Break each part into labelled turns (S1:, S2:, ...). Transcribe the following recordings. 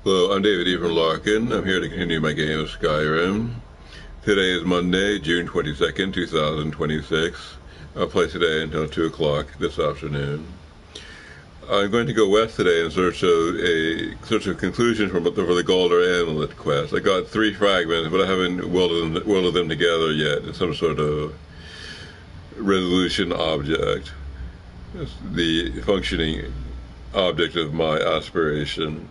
S1: Hello, I'm David Ephraim Larkin. I'm here to continue my game of Skyrim. Today is Monday, June 22nd, 2026. I'll play today until 2 o'clock this afternoon. I'm going to go west today in search of conclusion for the Galder Amulet quest. I got 3 fragments, but I haven't welded them together yet in some sort of resolution object. It's the functioning object of my aspiration.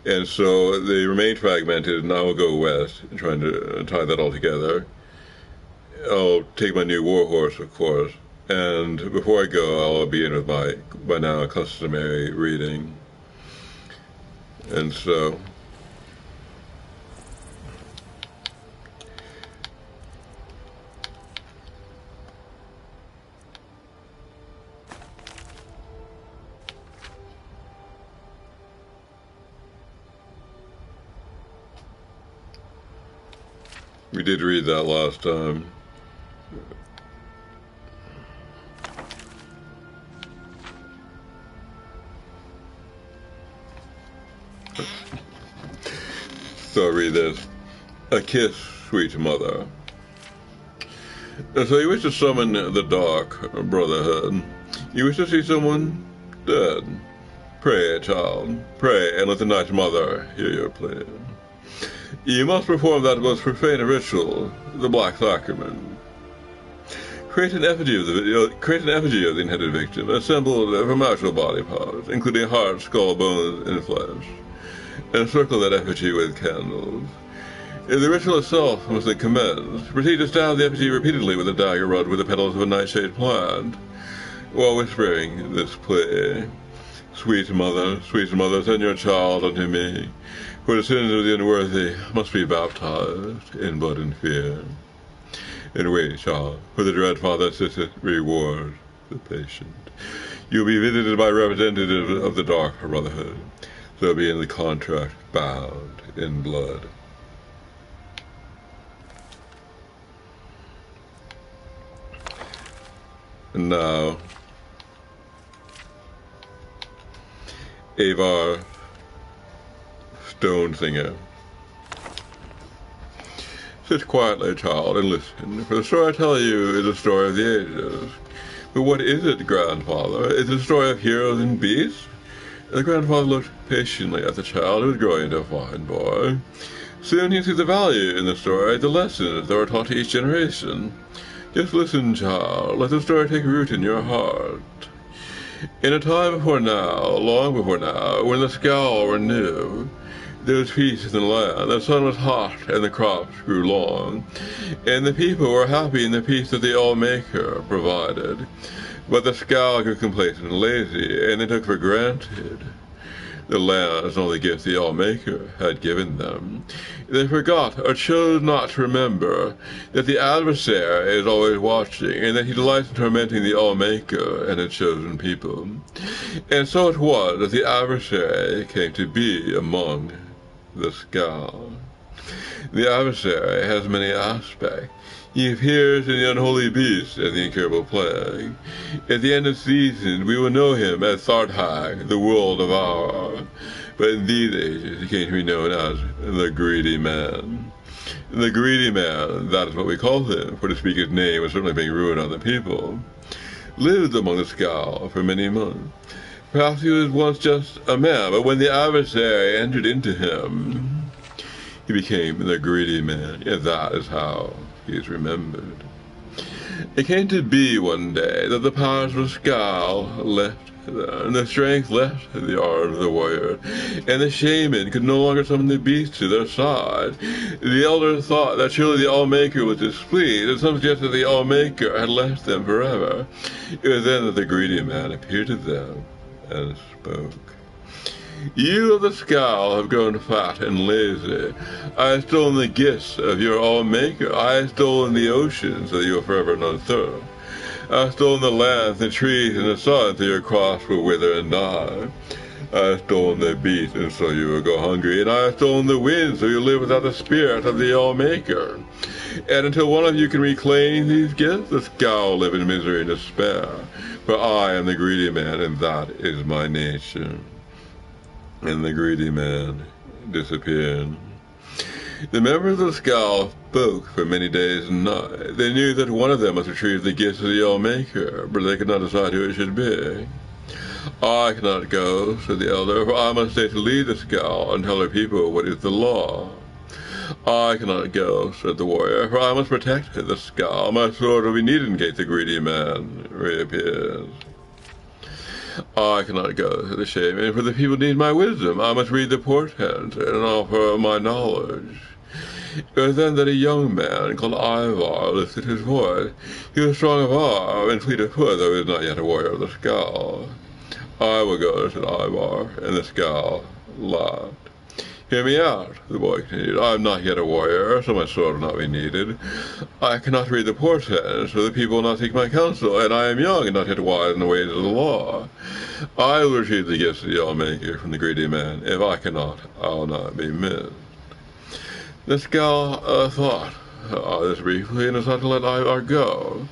S1: And so they remain fragmented, and I will go west, trying to tie that all together. I'll take my new warhorse, of course, and before I go, I'll begin with my, by now, customary reading. And so, we did read that last time. So I'll read this. A kiss, sweet mother. So you wish to summon the Dark Brotherhood. You wish to see someone dead. Pray, child, pray, and let the Night Mother hear your plea. You must perform that most profane ritual, the Black Sacrament. Create an effigy of the intended victim, assembled from actual body parts, including heart, skull, bones, and flesh. Encircle that effigy with candles. The ritual itself must then commence. Proceed to stab the effigy repeatedly with a dagger rubbed with the petals of a nightshade plant, while whispering this plea. Sweet mother, send your child unto me, for the sins of the unworthy must be baptized in blood and fear. And wait, child, for the dread Father sitteth reward the patient. You will be visited by representatives of the Dark Brotherhood, so be in the contract bound in blood. And now, Avar, Stone Singer. Sit quietly, child, and listen, for the story I tell you is a story of the ages. But what is it, grandfather? Is it a story of heroes and beasts? The grandfather looked patiently at the child, who was growing into a fine boy. Soon he'd see the value in the story, the lessons that were taught to each generation. Just listen, child, let the story take root in your heart. In a time before now, long before now, when the scowl were new, there was peace in the land, the sun was hot, and the crops grew long, and the people were happy in the peace that the All-Maker provided. But the scowl grew complacent and lazy, and they took for granted the land as only gift the All-Maker had given them. They forgot or chose not to remember that the adversary is always watching, and that he delights in tormenting the All-Maker and his chosen people. And so it was that the adversary came to be among the scowl. The adversary has many aspects. He appears in the unholy beast and the incurable plague. At the end of season, we will know him as Sarthag, the world devourer. But in these ages, he came to be known as the Greedy Man. The Greedy Man, that is what we call him, for to speak his name was certainly being ruined on the people, lived among the scowl for many months. Perhaps he was once just a man, but when the adversary entered into him, he became the Greedy Man, and that is how he is remembered. It came to be one day that the powers of scowl left them, and the strength left the arms of the warrior, and the shaman could no longer summon the beast to their side. The elders thought that surely the All-Maker was displeased, and some suggested the All-Maker had left them forever. It was then that the Greedy Man appeared to them and spoke. You of the scowl have grown fat and lazy. I have stolen the gifts of your All-Maker. I have stolen the oceans so that you will forever know thirst. I have stolen the lands, the trees, and the sun so your crops will wither and die. I have stolen the beasts, and so you will go hungry. And I have stolen the wind, so you live without the spirit of the All-Maker. And until one of you can reclaim these gifts, the scowl will live in misery and despair. For I am the Greedy Man, and that is my nature. And the Greedy Man disappeared. The members of the Skull spoke for many days and nights. They knew that one of them must retrieve the gifts of the All-Maker, but they could not decide who it should be. I cannot go, said the elder, for I must stay to lead the Skull and tell her people what is the law. I cannot go, said the warrior, for I must protect the Skull. My sword will be needed in case the greedy man reappears. I cannot go, said the shaman, for the people need my wisdom. I must read the portents and offer my knowledge. It was then that a young man called Ivar lifted his voice. He was strong of arm and fleet of foot, though he was not yet a warrior of the Skull. I will go, said Ivar, and the Skull laughed. Hear me out, the boy continued. I am not yet a warrior, so my sword will not be needed. I cannot read the portents, so the people will not seek my counsel, and I am young and not yet wise in the ways of the law. I will retrieve the gifts of the All-Maker from the greedy man. If I cannot, I will not be missed. The Skull thought this briefly and decided to let Ivar go.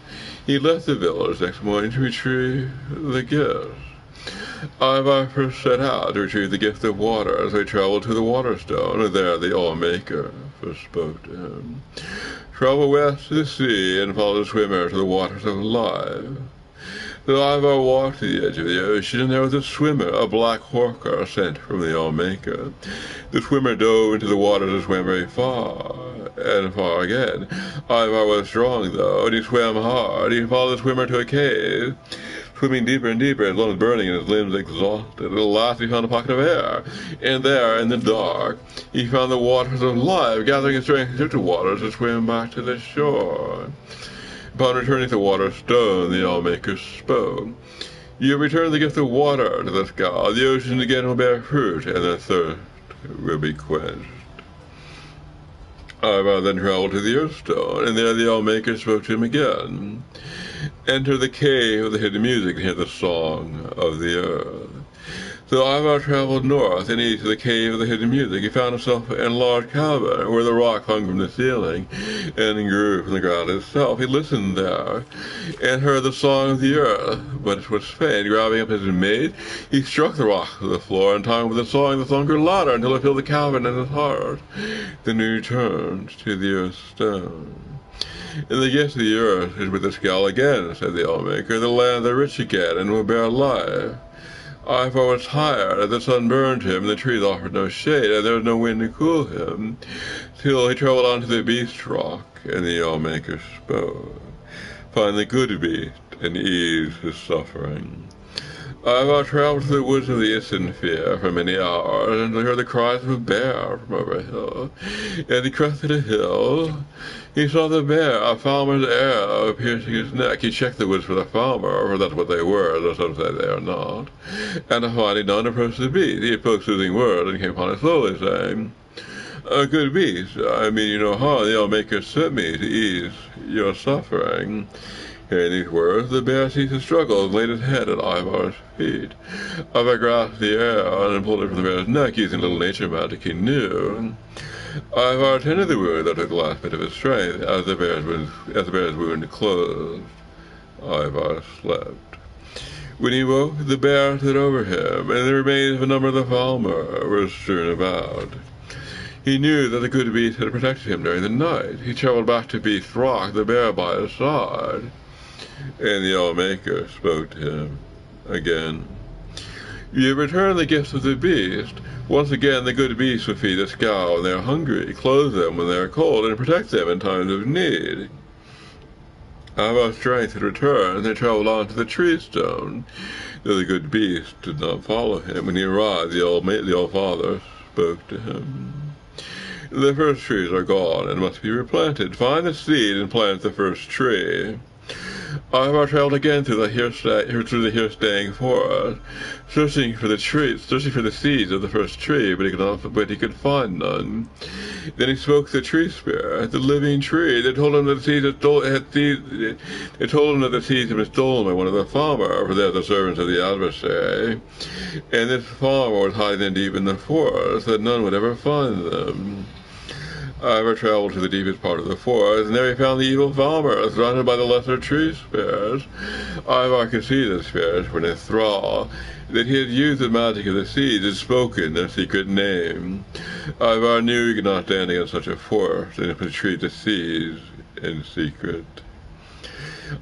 S1: He left the village next morning to retrieve the gifts. Ivar first set out to retrieve the gift of water as they traveled to the Waterstone, and there the All-Maker first spoke to him. Travel west to the sea and follow the swimmer to the waters of life. So Ivar walked to the edge of the ocean, and there was a swimmer, a black horker, sent from the All-Maker. The swimmer dove into the waters and swam very far, and far again. Ivar was strong, though, and he swam hard. He followed the swimmer to a cave, swimming deeper and deeper, his lungs burning and his limbs exhausted. At last he found a pocket of air, and there, in the dark, he found the waters of life. Gathering his strength, he took the waters to swim back to the shore. Upon returning to the Waterstone, the All-Maker spoke. You return the gift of water to the Skull. The ocean again will bear fruit, and the thirst will be quenched. Ivar then traveled to the Earthstone, and there the All-Maker spoke to him again. Enter the cave of the hidden music and hear the song of the earth. So Ivar traveled north and east to the cave of the hidden music. He found himself in a large cavern where the rock hung from the ceiling and grew from the ground itself. He listened there and heard the song of the earth, but it was faint. Grabbing up his mace, he struck the rock to the floor, and time with the song grew louder until it filled the cavern in his heart. Then he returned to the earth's stone. And the gift of the earth is with the Skull again, said the All-Maker. The land are rich again and will bear life. Ivar was tired, and the sun burned him, and the trees offered no shade, and there was no wind to cool him, till he traveled on to the beast rock, and the All-Maker spoke. Find the good beast, and ease his suffering. Ivar traveled through the woods of the Isenfir for many hours, and he heard the cries of a bear from over a hill. And he crested a hill. He saw the bear, a falmer's arrow, piercing his neck. He checked the woods for the falmer, for that's what they were, though some say they are not. And finding none, approached the beast. He spoke soothing words, and came upon it slowly, saying, A good beast, I mean you no harm. The All-Maker sent me to ease your suffering. Hearing these words, the bear ceased his struggle and laid his head at Ivar's feet. Ivar grasped the arrow and pulled it from the bear's neck, using a little nature magic he knew. Ivar tended the wound that took the last bit of his strength. As the bear's wound closed, Ivar slept. When he woke, the bear stood over him, and the remains of a number of the falmer were strewn about. He knew that the good beast had protected him during the night. He traveled back to Beast Rock, the bear by his side, and the All-Maker spoke to him again. You return the gifts of the beast. Once again, the good beast will feed the Skull when they are hungry, clothe them when they are cold, and protect them in times of need. Ivar's strength had returned, and they traveled on to the tree stone. Though the good beast did not follow him, when he arrived, the old father spoke to him. The first trees are gone and must be replanted. Find the seed and plant the first tree. Ivar traveled again through the here-staying forest, searching for the seeds of the first tree, but he could find none. Then he spoke to the tree spirit, the living tree. They told him that the seeds had been stolen by one of the farmers, for they are the servants of the adversary. And this farmer was hiding them deep in the forest, that none would ever find them. Ivar traveled to the deepest part of the forest, and there he found the evil farmer, surrounded by the lesser tree spirits. Ivar could see the spirits were in his thrall, that he had used the magic of the seeds and spoken their secret name. Ivar knew he could not stand against such a force, and would retreat the seeds in secret.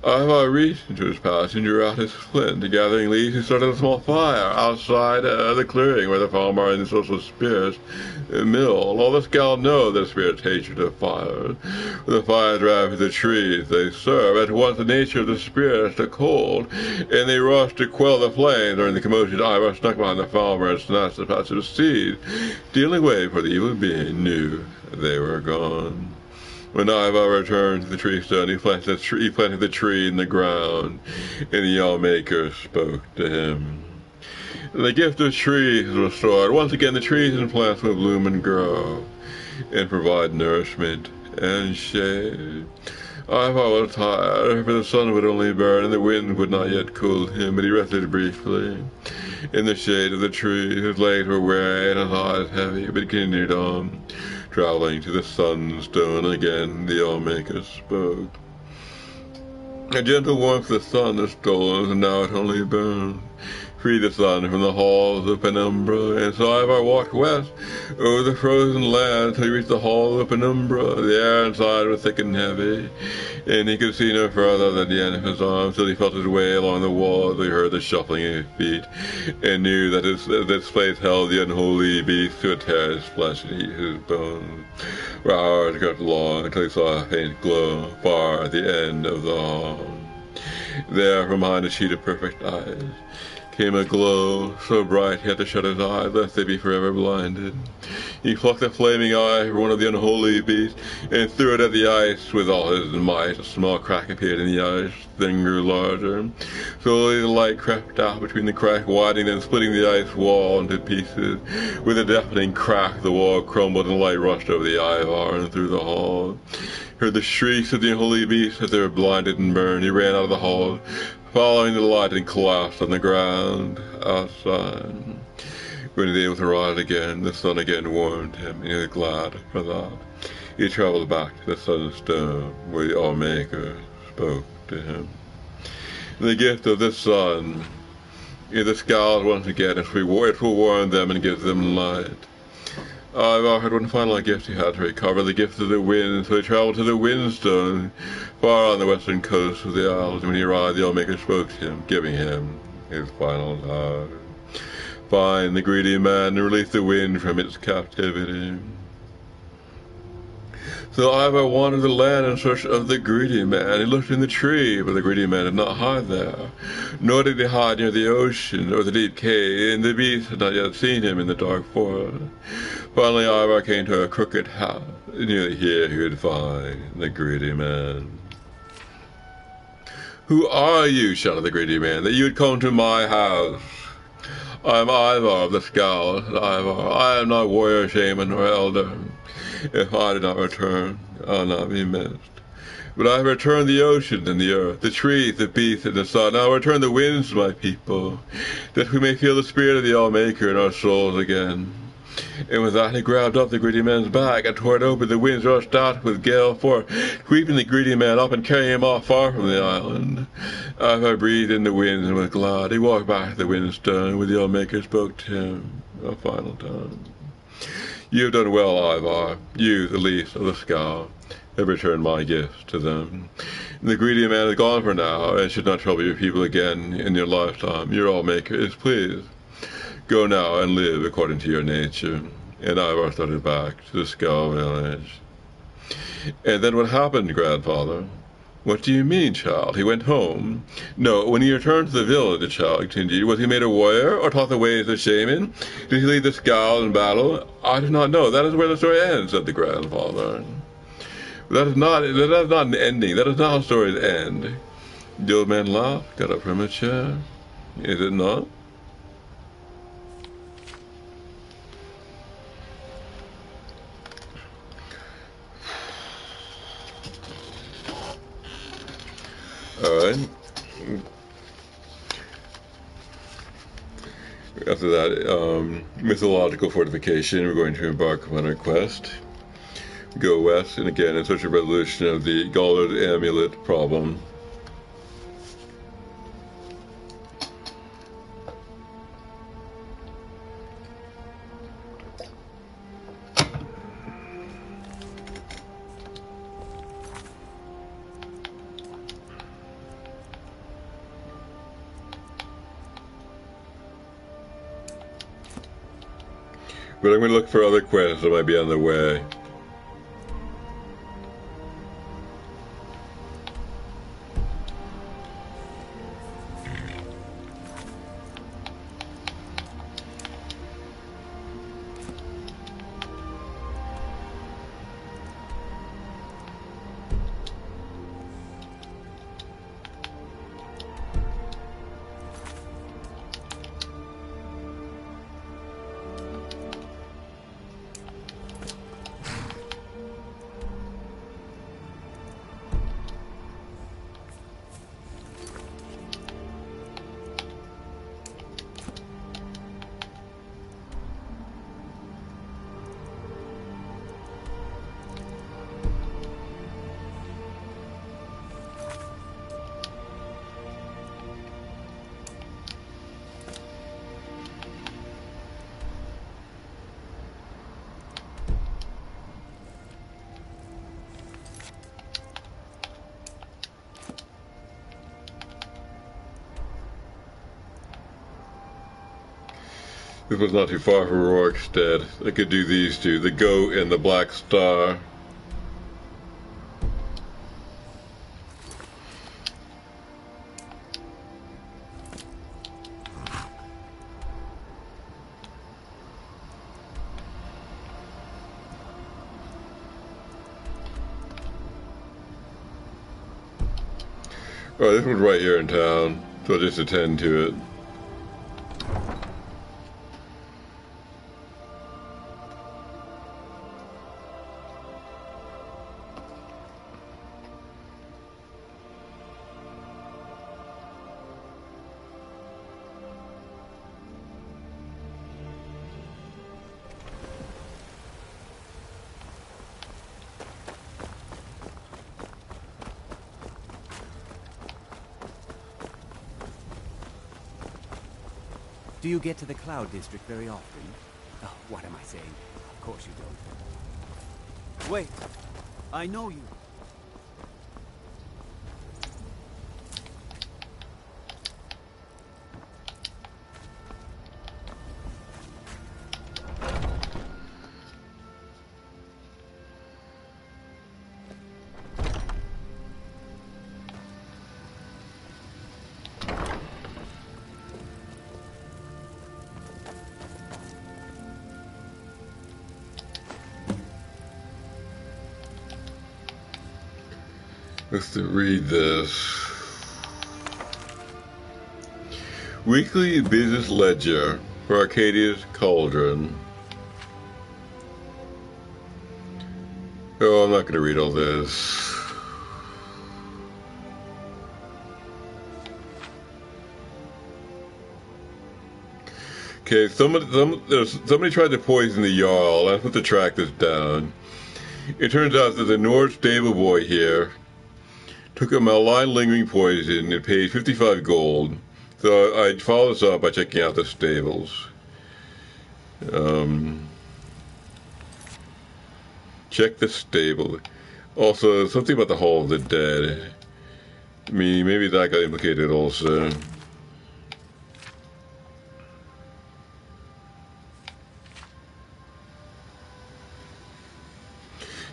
S1: Ivar reached into his pouch and drew out his flint. Gathering leaves, he started a small fire outside the clearing where the farmer and the social spirits milled. All the scouts know the spirits' hatred of fire. When the fire drives the trees they serve, at once the nature of the spirits took hold, and they rushed to quell the flames. During the commotion, Ivar snuck behind the farmer and snatched the patch of seed, stealing away, for the evil being knew they were gone. When Ivar returned to the tree stone, he planted the tree in the ground, and the Allmaker spoke to him. The gift of trees was restored. Once again, the trees and plants will bloom and grow, and provide nourishment and shade. Ivar was tired, for the sun would only burn, and the wind would not yet cool him, but he rested briefly in the shade of the trees. His legs were weary and his eyes heavy, but he continued on, traveling to the sunstone. Again the Allmaker spoke. A gentle warmth of the sun is stolen, and now it only burns. Free the sun from the halls of penumbra, and so Ivar walked west over the frozen land till he reached the hall of penumbra. The air inside was thick and heavy, and he could see no further than the end of his arm, till he felt his way along the wall. He heard the shuffling of his feet, and knew that this place held the unholy beast who would tear his flesh and eat his bones. For hours crept along until he saw a faint glow far at the end of the hall. There, from behind a sheet of perfect eyes, came a glow so bright he had to shut his eyes lest they be forever blinded. He plucked the flaming eye from one of the unholy beasts and threw it at the ice with all his might. A small crack appeared in the ice, then grew larger. Slowly the light crept out between the crack, widening and splitting the ice wall into pieces. With a deafening crack, the wall crumbled and light rushed over the Ivar and through the hall. He heard the shrieks of the unholy beasts as they were blinded and burned. He ran out of the hall, following the light, and collapsed on the ground outside. When he was able to rise again, the sun again warmed him, and he was glad for that. He traveled back to the sunstone where the Allmaker spoke to him. The gift of the sun is the skies once again. It will warm them and give them light. Ivar had one final gift he had to recover, the gift of the wind, so he traveled to the windstone far on the western coast of the isles. When he arrived, the Allmaker spoke to him, giving him his final task. Find the greedy man and release the wind from its captivity. So Ivar wandered the land in search of the greedy man. He looked in the tree, but the greedy man did not hide there. Nor did he hide near the ocean or the deep cave, and the beast had not yet seen him in the dark forest. Finally Ivar came to a crooked house. Nearly here he would find the greedy man. "Who are you," shouted the greedy man, "that you would come to my house?" "I am Ivar of the Scowl," said Ivar. "I am not warrior, shaman, or elder. If I do not return, I will not be missed. But I have returned the ocean and the earth, the trees, the beasts, and the sun. I will return the winds to my people, that we may feel the spirit of the Allmaker in our souls again." And with that he grabbed up the greedy man's back and tore it open. The winds rushed out with gale force, sweeping the greedy man up and carrying him off far from the island. Ivar breathed in the winds and was glad. He walked back to the windstone where the Allmaker spoke to him a final time. "You have done well, Ivar. You, the least of the Scowl, have returned my gifts to them. The greedy man is gone for now, and should not trouble your people again in your lifetime. Your Allmaker is pleased. Go now and live according to your nature." And Ivar started back to the Scowl village. "And then what happened, grandfather?" "What do you mean, child? He went home?" "No, when he returned to the village," the child continued, "was he made a warrior, or taught the ways of shaman? Did he lead the Scowl in battle?" "I do not know. That is where the story ends," said the grandfather. That is not an ending. That is not how stories end." The old man laughed, got up from a chair. "Is it not?" Alright. After that, mythological fortification, we're going to embark on our quest. Go west, and again, in search of resolution of the Gallard Amulet problem. But I'm going to look for other quests that might be on the way. This was not too far from Rorikstead. I could do these two, the Goat and the Black Star. Oh, this one's right here in town, so I'll just attend to it.
S2: Do you get to the Cloud District very often? Oh, what am I saying? Of course you don't. Wait! I know you!
S1: Let's read this. Weekly Business Ledger for Arcadia's Cauldron. Oh, I'm not going to read all this. Okay, somebody tried to poison the Jarl. I have to track this down. It turns out that the Nord stable boy here took a malign lingering poison and paid 55 gold. So I'd follow this up by checking out the stables. Check the stable. Also, something about the Hall of the Dead. I mean, maybe that got implicated also.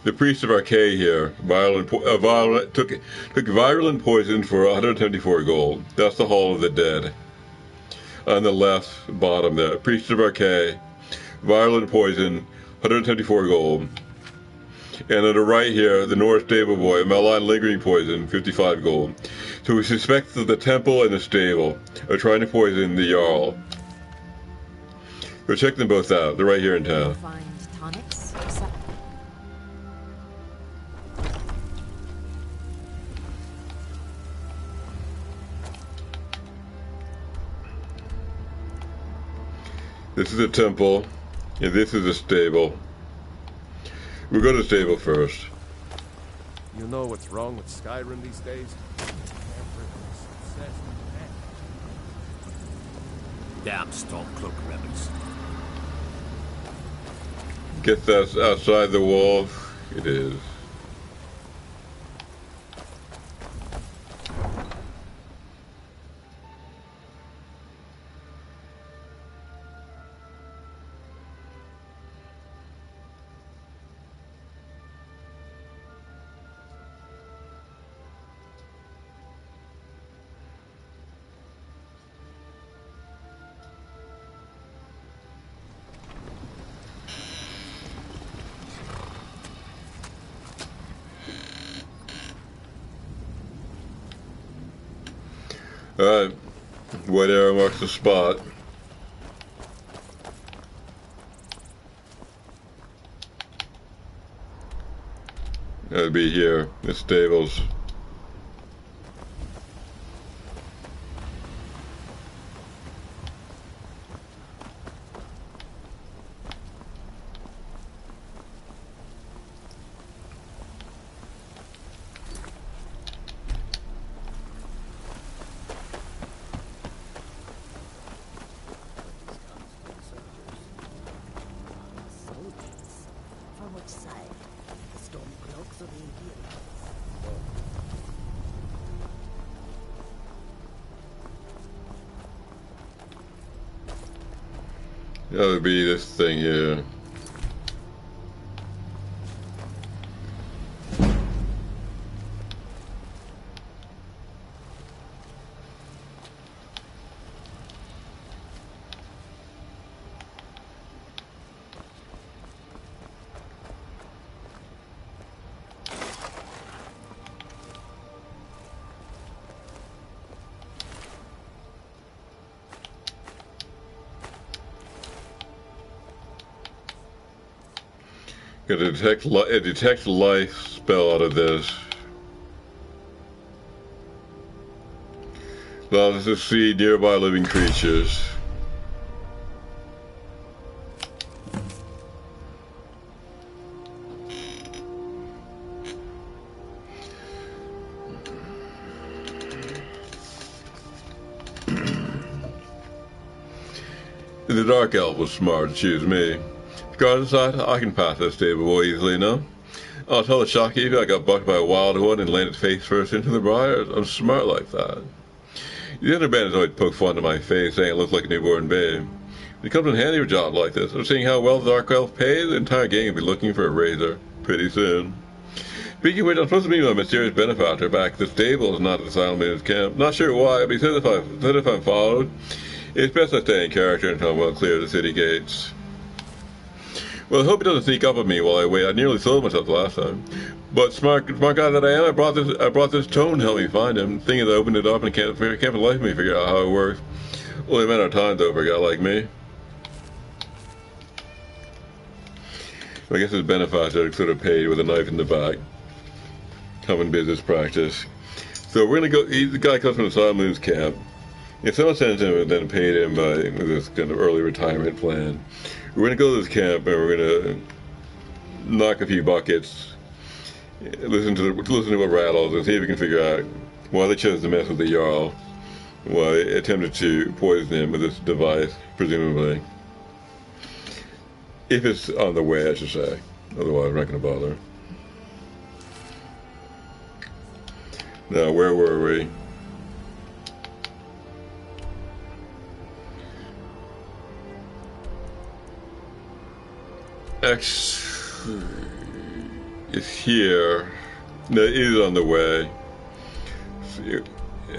S1: The priest of Arcade here, took virulent poison for 174 gold. That's the Hall of the Dead. On the left bottom there, priest of Arcade, virulent poison, 174 gold. And on the right here, the North stable boy, malign lingering poison, 55 gold. So we suspect that the temple and the stable are trying to poison the Jarl. Go check them both out. They're right here in town.
S3: Find tonics.
S1: This is a temple, and this is a stable. We'll go to the stable first.
S3: You know what's wrong with Skyrim these days?
S4: Damn Stormcloak rebels.
S1: Guess that's outside the wall. It is. Alright, white arrow marks the spot. That'd be here, the stables. That would be this thing here. Got to detect life spell out of this. Allows us to see nearby living creatures. The Dark Elf was smart to choose me. Regardless, I can pass that stable boy easily enough. I'll tell the shopkeeper I got bucked by a wild one and landed face first into the briars. I'm smart like that. The other bandits always poke fun at my face, saying it looks like a newborn babe. When it comes in handy for a job like this, I'm seeing how well the Dark Elf pays, the entire gang will be looking for a razor pretty soon. Speaking of which, I'm supposed to meet my mysterious benefactor back at the stables, not at the Silent Man's camp. Not sure why, but he said if I'm followed, it's best I stay in character until I'm well clear of the city gates. Well, I hope he doesn't sneak up on me while I wait. I nearly sold myself the last time. But smart guy that I am, I brought this tome to help me find him. Thing is, I opened it up and can't for the life of me figure out how it works. Only a matter of time, though, for a guy like me. I guess his benefactor sort of paid with a knife in the back. Common business practice. So we're gonna go. The guy comes from the Silent Moon's camp. If someone sends him and then paid him by this kind of early retirement plan, we're going to go to this camp and we're going to knock a few buckets, listen to what rattles, and see if we can figure out why they chose to mess with the Jarl, why they attempted to poison him with this device, presumably. If it's on the way, I should say. Otherwise, I'm not going to bother. Now, where were we? X is here. No, it is on the way.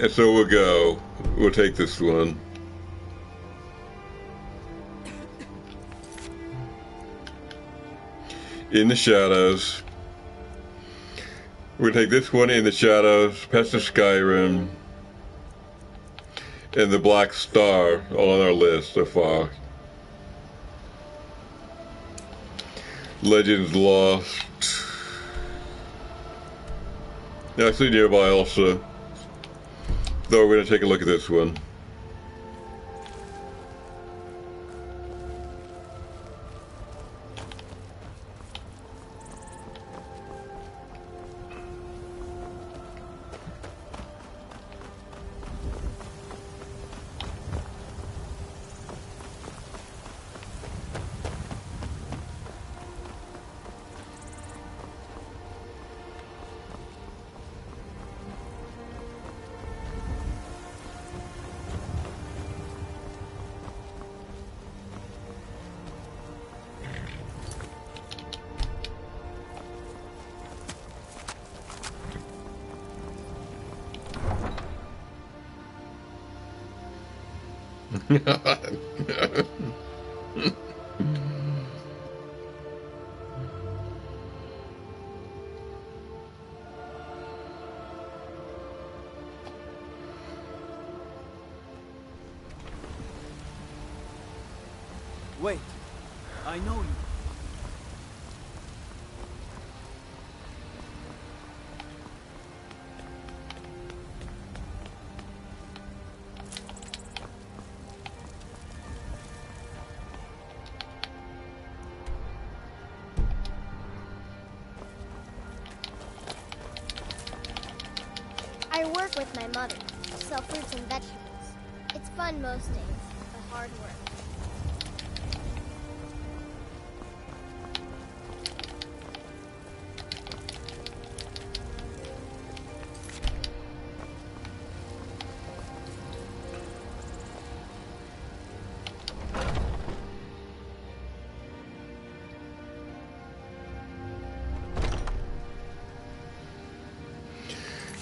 S1: And so we'll go. We'll take this one. In the shadows. We're going to take this one in the shadows, past the Skyrim, and the Black Star, all on our list so far. Legends Lost. Actually nearby also. Though we're going to take a look at this one.
S2: Wait, I know you.
S5: I work with my mother, sell fruits and vegetables. It's fun most days, but hard work.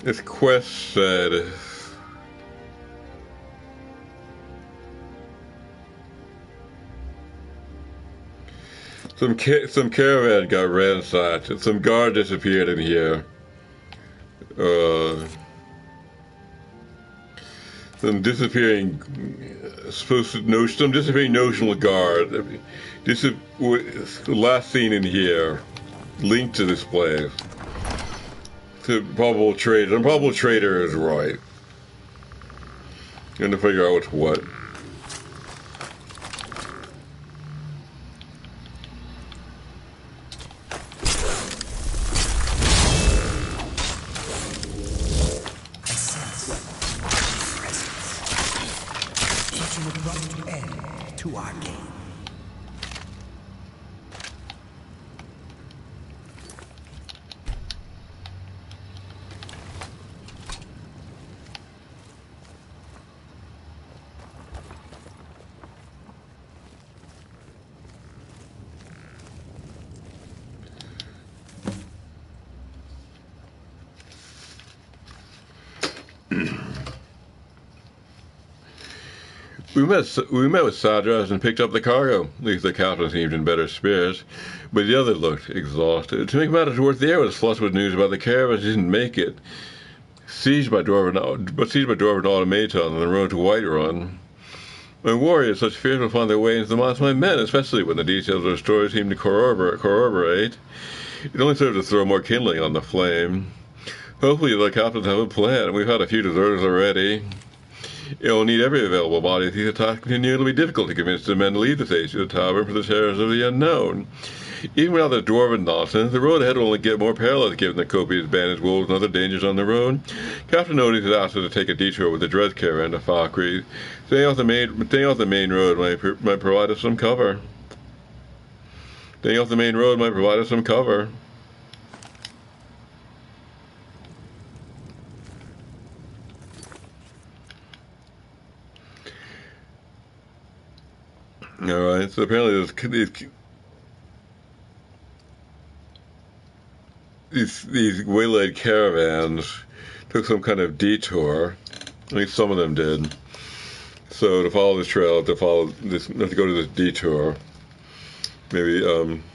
S1: This quest said some caravan got ransacked. Some guard disappeared in here. Some disappearing notional guard. This is last seen in here, linked to this place. To probable trader. And probable trader is right. Going to figure out what's what. We met with Sadras and picked up the cargo. At least the captain seemed in better spirits, but the other looked exhausted. To make matters worse, the air was flushed with news about the caravans didn't make it. Sieged by Dwarven automaton on the road to Whiterun. My warriors, such fears will find their way into the minds of my men, especially when the details of their stories seem to corroborate. It only serves to throw more kindling on the flame. Hopefully the captains have a plan. We've had a few deserters already. It will need every available body. These attacks continue to be difficult to convince the men to leave the station of the tavern for the terrors of the unknown. Even without the dwarven nonsense, the road ahead will only get more perilous given the copious bandits, wolves, and other dangers on the road. Captain Odie has asked us to take a detour with the Dread caravan to Falkreath. Staying off the main road might provide us some cover. Staying off the main road might provide us some cover. Alright, so apparently these waylaid caravans took some kind of detour. At least some of them did. So to follow this trail, to go to this detour, maybe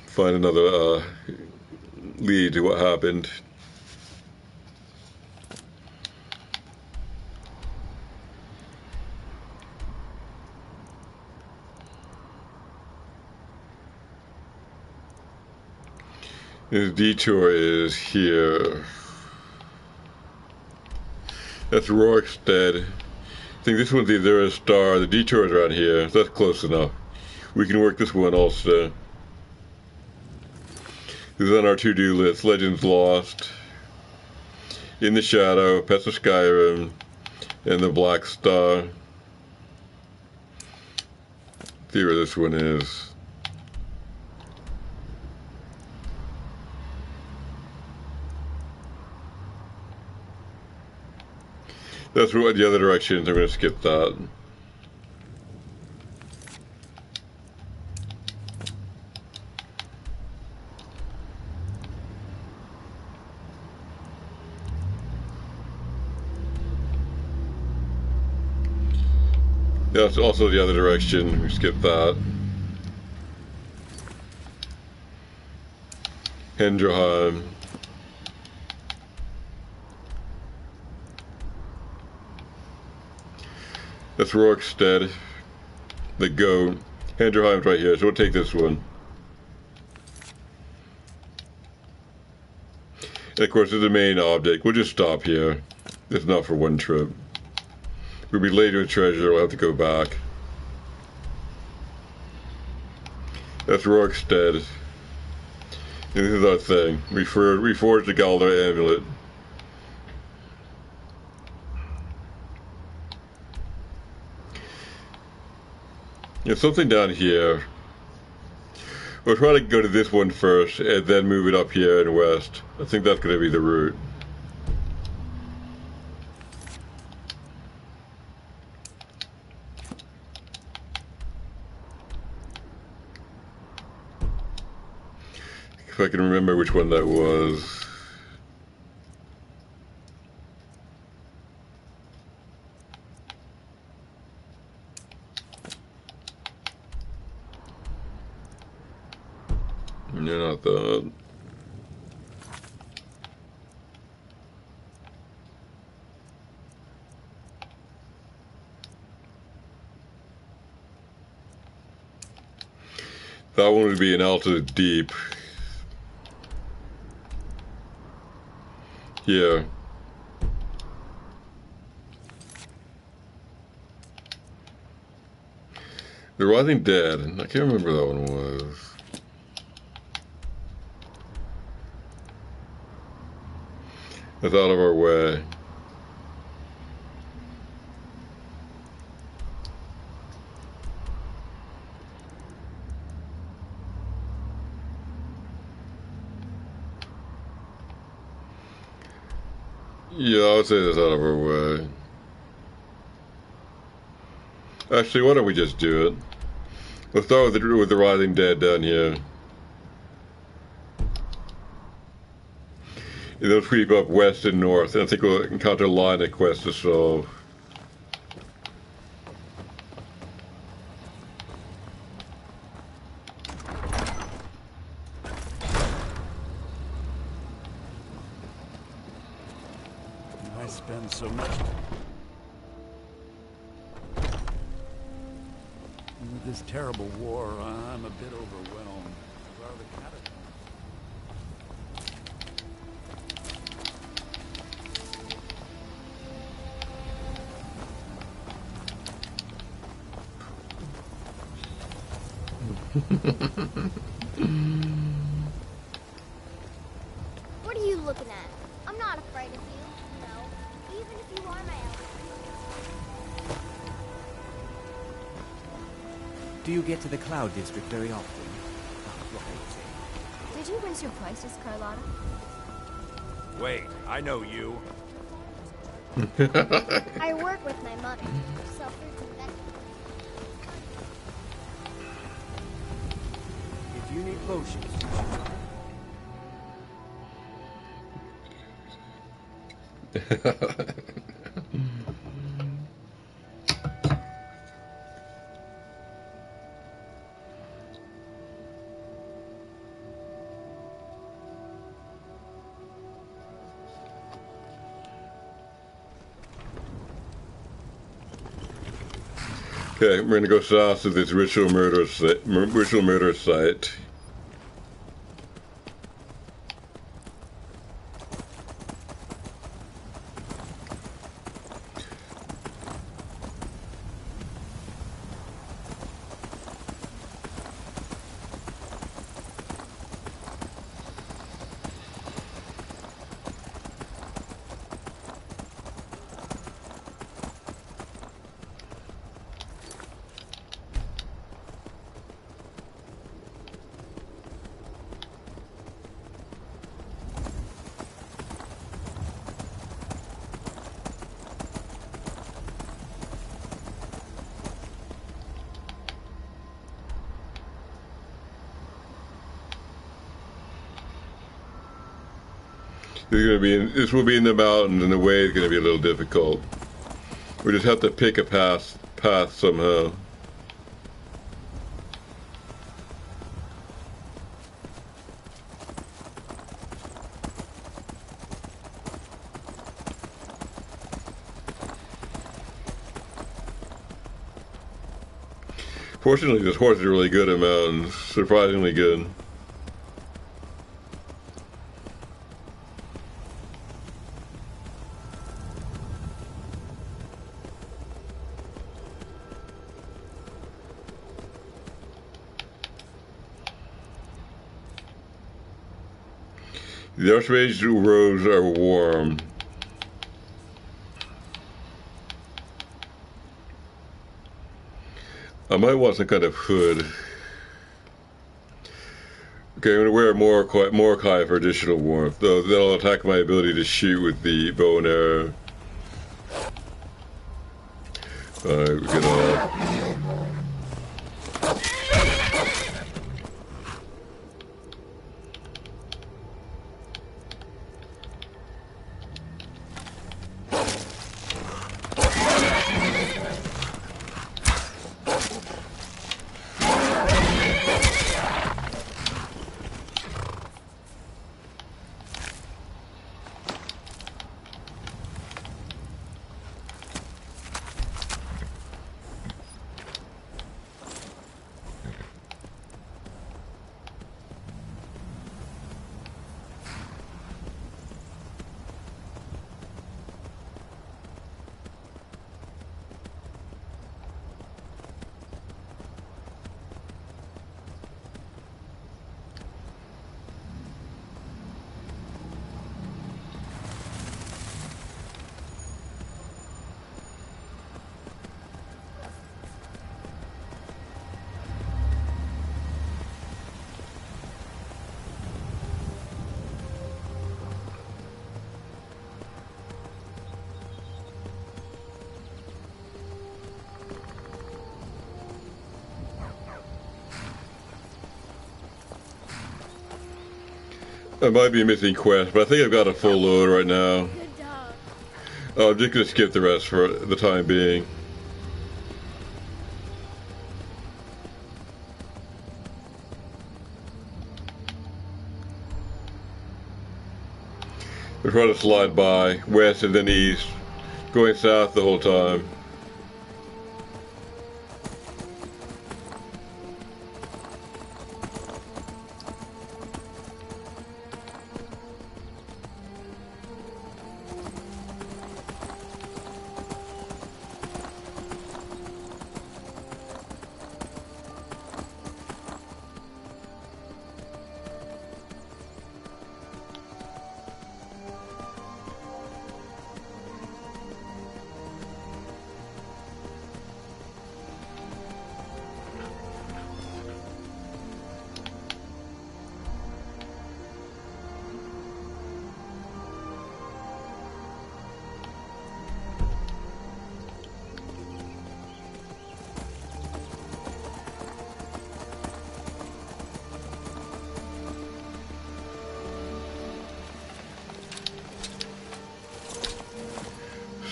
S1: find another lead to what happened. This detour is here. That's Rorikstead. I think this one's the Osiris Star. The detour is around here. So that's close enough. We can work this one also. This is on our to-do list. Legends Lost, In the Shadow, Pets of Skyrim, and the Black Star. See where this one is. That's what the other directions. I'm going to skip that. That's also the other direction. We skipped that. Hendrheim. That's Rorkstead. The goat. Hendrheim's right here, so we'll take this one. And of course, it's the main object. We'll just stop here. It's not for one trip. We'll be late with treasure. We'll have to go back. That's Rorkstead. And this is our thing. We forged the Galdar amulet. There's something down here. We'll try to go to this one first and then move it up here and west. I think that's going to be the route. If I can remember which one that was. You're not that. That one would be an altitude deep. Here. The Rising Dead. I can't remember that one was. That's out of our way. Yeah, I would say that's out of our way. Actually, why don't we just do it? Let's start with the Rising Dead down here. And they'll creep up west and north, and I think we'll encounter a line of quests to solve.
S2: I spend so much with this terrible war. I'm a bit overwhelmed. Where are the catacombs?
S5: What are you looking at? I'm not afraid of you, no. Even if you are my ally.
S2: Do you get to the Cloud District very often? What are you saying?
S6: Did you raise your prices, Carlotta?
S4: Wait, I know you.
S5: I work with my mother. Sell fruits and vegetables.
S2: If you need potions, you should.
S1: Okay, we're gonna go south to this ritual murder site. This will be in the mountains, and the way is going to be a little difficult. We just have to pick a path path somehow. Fortunately, this horse is really good at mountains. Surprisingly good. The Archmage's robes are warm. I might want some kind of hood. Okay, I'm going to wear more Kai for additional warmth, though that'll attack my ability to shoot with the bow and arrow. Alright, we get off. I might be missing quests, but I think I've got a full load right now.
S5: Good dog.
S1: I'm just going to skip the rest for the time being. We're trying to slide by, west and then east, going south the whole time.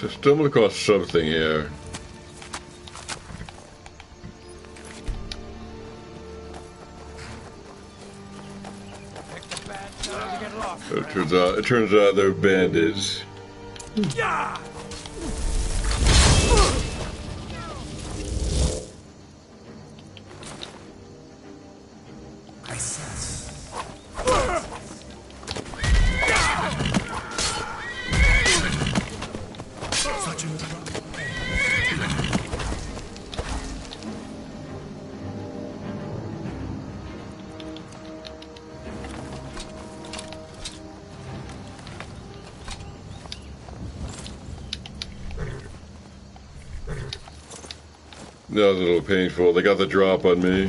S1: So stumbled across something here. It turns out they're bandits.
S4: Yeah!
S1: That was a little painful. They got the drop on me.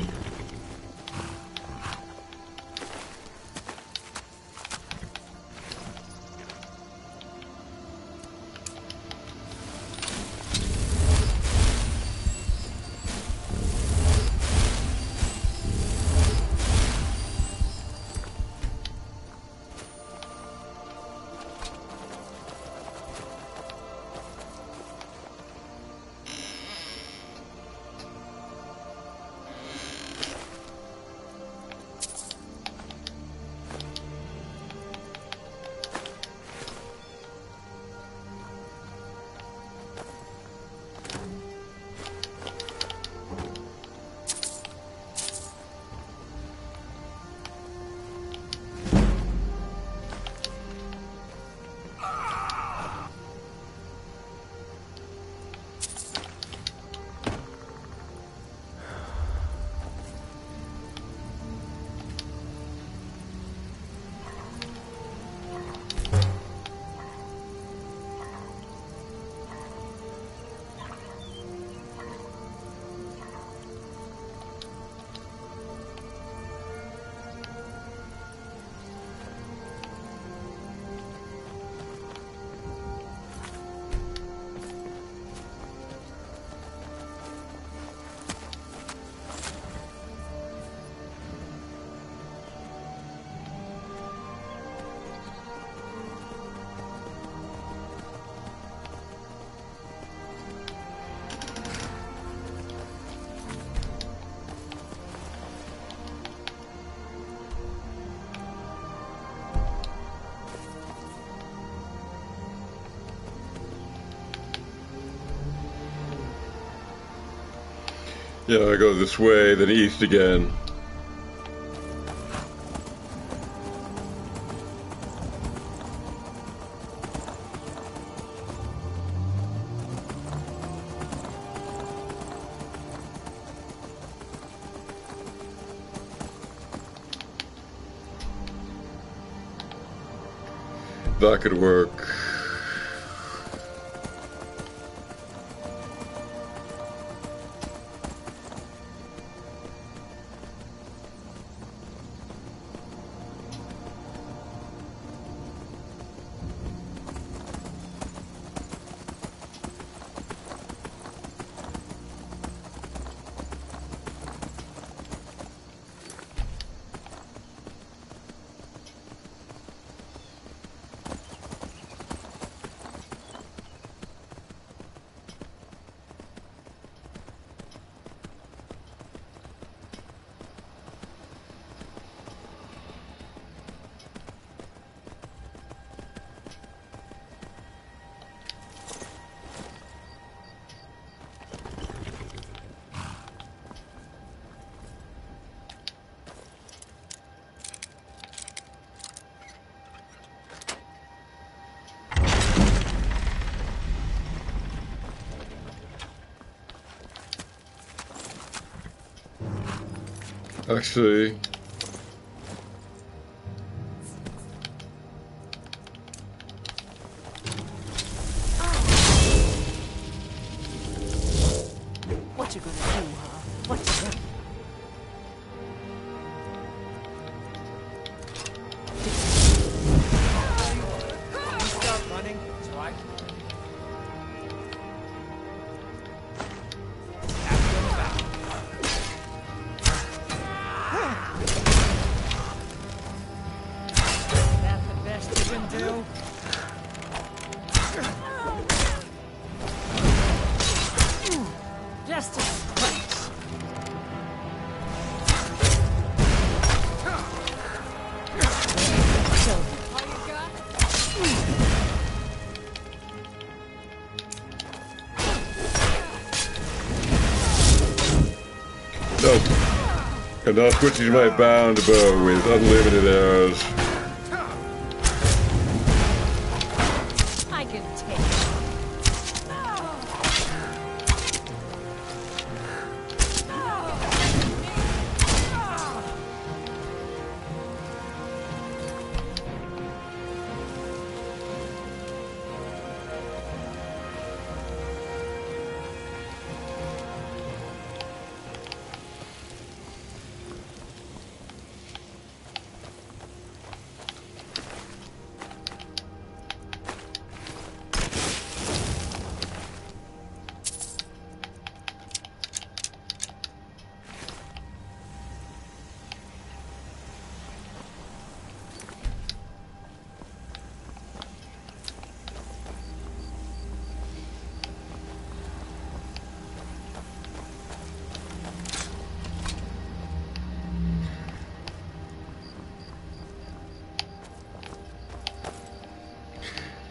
S1: Yeah, I go this way, then east again. That could work. Actually,
S7: What you gonna do, huh? What you gonna...
S2: Stop running. It's all right.
S7: That the best you can do? Just a scratch. All you got?
S1: nope. And now switching my bound bow with unlimited arrows.
S7: I can take it.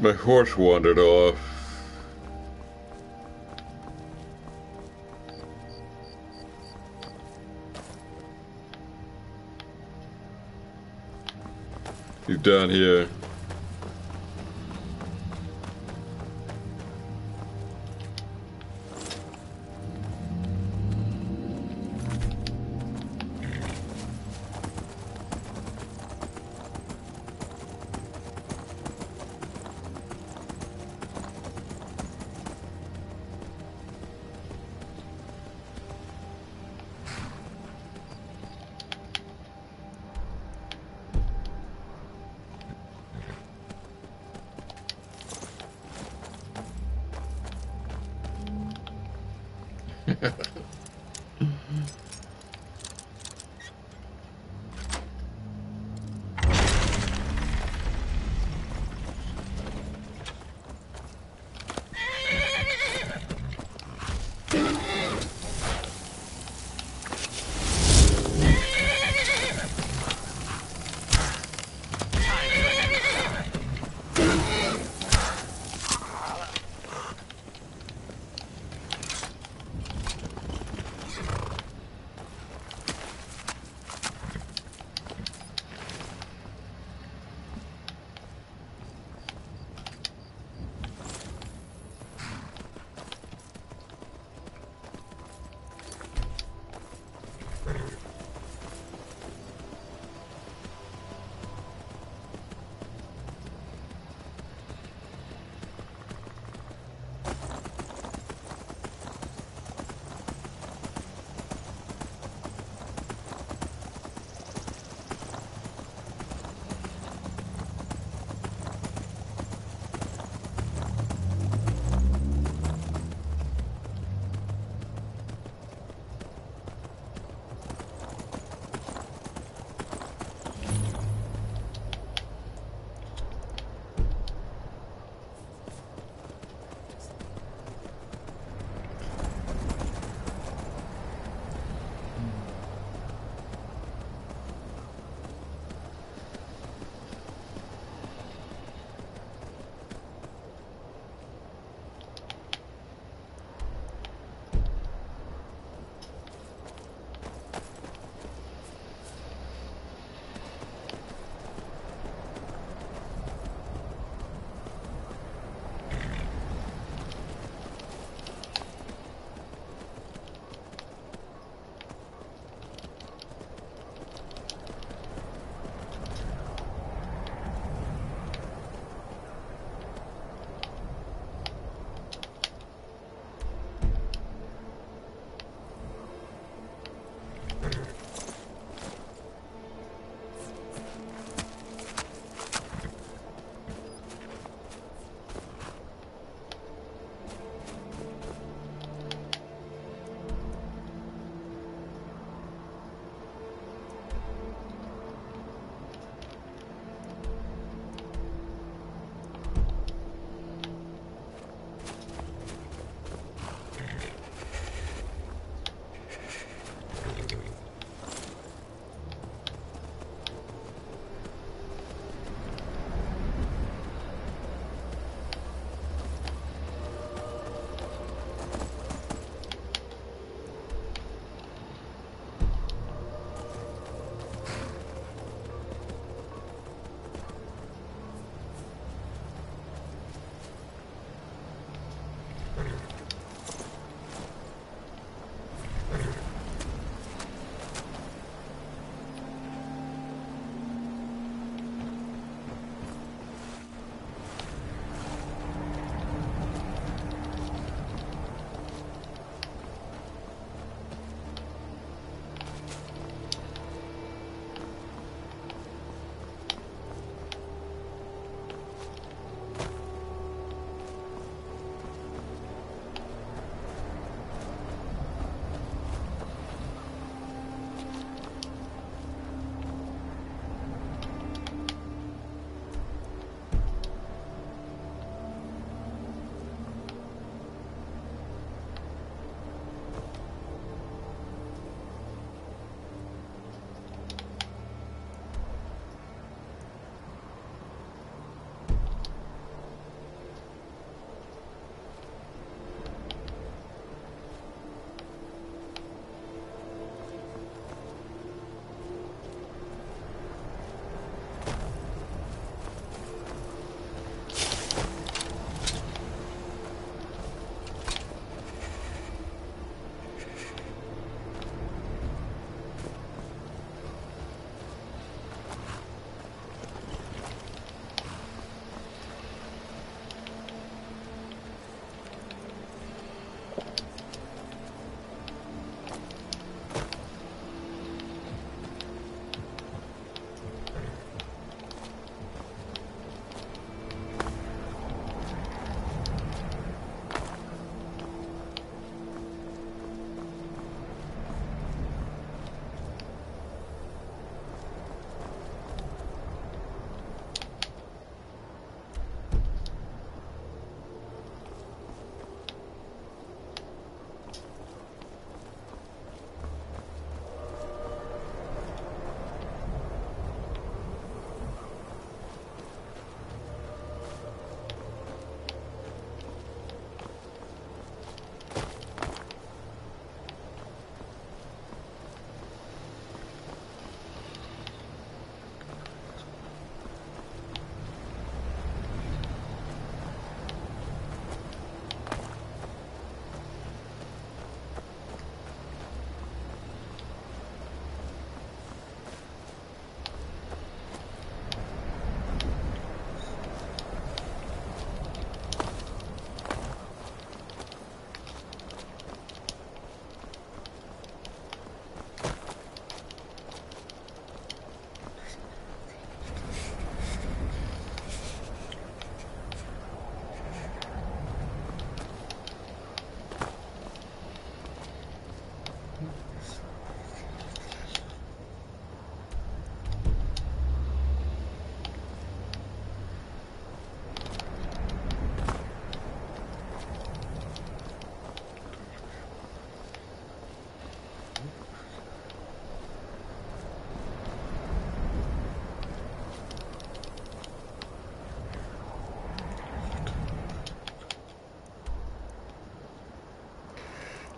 S1: My horse wandered off. He's down here.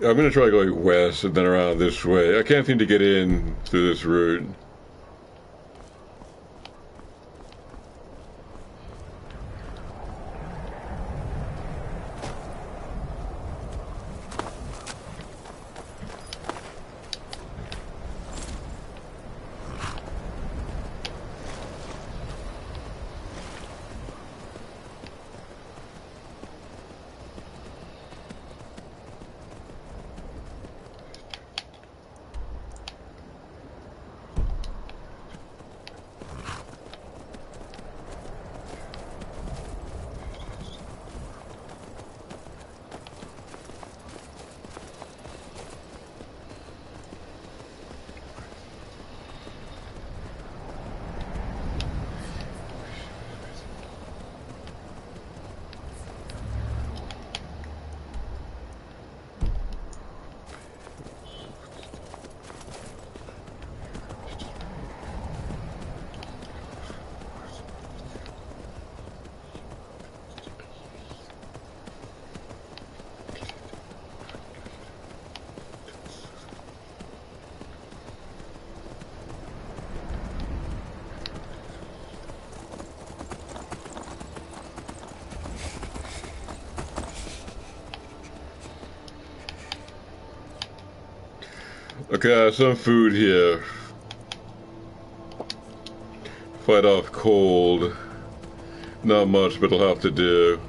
S1: I'm gonna try going west and then around this way. I can't seem to get in through this route. Okay, I have some food here. Fight off cold. Not much, but it'll have to do.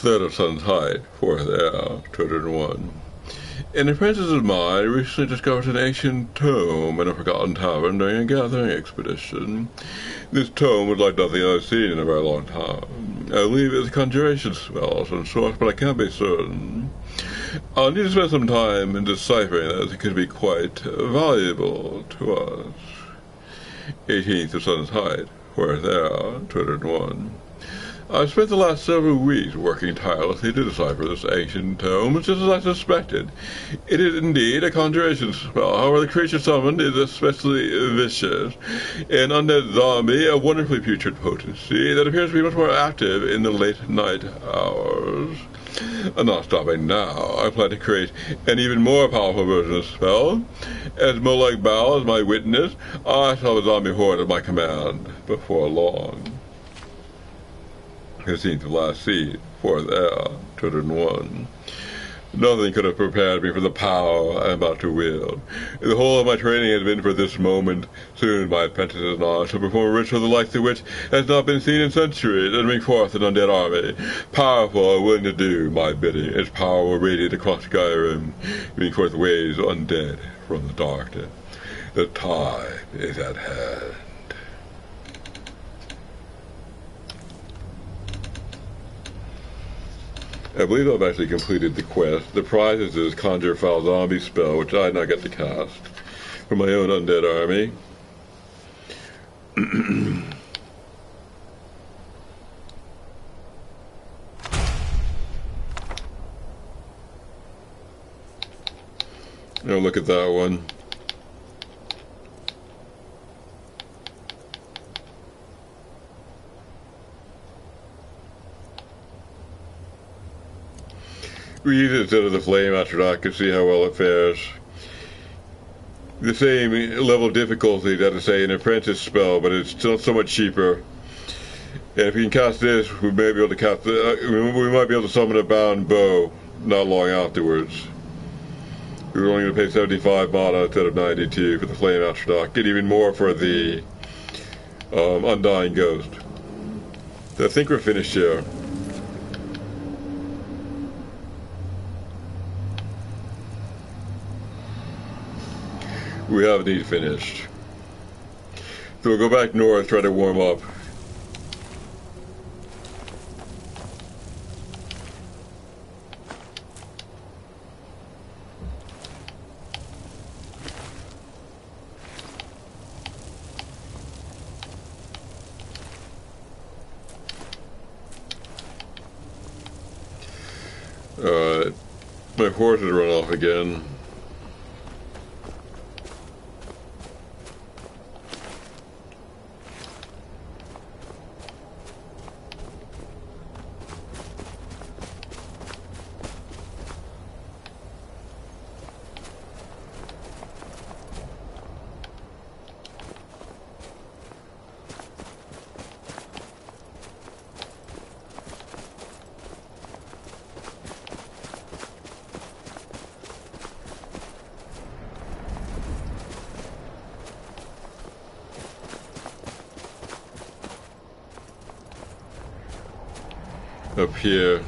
S1: Third of Sun's Height, 4th Air, 201. An apprentice's mind recently discovered an ancient tome in a forgotten tavern during a gathering expedition. This tome was like nothing I've seen in a very long time. I believe it's a conjuration spell of some sort, but I can't be certain. I'll need to spend some time in deciphering it, as it could be quite valuable to us. 18th of Sun's Height, 4th Air, 201. I've spent the last several weeks working tirelessly to decipher this ancient tome, just as I suspected. It is indeed a conjuration spell. However, the creature summoned is especially vicious. An undead zombie of wonderfully putrid potency that appears to be much more active in the late night hours. I'm not stopping now. I plan to create an even more powerful version of the spell. As Molag Bal is my witness, I shall have a zombie horde at my command before long. 15th of last seed, 4th Air, 201. Nothing could have prepared me for the power I am about to wield. The whole of my training has been for this moment. Soon my apprentices and I shall perform a ritual the like of which has not been seen in centuries, and bring forth an undead army. Powerful and willing to do my bidding. Its power will radiate across Skyrim, bring forth waves of undead from the darkness. The time is at hand. I believe I've actually completed the quest. The prize is this Conjure Foul Zombie spell, which I did not get to cast for my own undead army. Now look at that one. We use it instead of the flame atronach to see how well it fares. The same level of difficulty that is, say, an apprentice spell, but it's still so much cheaper. And if we can cast this, we may be able to cast we might be able to summon a bound bow not long afterwards. We're only going to pay 75 mana instead of 92 for the flame atronach, and even more for the undying ghost. So I think we're finished here. We have indeed finished. So we'll go back north, try to warm up. Alright. My horse has run off again. Up here.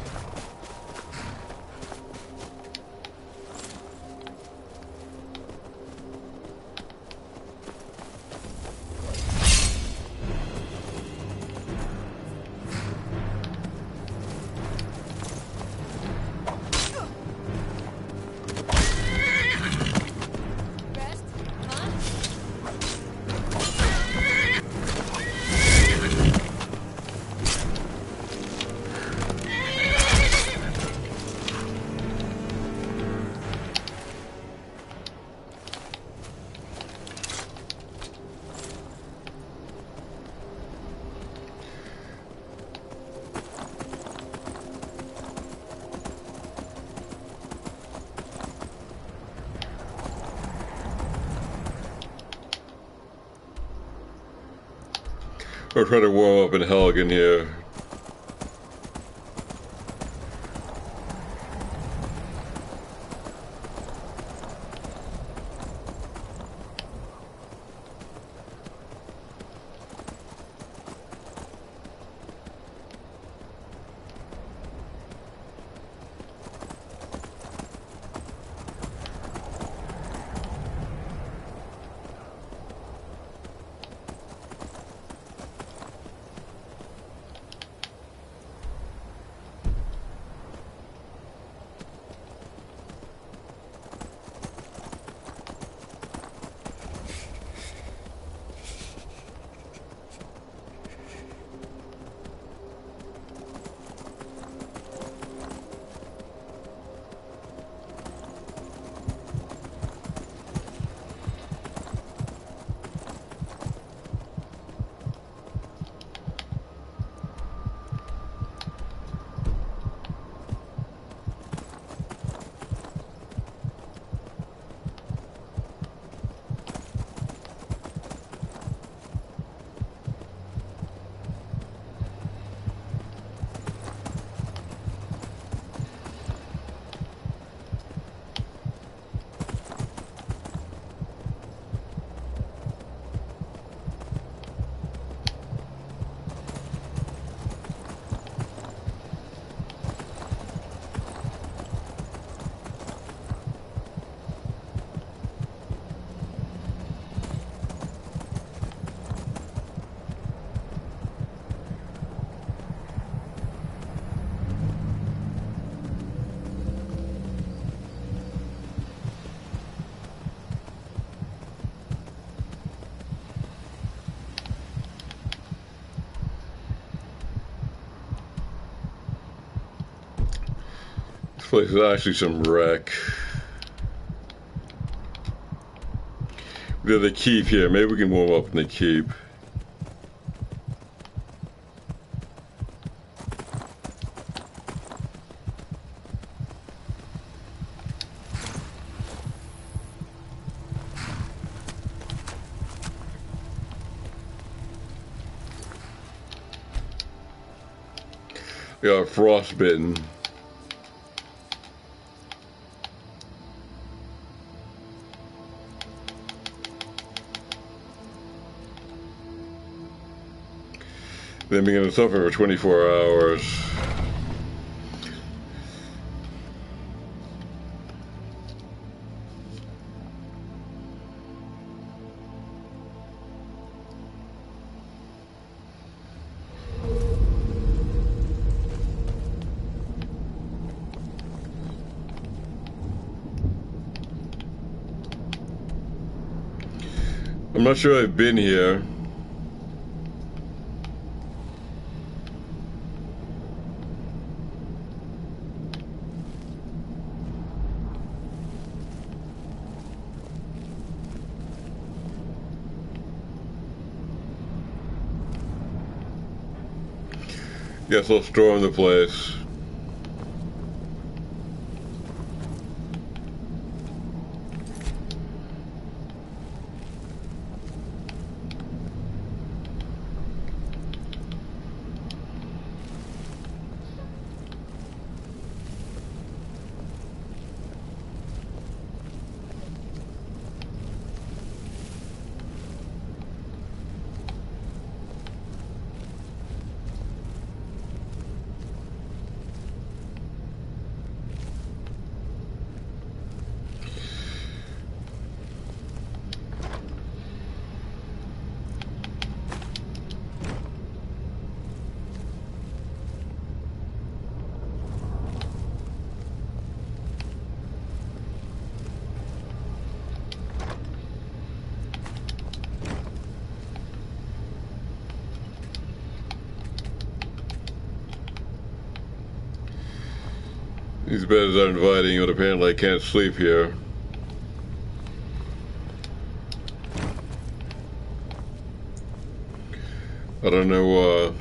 S1: We're trying to warm up in Helgen here. place is actually some wreck. There's a keep here. Maybe we can warm up in the keep. We got frostbitten. Then we're going to suffer for 24 hours. I'm not sure I've been here. Guess I'll storm the place. These beds are inviting, but apparently I can't sleep here. I don't know,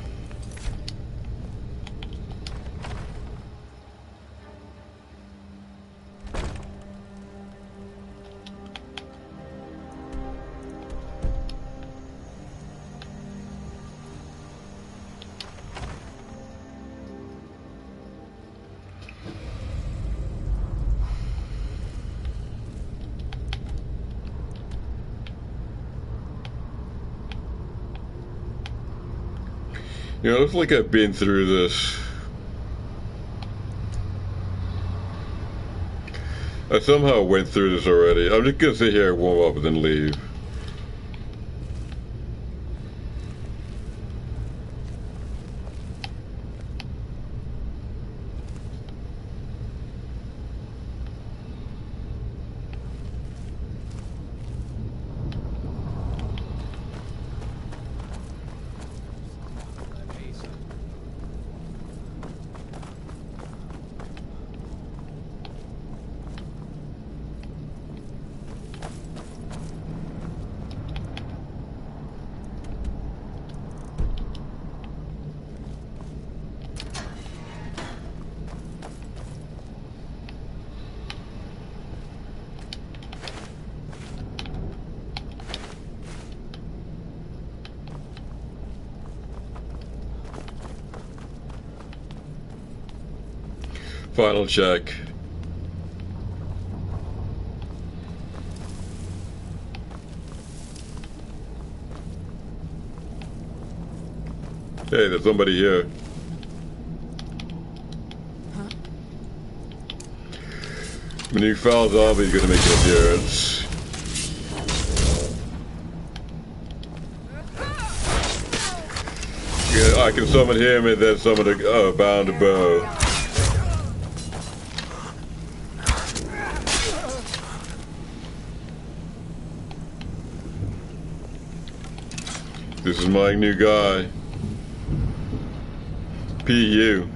S1: you know, it looks like I've been through this. I somehow went through this already. I'm just gonna sit here and warm up and then leave. Final check. Hey, there's somebody here.
S7: Huh?
S1: The new foul zombie's gonna make an appearance. Yeah, I can summon him and then summon a bound bow. This is my new guy. P.U.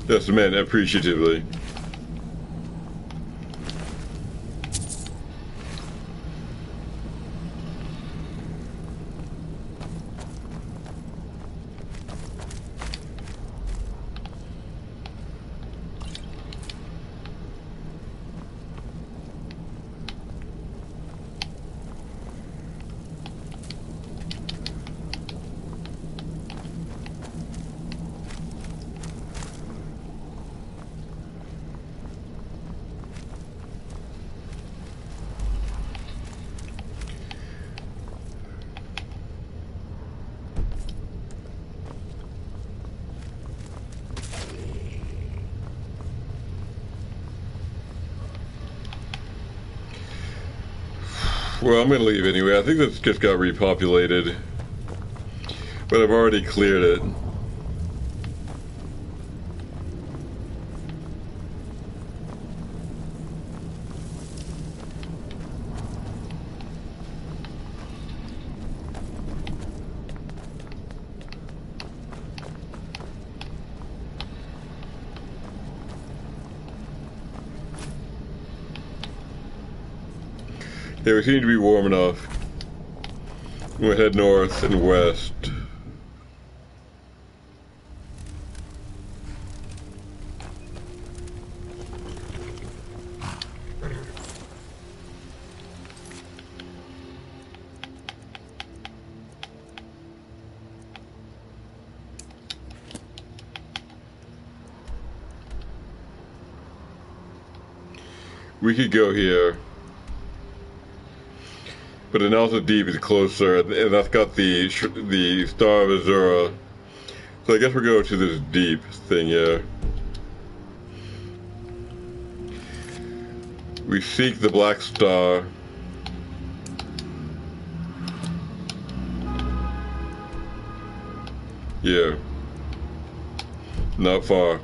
S1: Just meant appreciatively. Well, I'm gonna leave anyway. I think this just got repopulated. But I've already cleared it. Yeah, we seem to be warm enough. We'll head north and west. We could go here. But the Nelson Deep is closer, and that's got the Star of Azura. So I guess we're going to this deep thing here. We seek the Black Star. Yeah. Not far.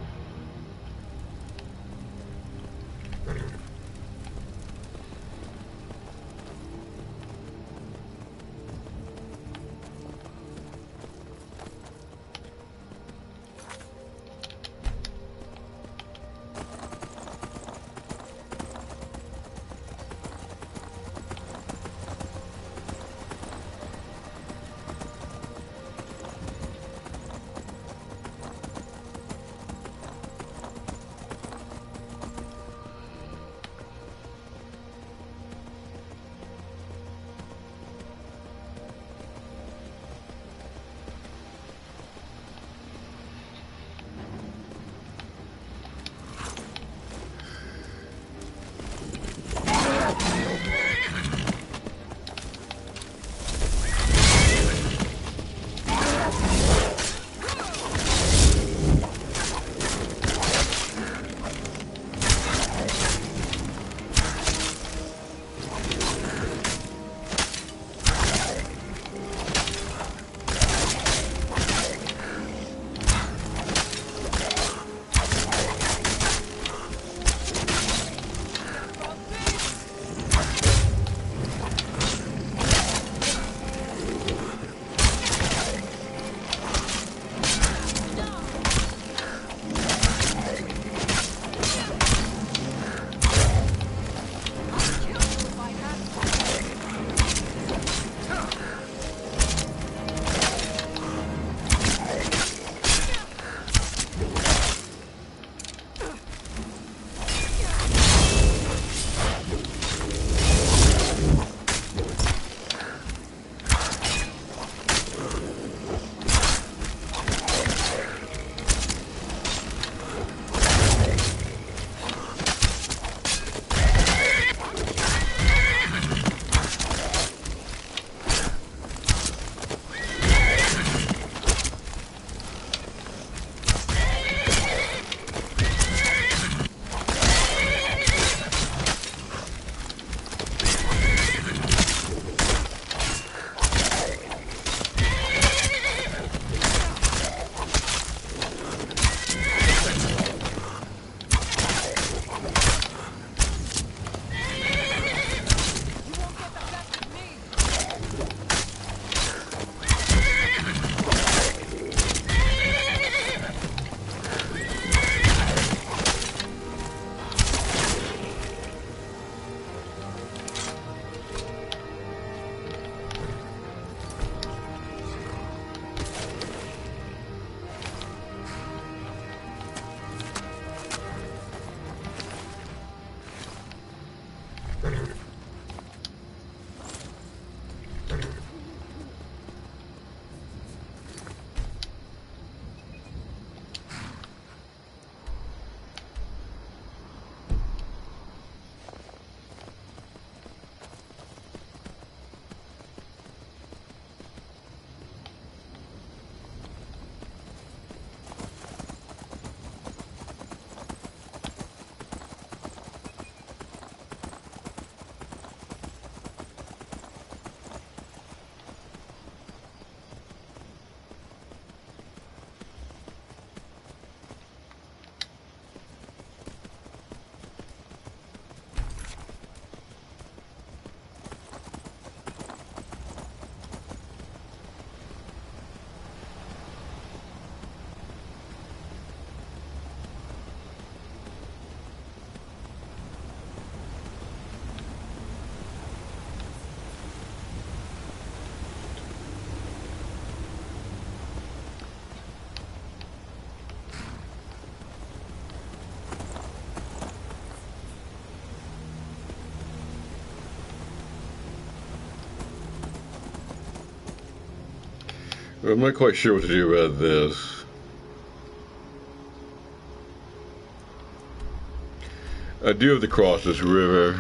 S1: I'm not quite sure what to do about this. I do have to cross this river.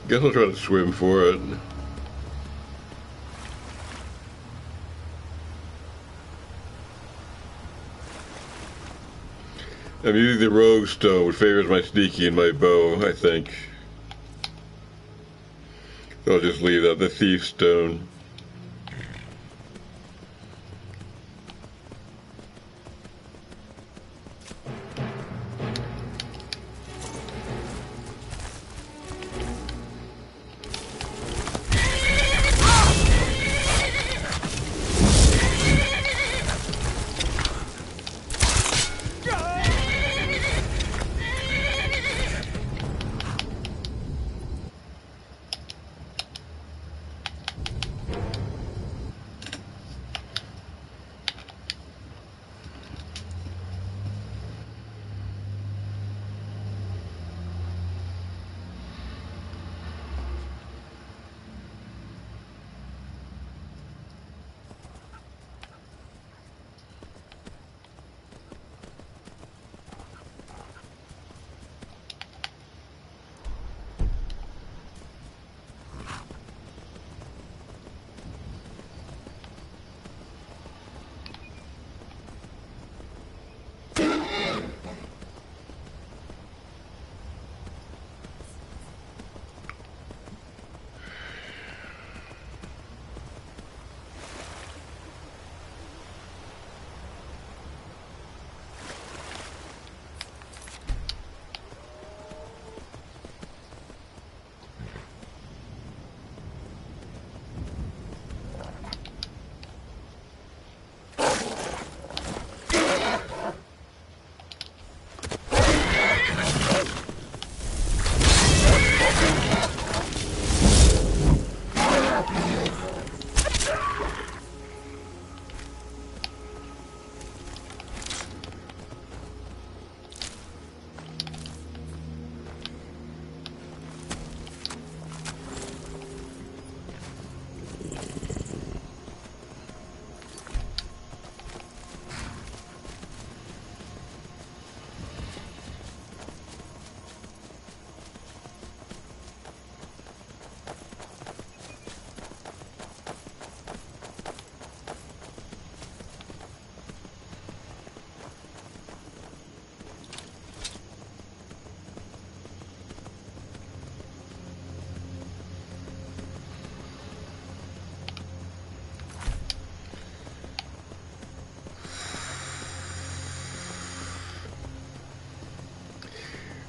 S1: Guess I'll try to swim for it. I'm using the rogue stone, which favors my sneaky and my bow, I think. So I'll just leave that, the thief stone.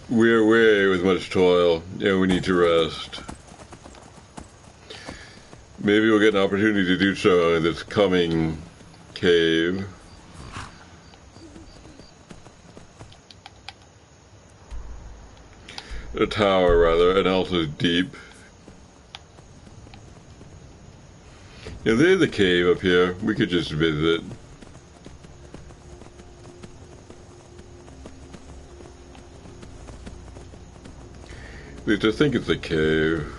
S1: We're weary with much toil, and we need to rest. Maybe we'll get an opportunity to do so in this coming cave. A tower, rather, and also deep. Yeah, there's a cave up here. We could just visit. At least I think it's a cave.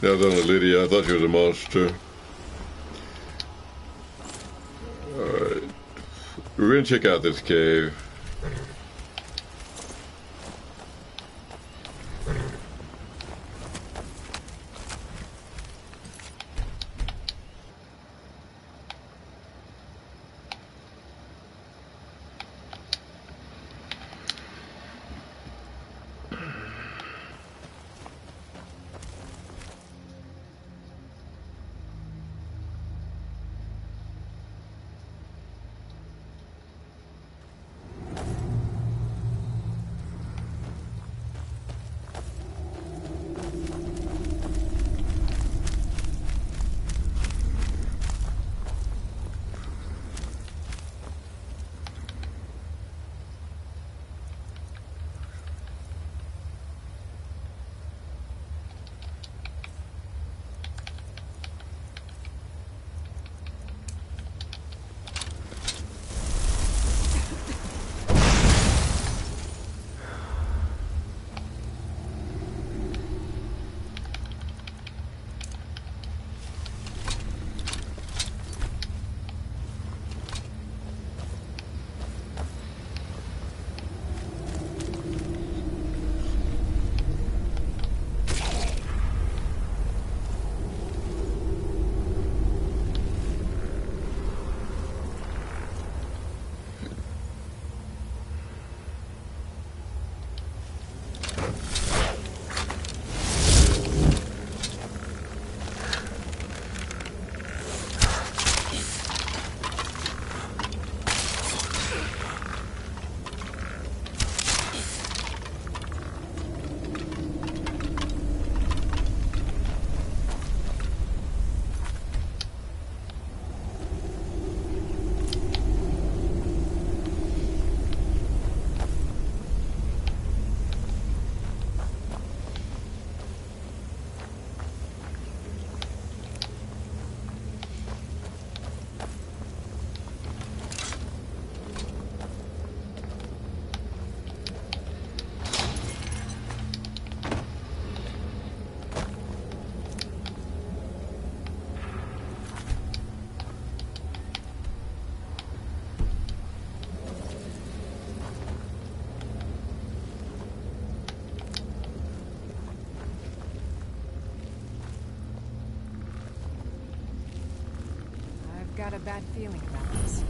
S1: That was only Lydia. I thought she was a monster. Alright. We're gonna check out this cave.
S7: got a bad feeling about this.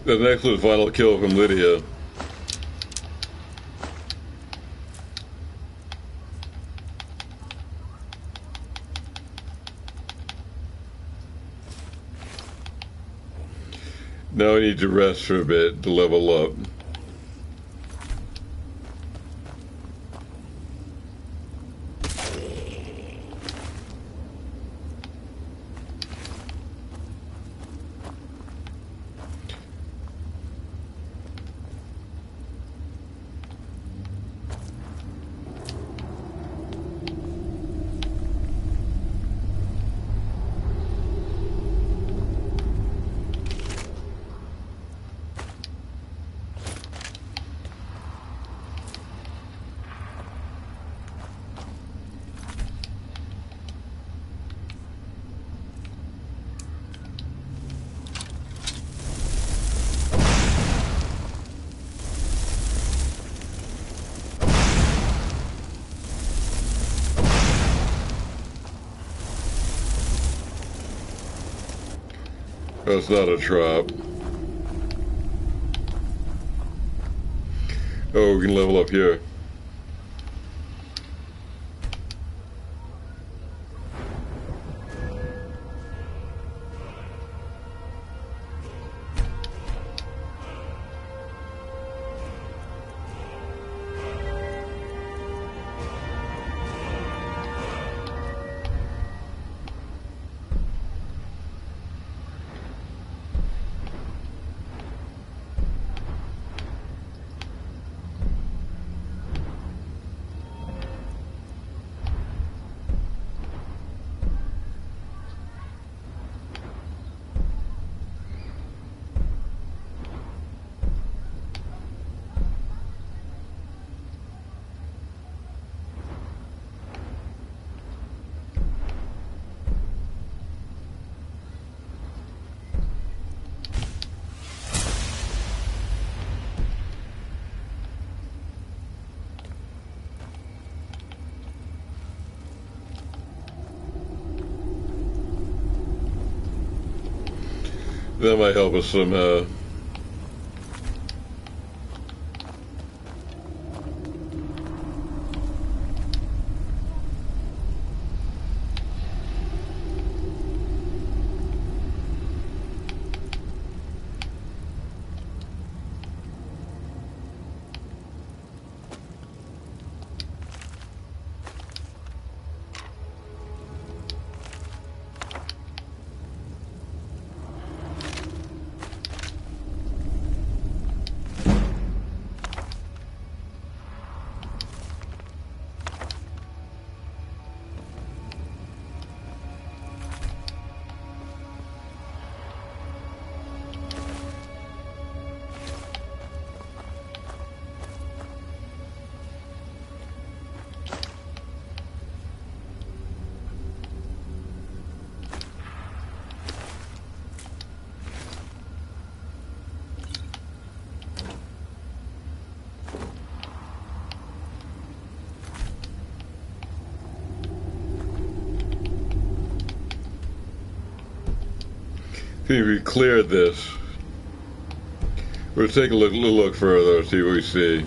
S1: The next was final kill from Lydia. Now I need to rest for a bit to level up. That's not a trap. Oh, we can level up here. That might help us somehow. See if we cleared this. We'll take a little look further, see what we see.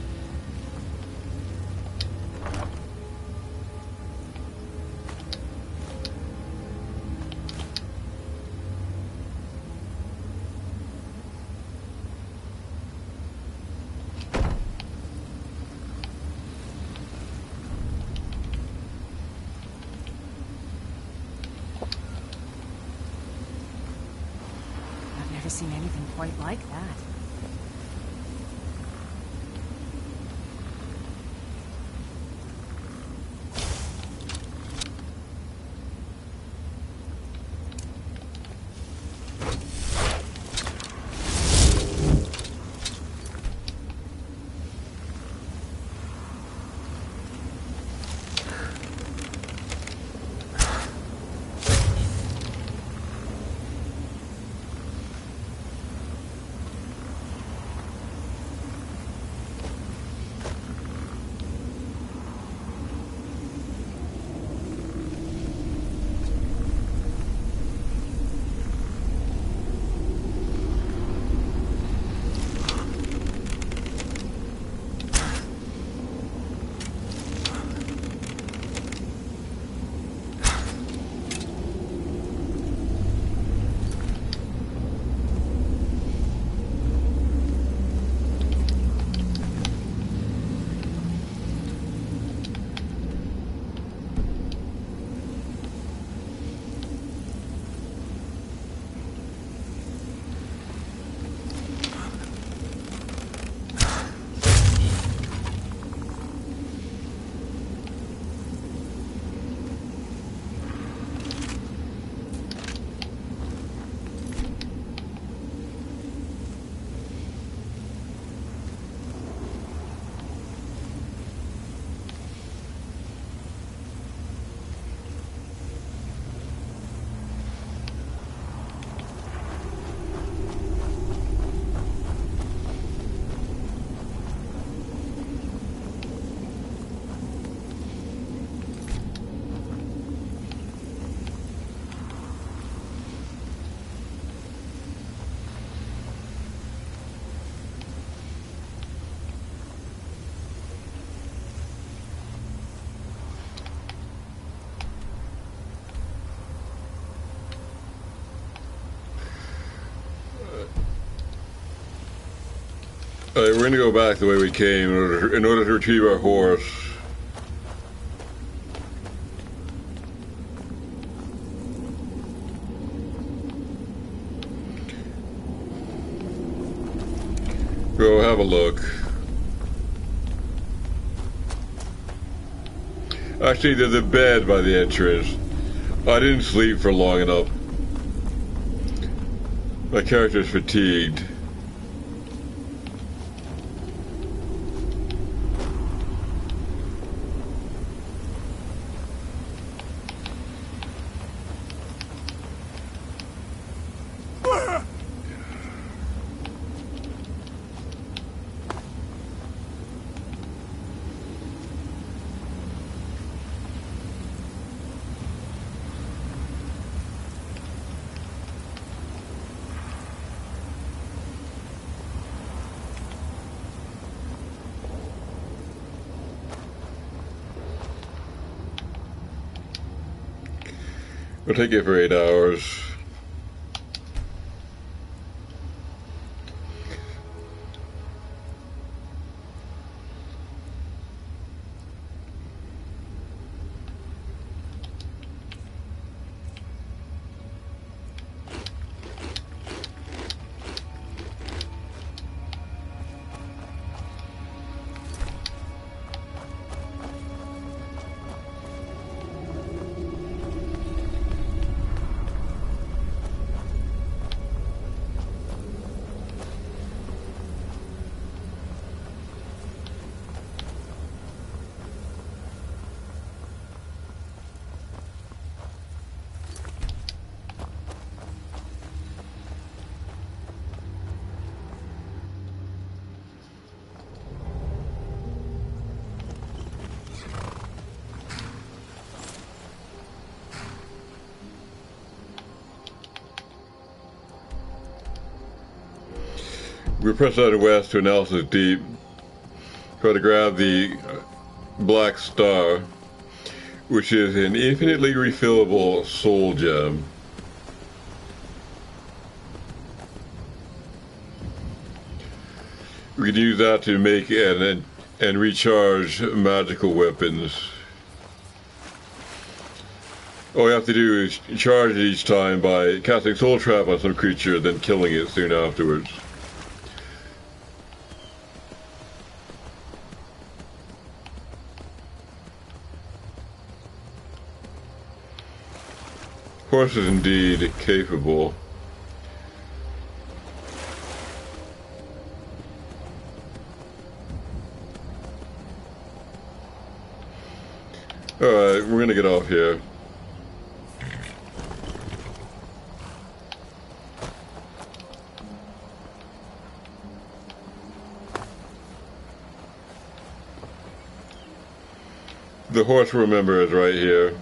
S7: seen anything quite like that.
S1: Alright, we're gonna go back the way we came in order to retrieve our horse. Go have a look. Actually, there's a bed by the entrance. I didn't sleep for long enough. My character's fatigued. We'll take it for 8 hours. We press out west to analysis deep. Try to grab the black star, which is an infinitely refillable soul gem. We can use that to make and recharge magical weapons. All you have to do is charge it each time by casting Soul Trap on some creature, then killing it soon afterwards. Horse is indeed capable. Alright, we're gonna get off here. The horse, remember, is right here.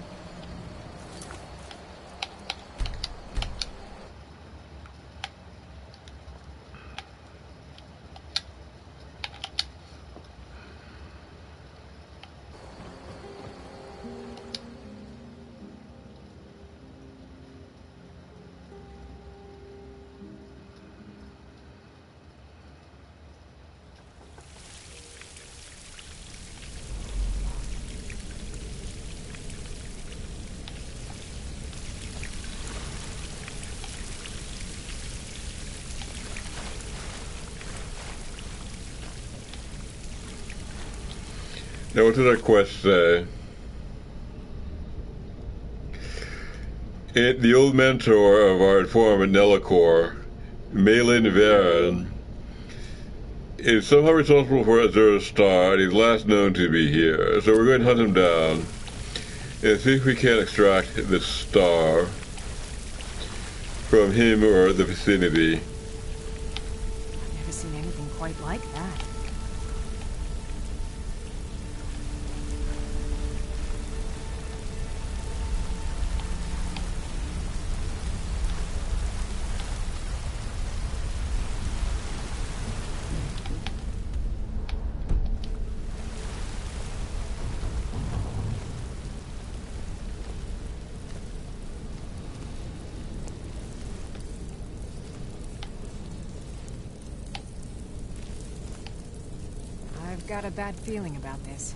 S1: Now, what did our quest say? The old mentor of our informant Nellicor, Malin Varen, is somehow responsible for Osiris' star, and he's last known to be here. So we're going to hunt him down and see if we can extract this star from him or the vicinity.
S7: Never seen anything quite like that. I've got a bad feeling about this.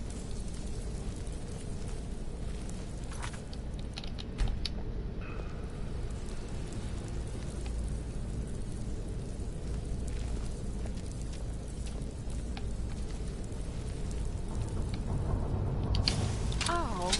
S7: Oh.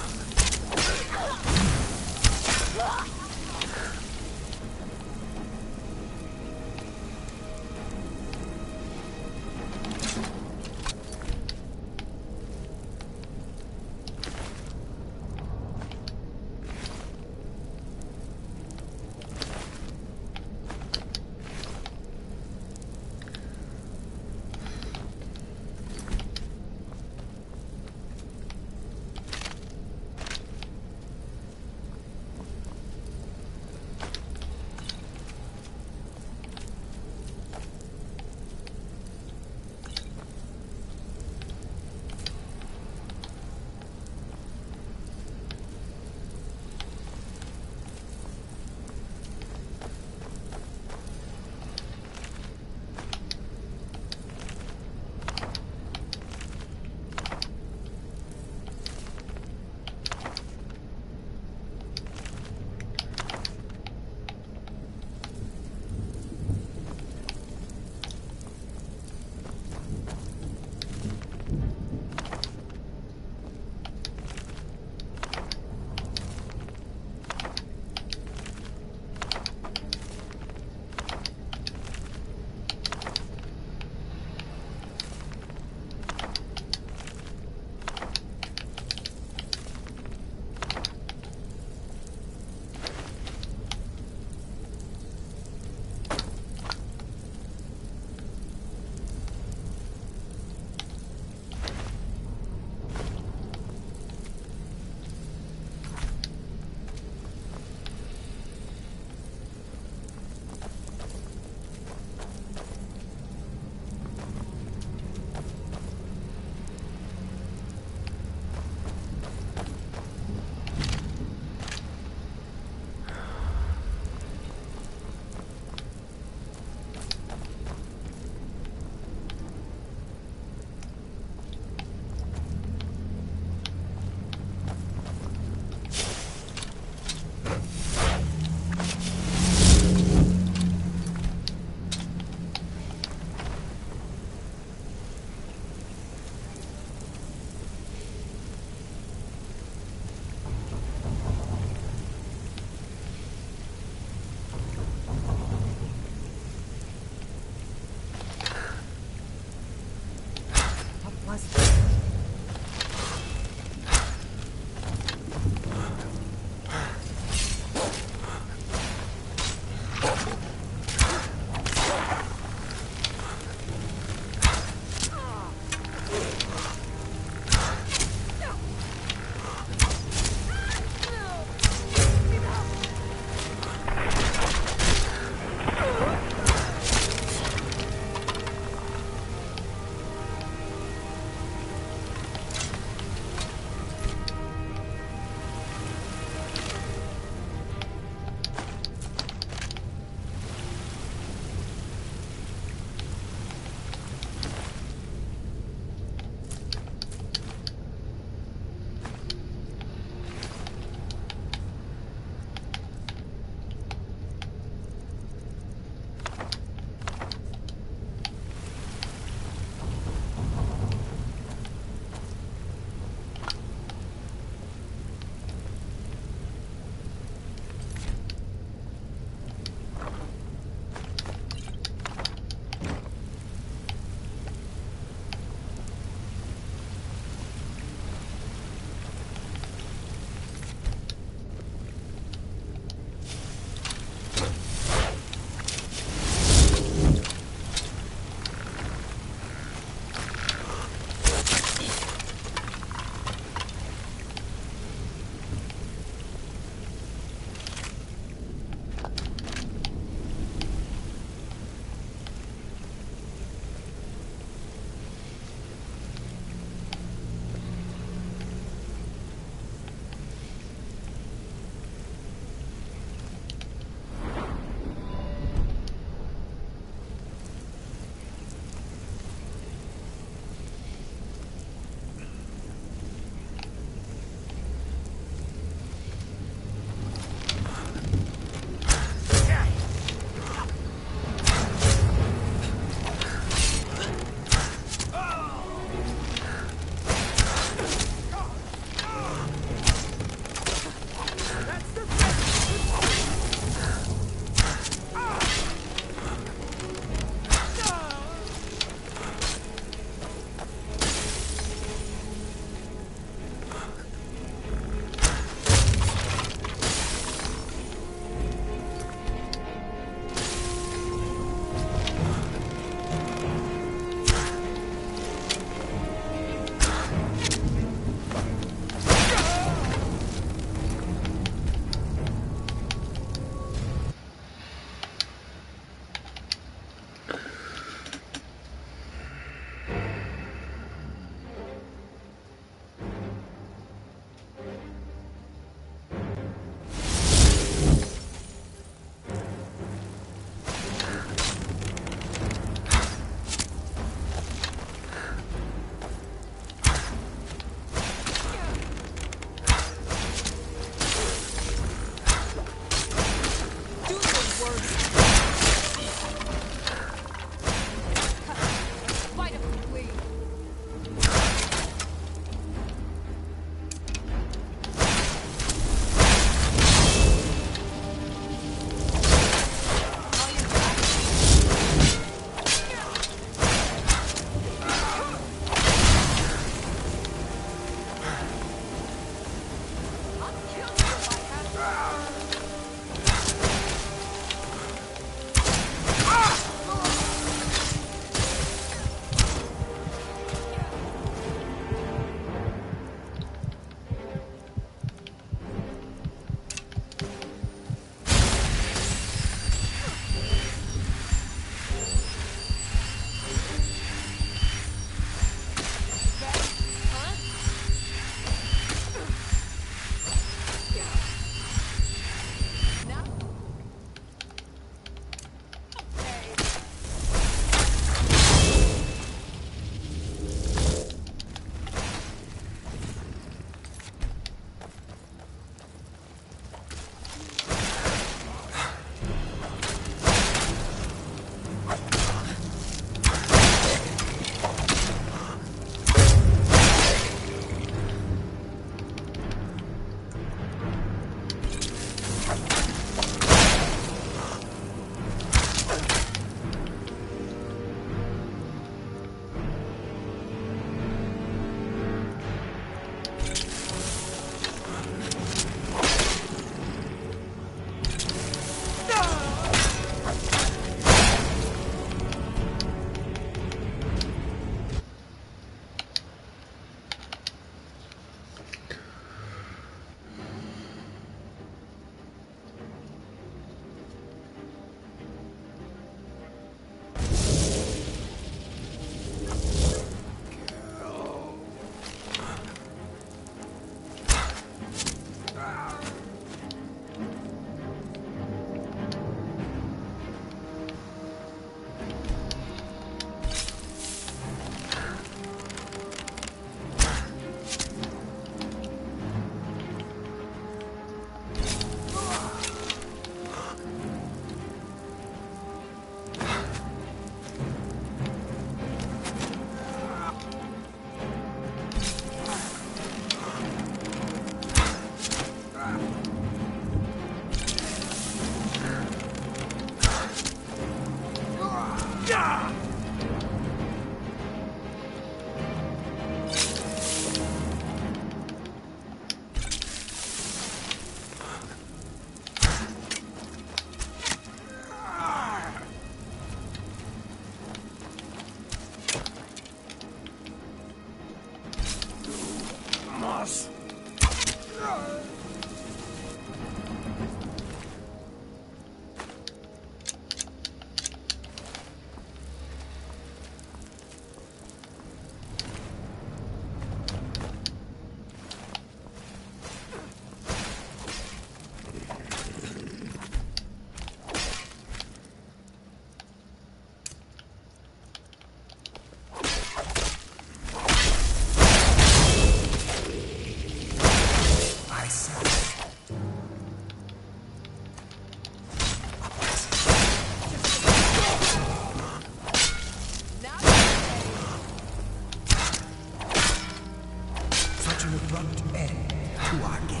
S2: to our game.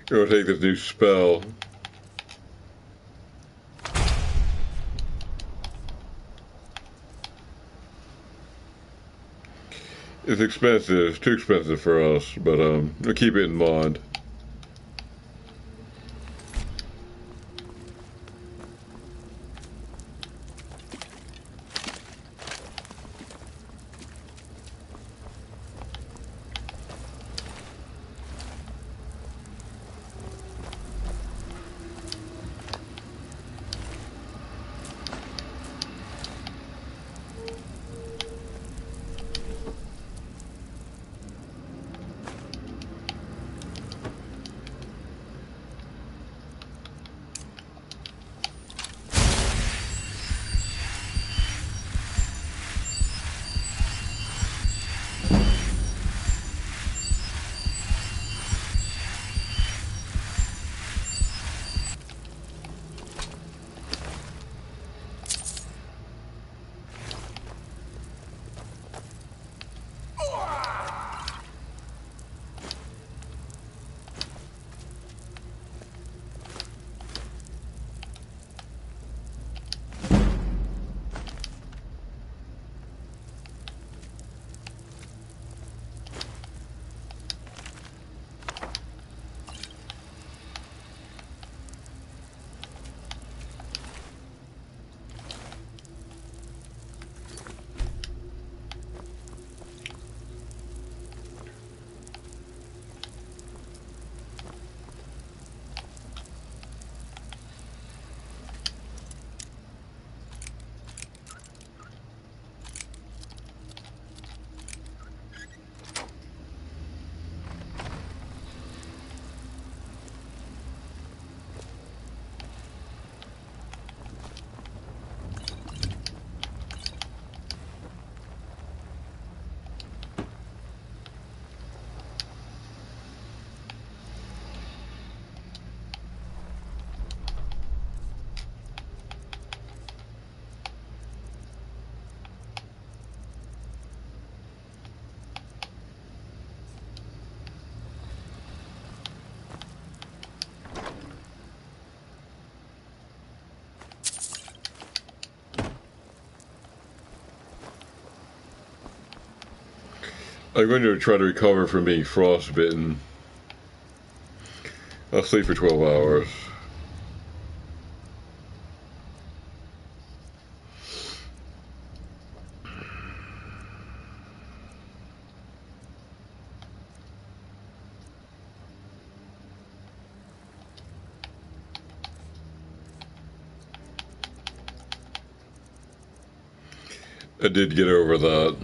S1: Go take this new spell. It's expensive, too expensive for us, but we'll keep it in mind. I'm going to try to recover from being frostbitten. I'll sleep for 12 hours. I did get over that.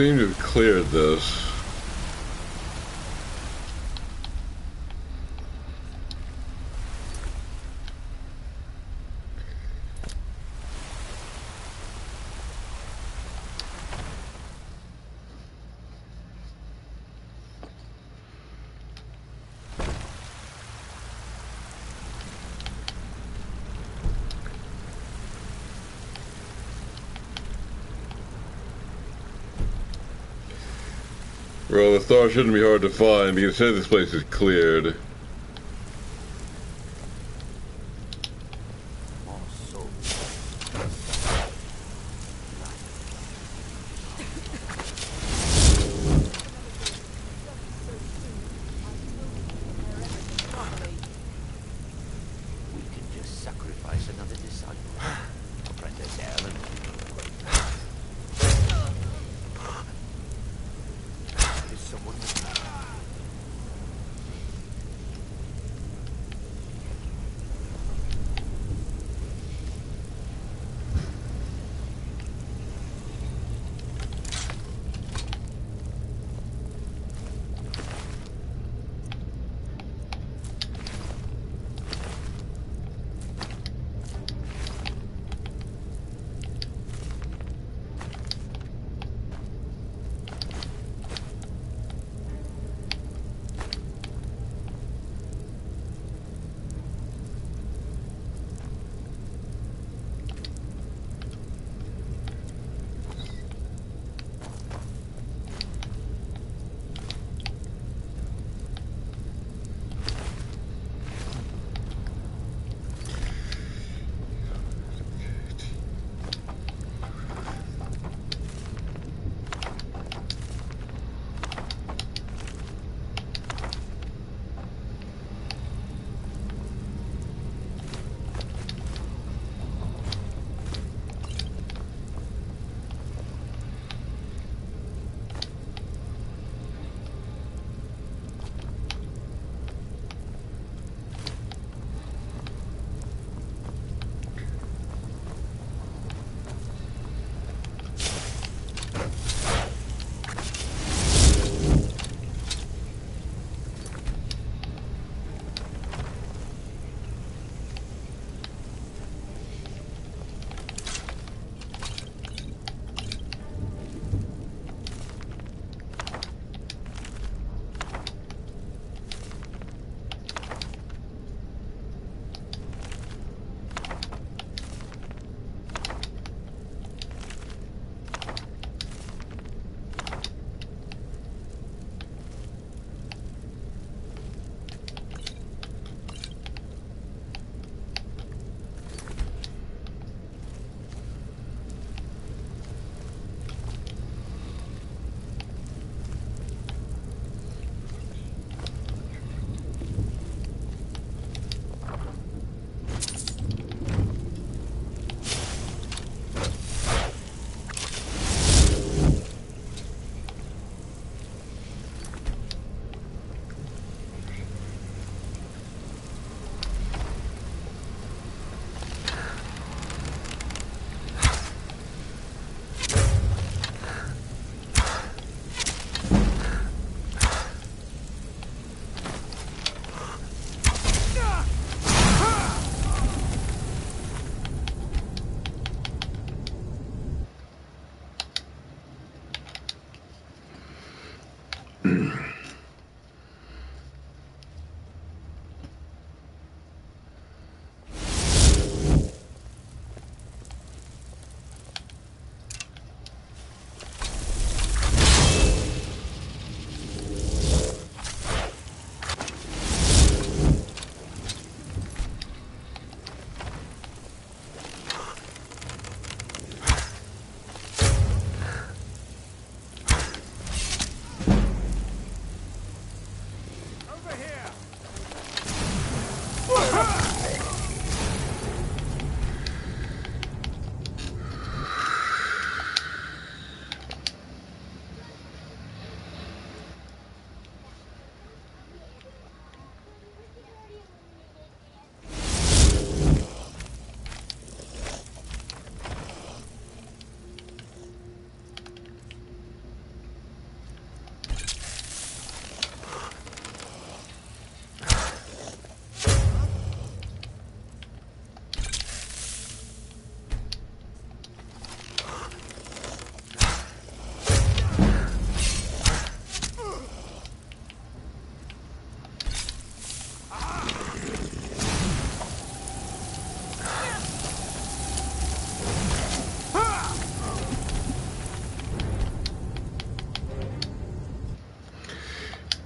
S1: seem to have cleared this. Well, the star shouldn't be hard to find because it says this place is cleared.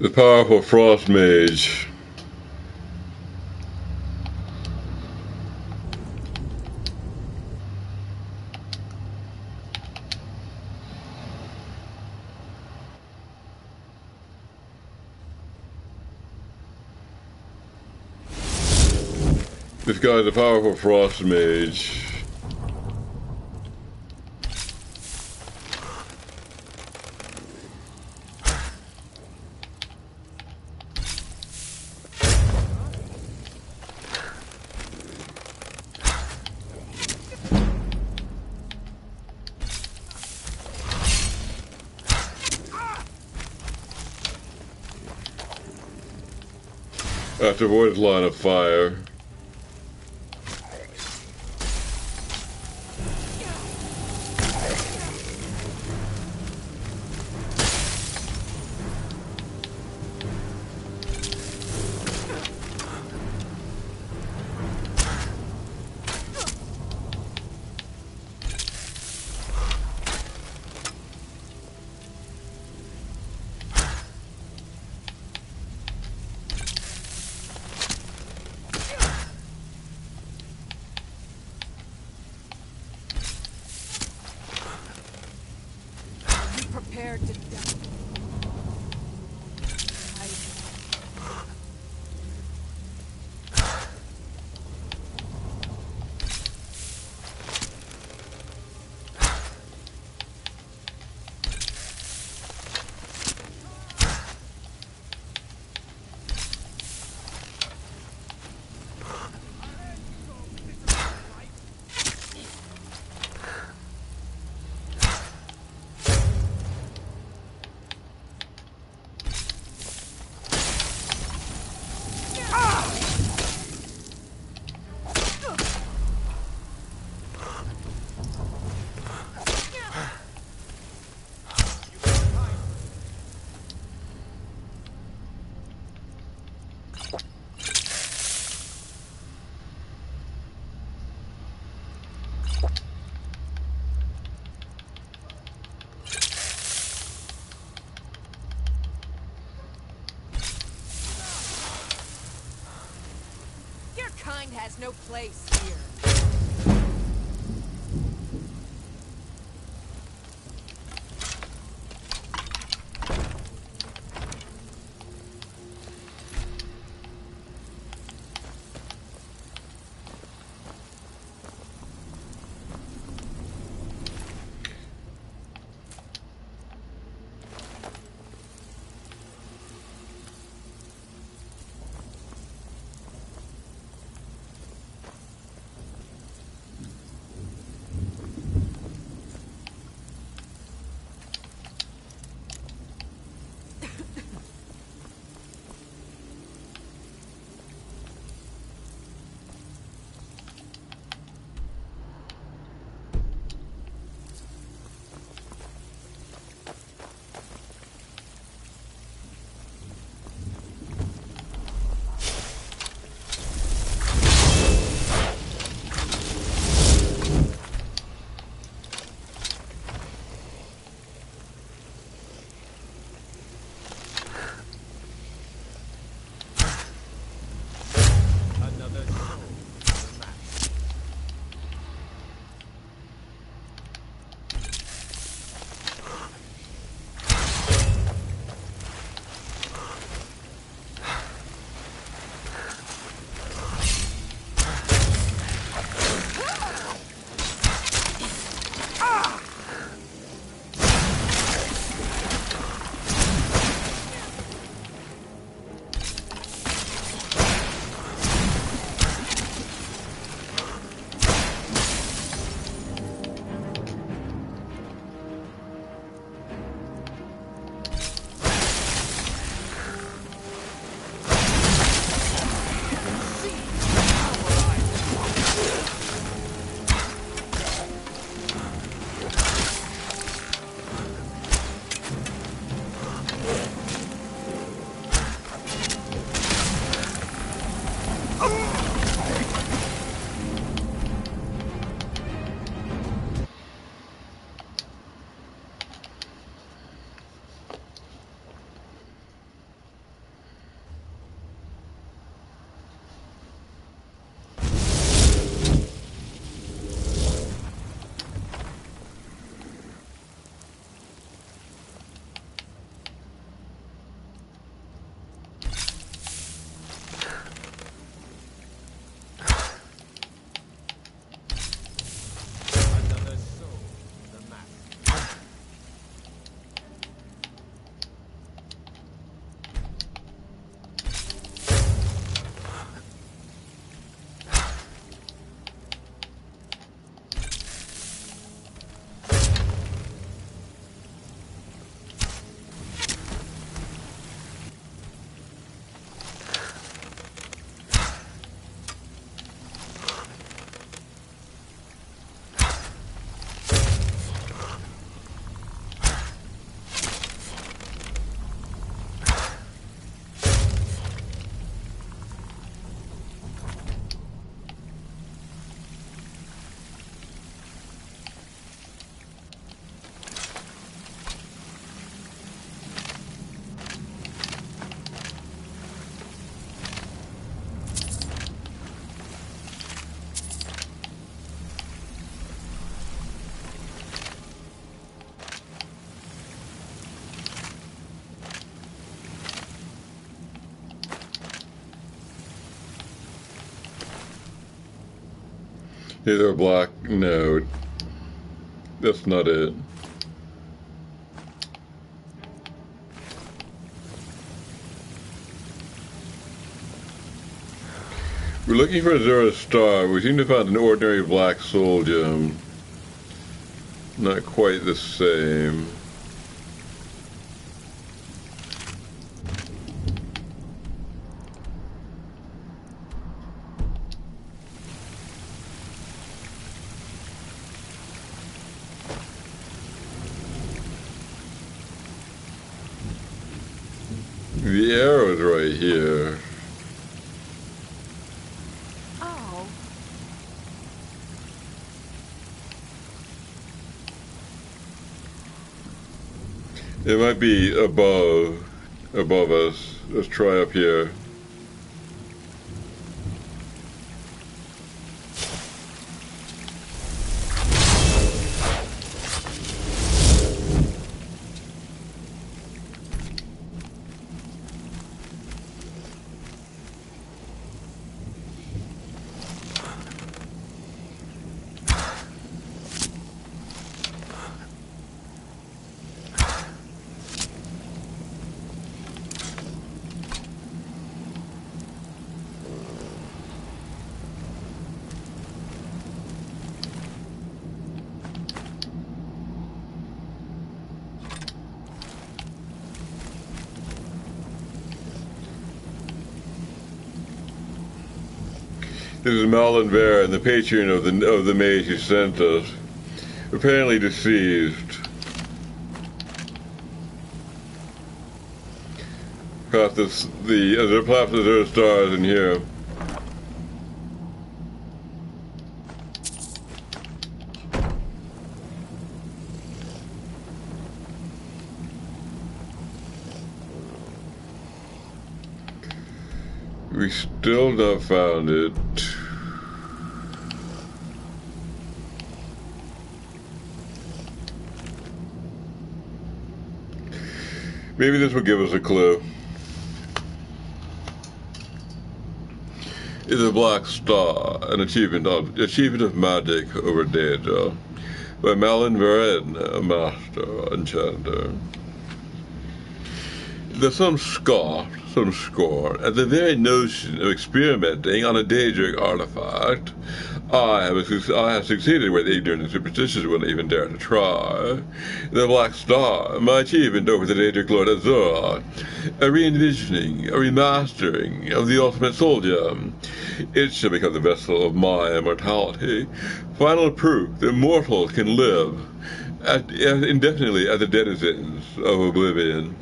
S1: The powerful frost mage. This guy's a powerful frost mage. I have to avoid his line of fire.
S7: Prepared to die. Kind has no place here.
S1: Either a black note. That's not it. We're looking for a Zora star. We seem to find an ordinary black soul gem. Not quite the same. The arrow's right here.
S6: Oh.
S1: It might be above us. Let's try up here. This is Malin Vera, the patron of the mage who sent us. Apparently deceased. Perhaps perhaps there are stars in here. We still not found it. Maybe this will give us a clue. It's a black star, an achievement of magic over danger, by Malin Varen, a master enchanter. There's some scorn at the very notion of experimenting on a Daedric artifact. I have succeeded where the ignorant and superstitious wouldn't even dare to try. The Black Star, my achievement over the Daedric Lord Azura, a re-envisioning, a remastering of the ultimate soul gem. It shall become the vessel of my immortality, final proof that mortals can live indefinitely at the denizens of oblivion.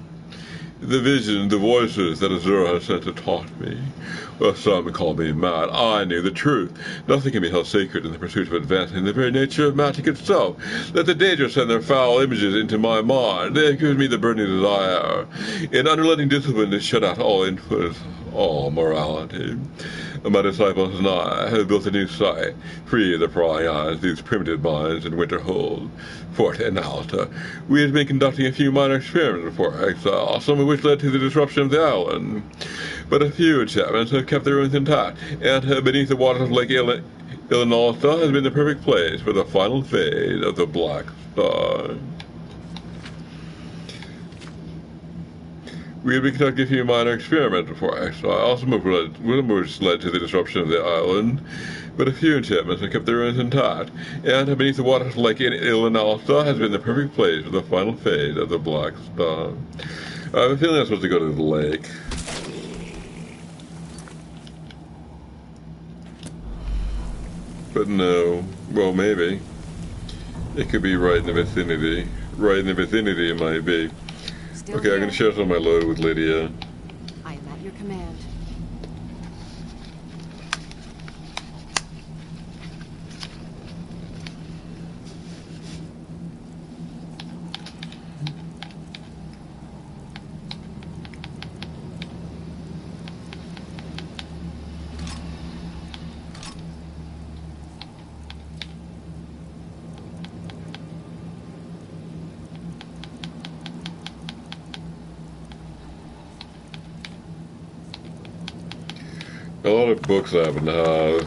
S1: The vision, the voices that Azura has sent to taught me. Well, some call me mad. I knew the truth. Nothing can be held sacred in the pursuit of advancing the very nature of magic itself. Let the Daedra send their foul images into my mind. They have given me the burning desire. In unrelenting discipline to shut out all influence, all morality. My disciples and I have built a new site, free of the prying eyes, these primitive minds in Winterhold, Fort Enalta. We had been conducting a few minor experiments before exile, some of which led to the disruption of the island. But a few enchantments have kept the ruins intact, and beneath the waters of Lake Illinalta has been the perfect place for the final fade of the Black Star. We had been conducting a few minor experiments before exile, some of which led to the disruption of the island, but a few enchantments have kept the ruins intact, and beneath the waters of Lake Illinalta has been the perfect place for the final fade of the Black Star. I have a feeling I'm supposed to go to the lake. But no. Well, maybe. It could be right in the vicinity. Right in the vicinity it might be.
S6: Still
S1: Okay, I'm going to share some of my load with Lydia.
S6: I am at your command.
S1: A lot of books I happen to have.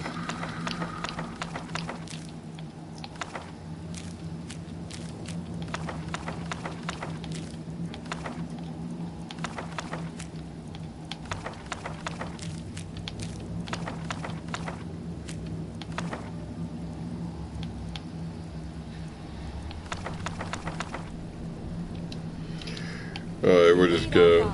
S1: Alright, we'll just go.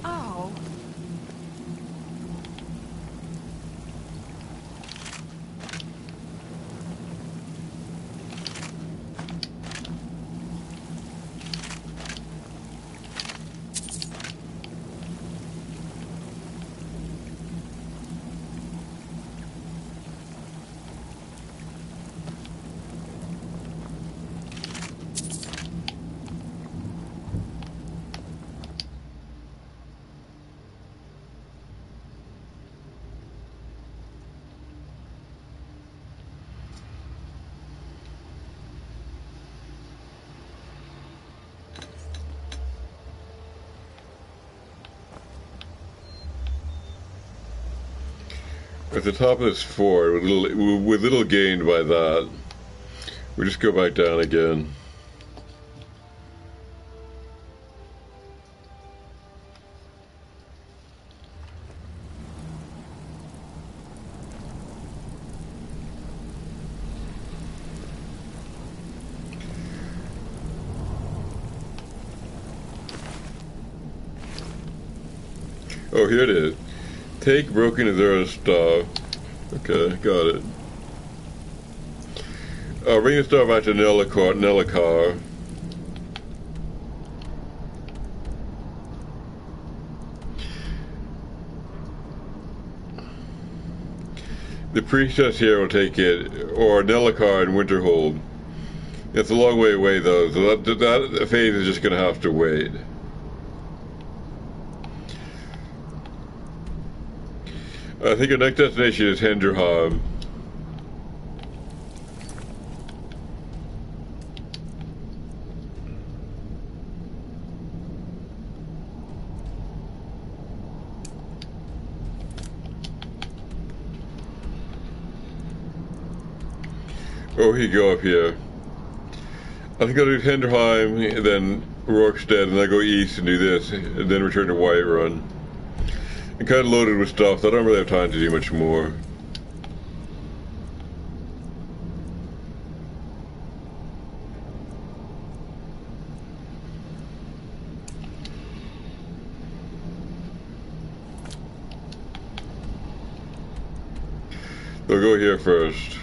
S6: Oh.
S1: At the top of this fort, with little gained by that, we just go back down again. Oh, here it is. Take broken Osiris star. Okay, got it. Bring the star back to Nellikar. The priestess here will take it, or Nellikar in Winterhold. It's a long way away though, so that phase is just going to have to wait. I think our next destination is Henderheim. Oh, he go up here. I think I'll do Henderheim, then Rorkstead, and then I'll go east and do this, and then return to Whiterun. I'm kind of loaded with stuff, so I don't really have time to do much more. We'll go here first.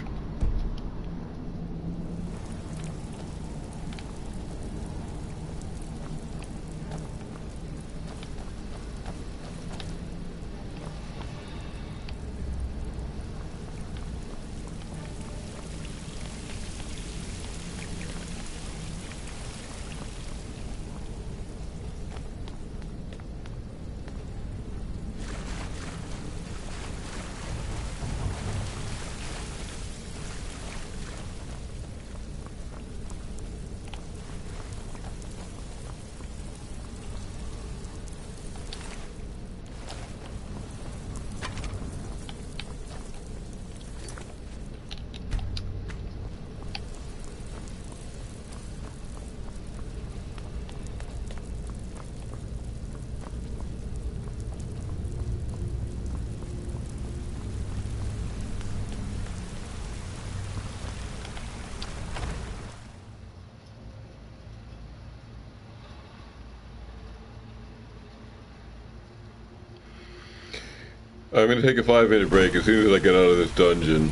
S1: I'm going to take a 5-minute break as soon as I get out of this dungeon.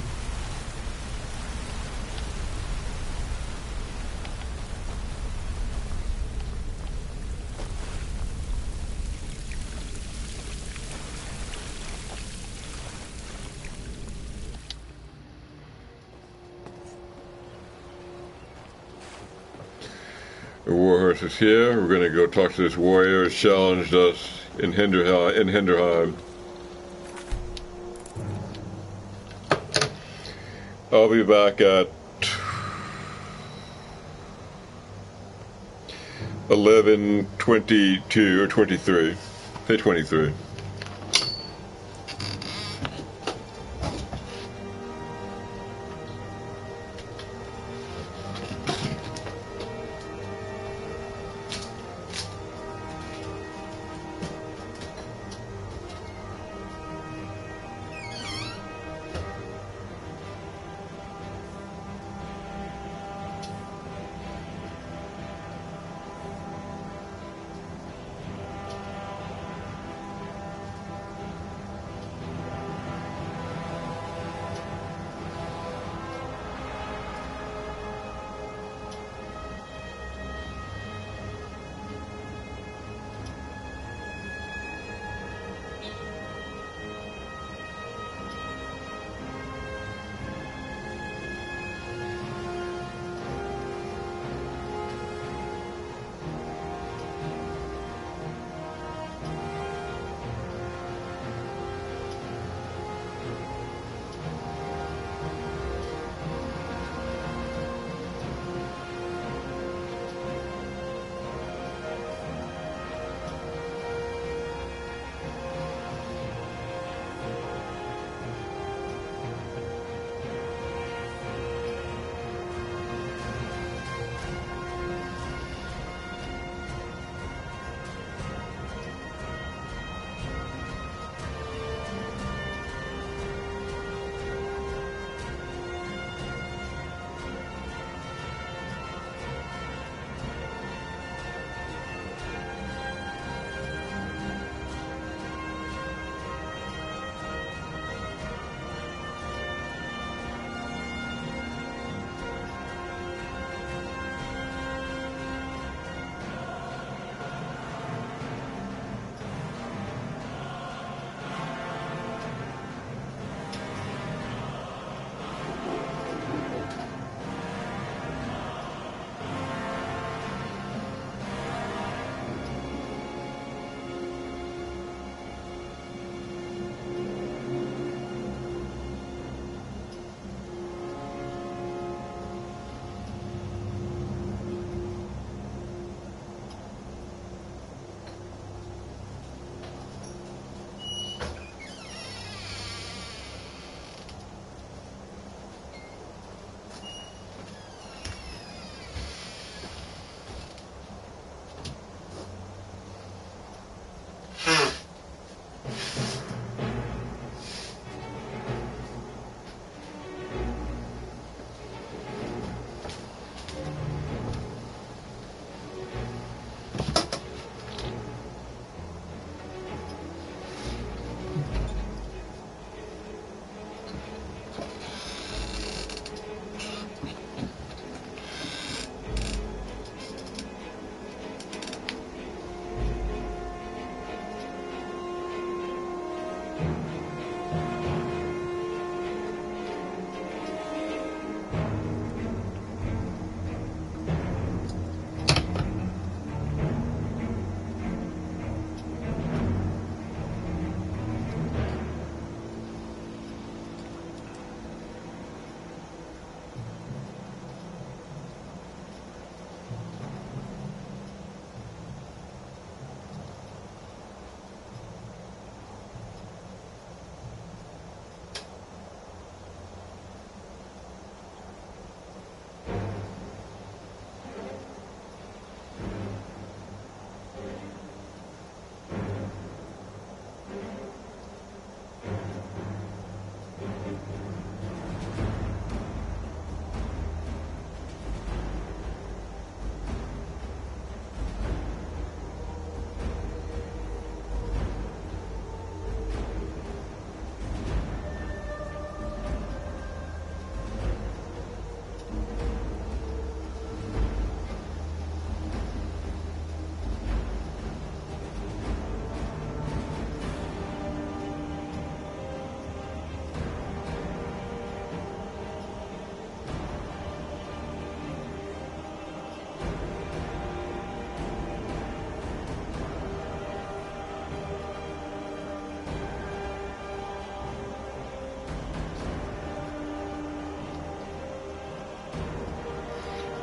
S1: The warhorse is here. We're going to go talk to this warrior who challenged us in Henderheim. I'll be back at 11:22 or 23. Say 23.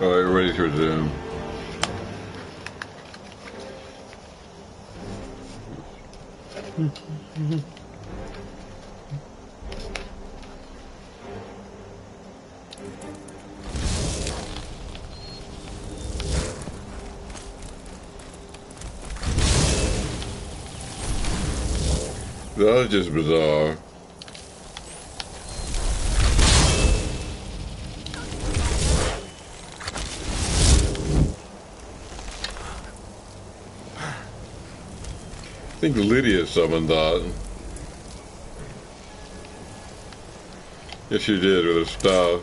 S1: Alright, ready to resume. That was just bizarre. I think Lydia summoned that. Yes, she did with her staff.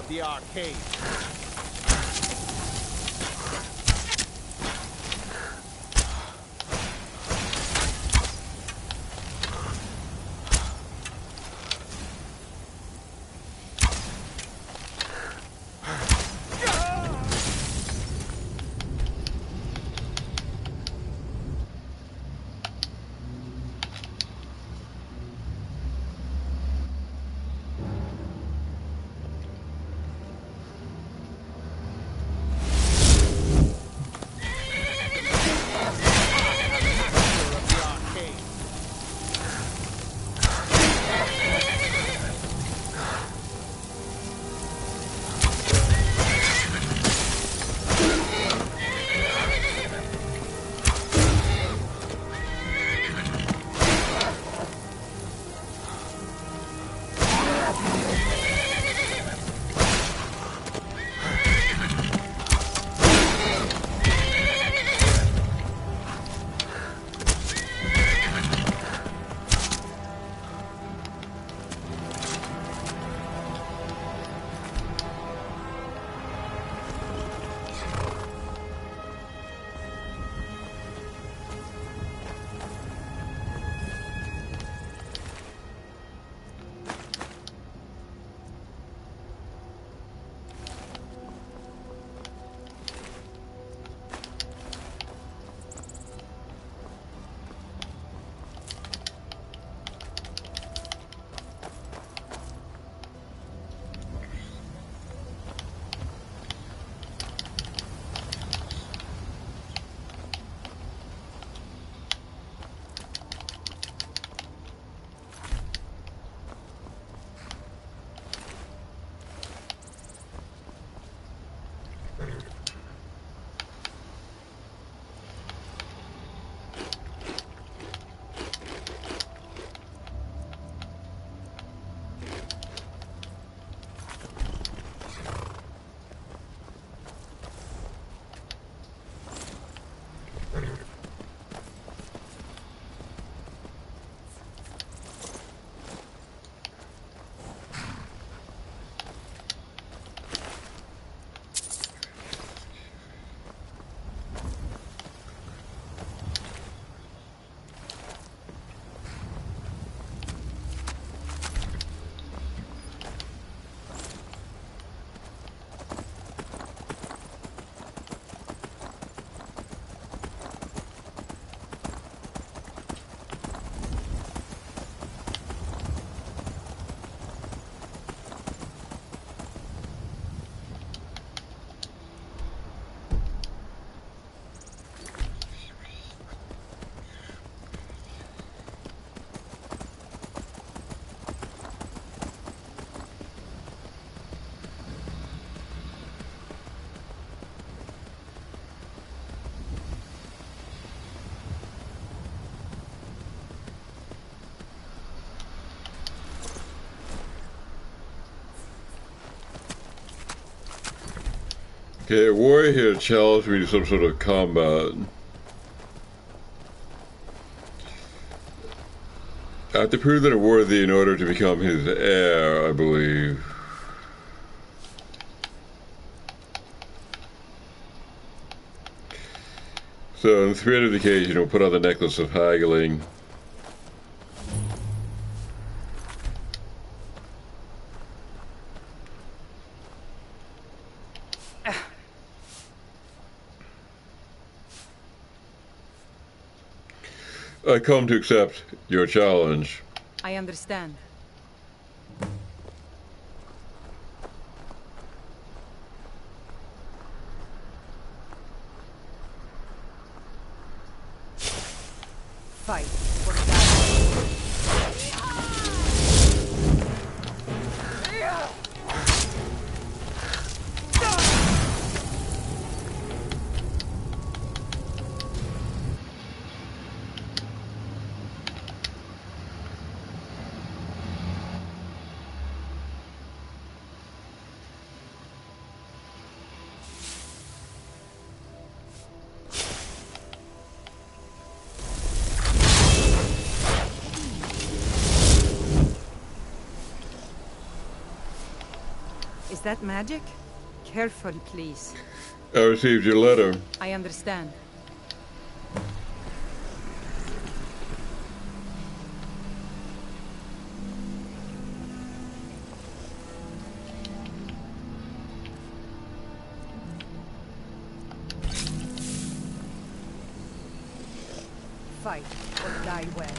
S2: The arcade.
S1: Okay, a warrior here challenged me to some sort of combat. I have to prove that I'm worthy in order to become his heir, I believe. So, on the 300th occasion, we'll put on the necklace of haggling. I come to accept your challenge.
S7: I understand. Fight or Is that magic? Careful, please.
S1: I received your letter.
S7: I understand. Fight or die well.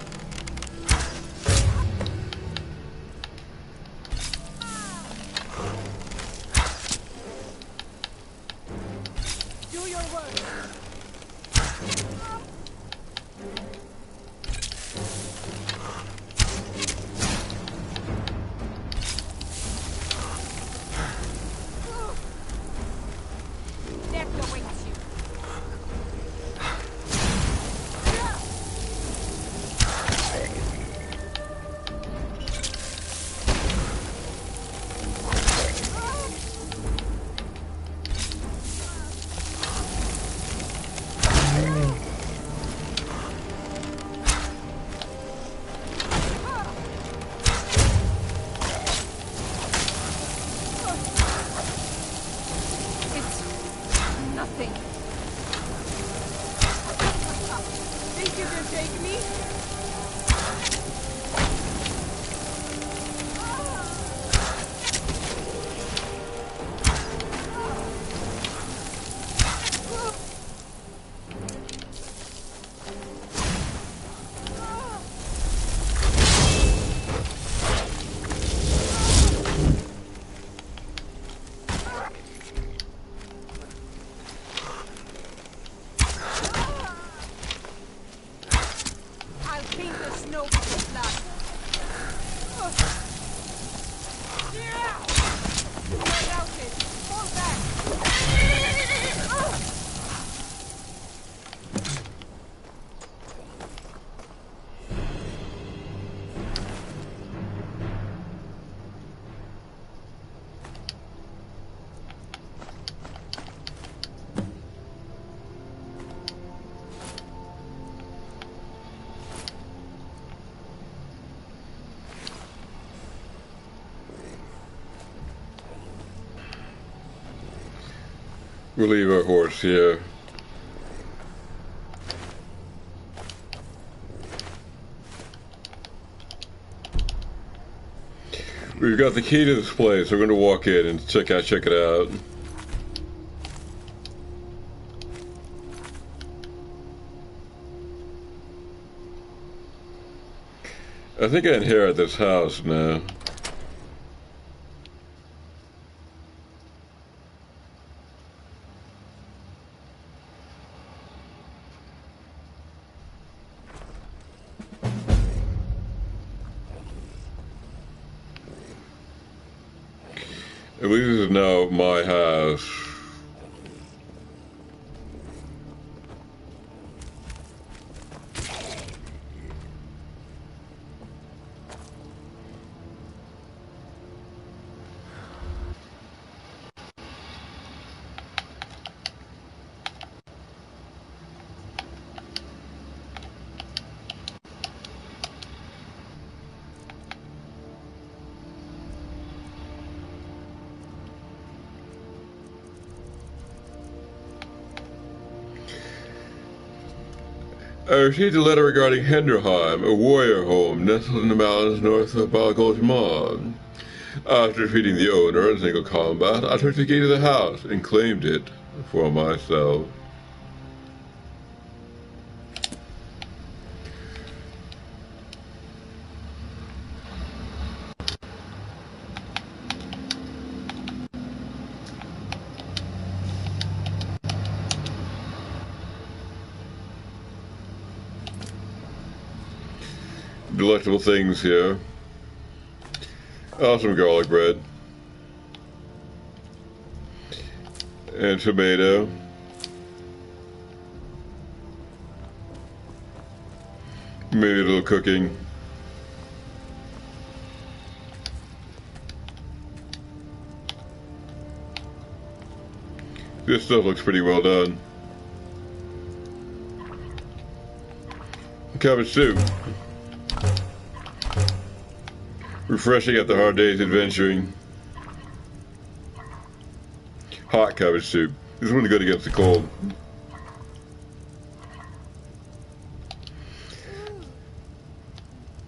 S1: We'll leave our horse here. We've got the key to this place. We're going to walk in and check it out. I think I inherit this house now. I believe this is now my house. I received a letter regarding Henderheim, a warrior home nestled in the mountains north of Balgoltmon. After defeating the owner in single combat, I took the key to the house and claimed it for myself. Delectable things here. Awesome garlic bread. And tomato. Maybe a little cooking. This stuff looks pretty well done. Cabbage soup. Refreshing after hard days adventuring. Hot cabbage soup. This one's good against the cold.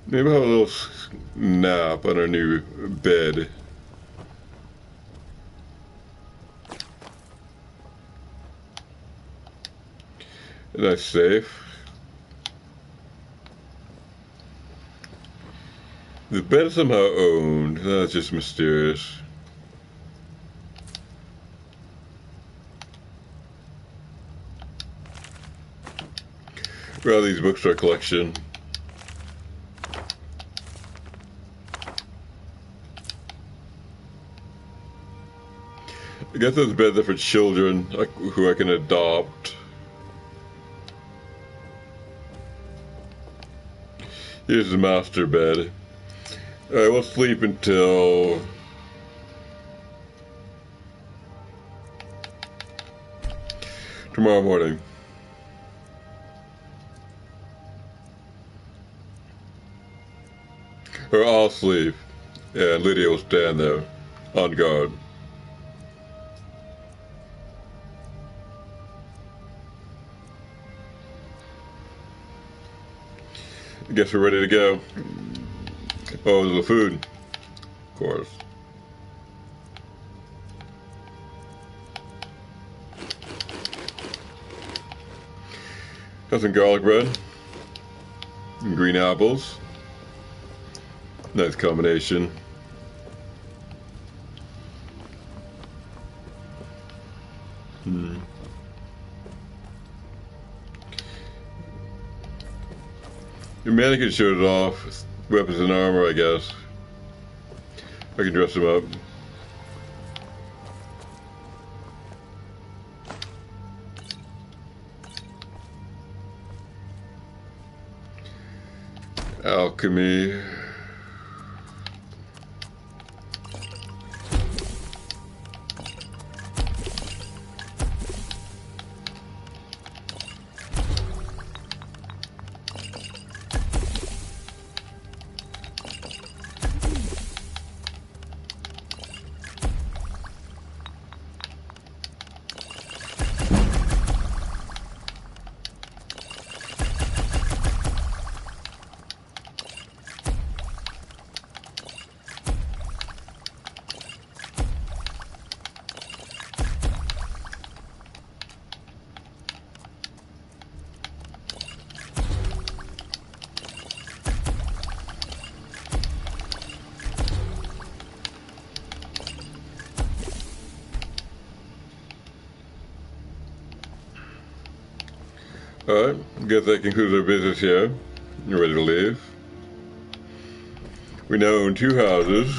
S1: Maybe we'll have a little nap on our new bed. A nice safe. The bed is somehow owned. That's just mysterious. Riley's bookstore collection. I guess those beds are for children who I can adopt. Here's the master bed. Alright, we'll sleep until tomorrow morning. Or I'll sleep, and Lydia will stand there, on guard. I guess we're ready to go. Oh, there's the food. Of course. Got some garlic bread. And green apples. Nice combination. Your mannequin showed it off. Weapons and armor, I guess. I can dress him up. Alchemy. Alright, guess that concludes our business here. You're ready to leave. We now own 2 houses.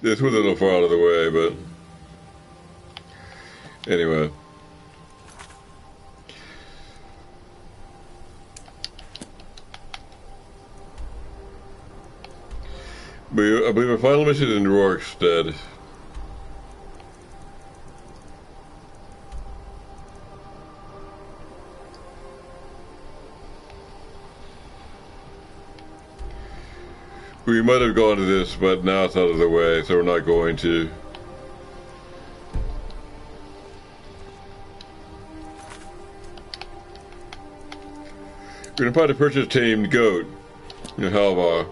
S1: This was a little far out of the way, but anyway. I believe our final mission is in Rorikstead. We might have gone to this, but now it's out of the way, so we're not going to. We're gonna try to purchase a tamed goat in Halvar.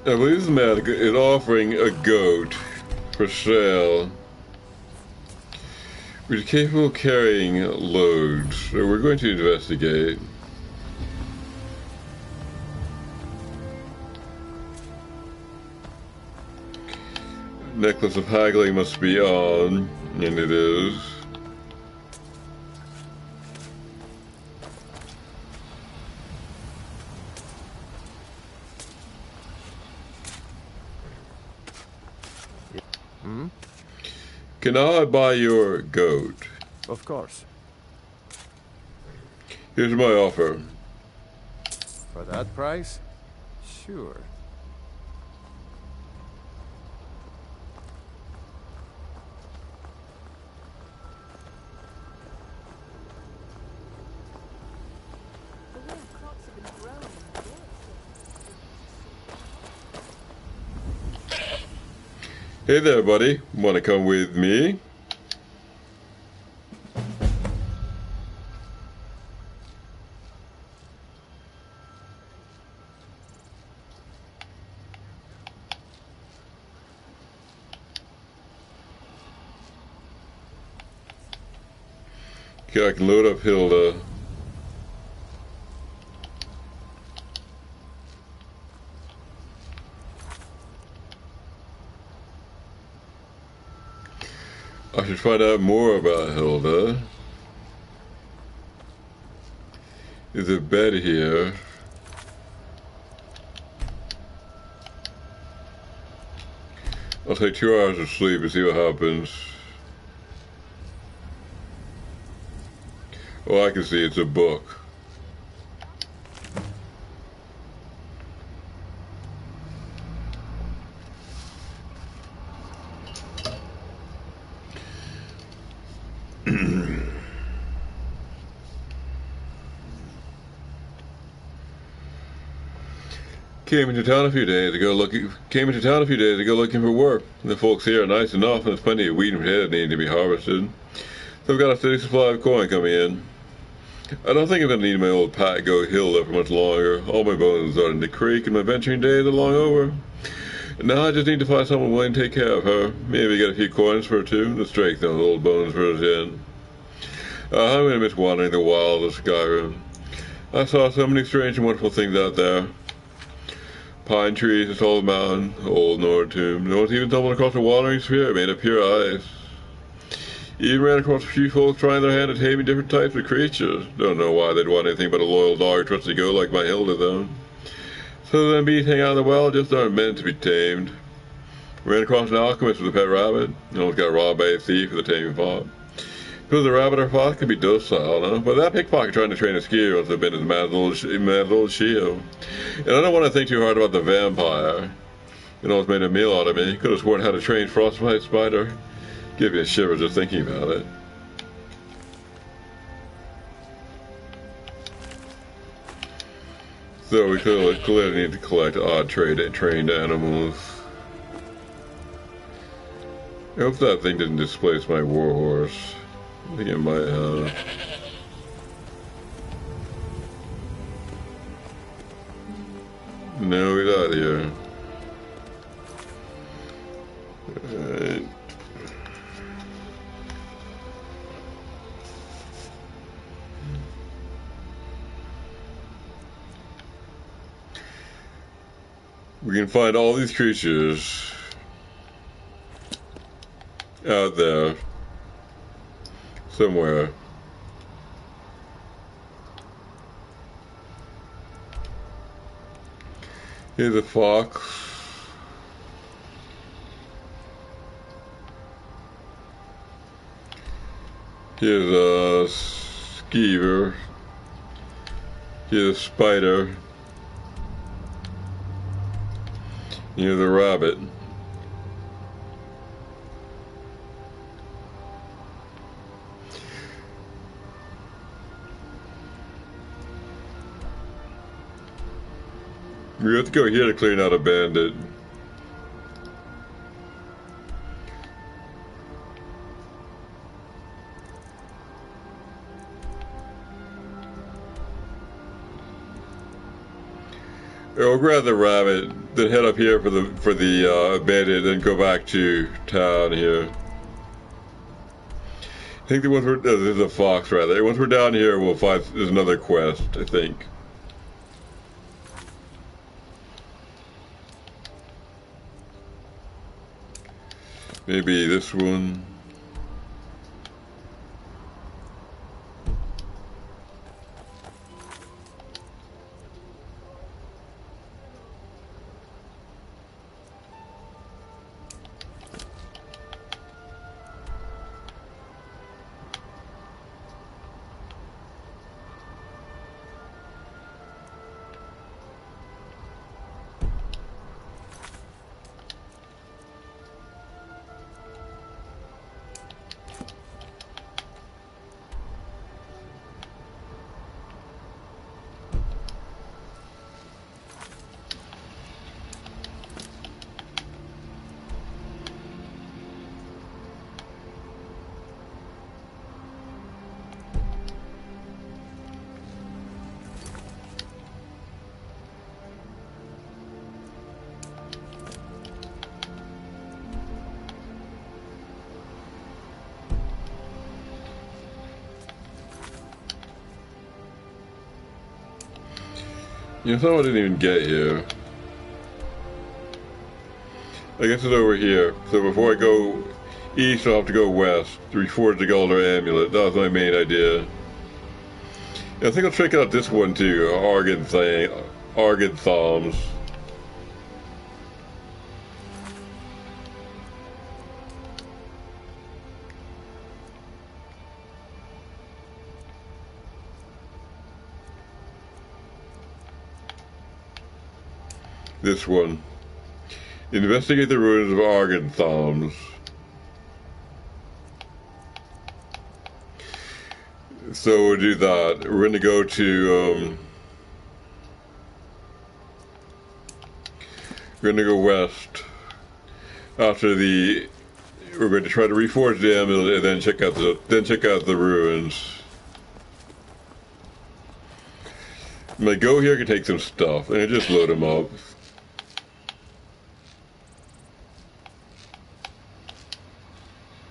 S1: I believe this man is offering a goat for sale, which is capable of carrying loads. So we're going to investigate. Necklace of haggling must be on, and it is. Can I buy your goat?
S3: Of course.
S1: Here's my offer.
S3: For that price? Sure.
S1: Hey there, buddy. Want to come with me? Okay, I can load up Hilda. I should find out more about Hilda. Is a bed here? I'll take 2 hours of sleep and see what happens. Oh, I can see it's a book. Came into town a few days ago looking for work. The folks here are nice enough, and there's plenty of wheat and potatoes needing to be harvested. So I've got a steady supply of corn coming in. I don't think I'm going to need my old Pat Goat Hill there for much longer. All my bones are starting to creak, and my venturing days are long over. Now I just need to find someone willing to take care of her. Maybe get a few coins for her too, to strengthen those old bones for us in. I'm going to miss wandering the wilds of Skyrim. I saw so many strange and wonderful things out there. Pine trees, a tall mountain, old Nord tomb. No one's even stumbled across a wandering sphere made of pure ice. Even ran across a few folks trying their hand at taming different types of creatures. Don't know why they'd want anything but a loyal dog trusted to go like my Hilda, though. So them beasts hang out in the wild just aren't meant to be tamed. Ran across an alchemist with a pet rabbit. Almost got robbed by a thief with a taming pot. Because the rabbit or fox could be docile, huh? But that pickpocket trying to train a skier must have been as mad as old Shio. And I don't want to think too hard about the vampire. You know, it's made a meal out of me. Could have sworn how to train frostbite spider. Give me a shiver just thinking about it. So we clearly need to collect odd trained animals. I hope that thing didn't displace my warhorse. I think it might have. No, get out of here. Alright. We can find all these creatures out there somewhere. Here's a fox. Here's a skeever. Here's a spider. Here's a rabbit. We have to go here to clean out a bandit. We'll grab the rabbit, then head up here for the bandit, then go back to town here. I think that once we're there's a fox rather. Once we're down here, we'll find there's another quest. I think. Maybe this one. You know, someone didn't even get here. I guess it's over here. So before I go east, I'll have to go west to reforge the Golden Amulet. That was my main idea. Yeah, I think I'll check out this one too, Argan Psalms. This one. Investigate the ruins of Argan Psalms. So we'll do that. We're going to go to We're going to go west. We're going to try to reforge the amulet and then check out the ruins. I'm going to go here and take some stuff and just load them up.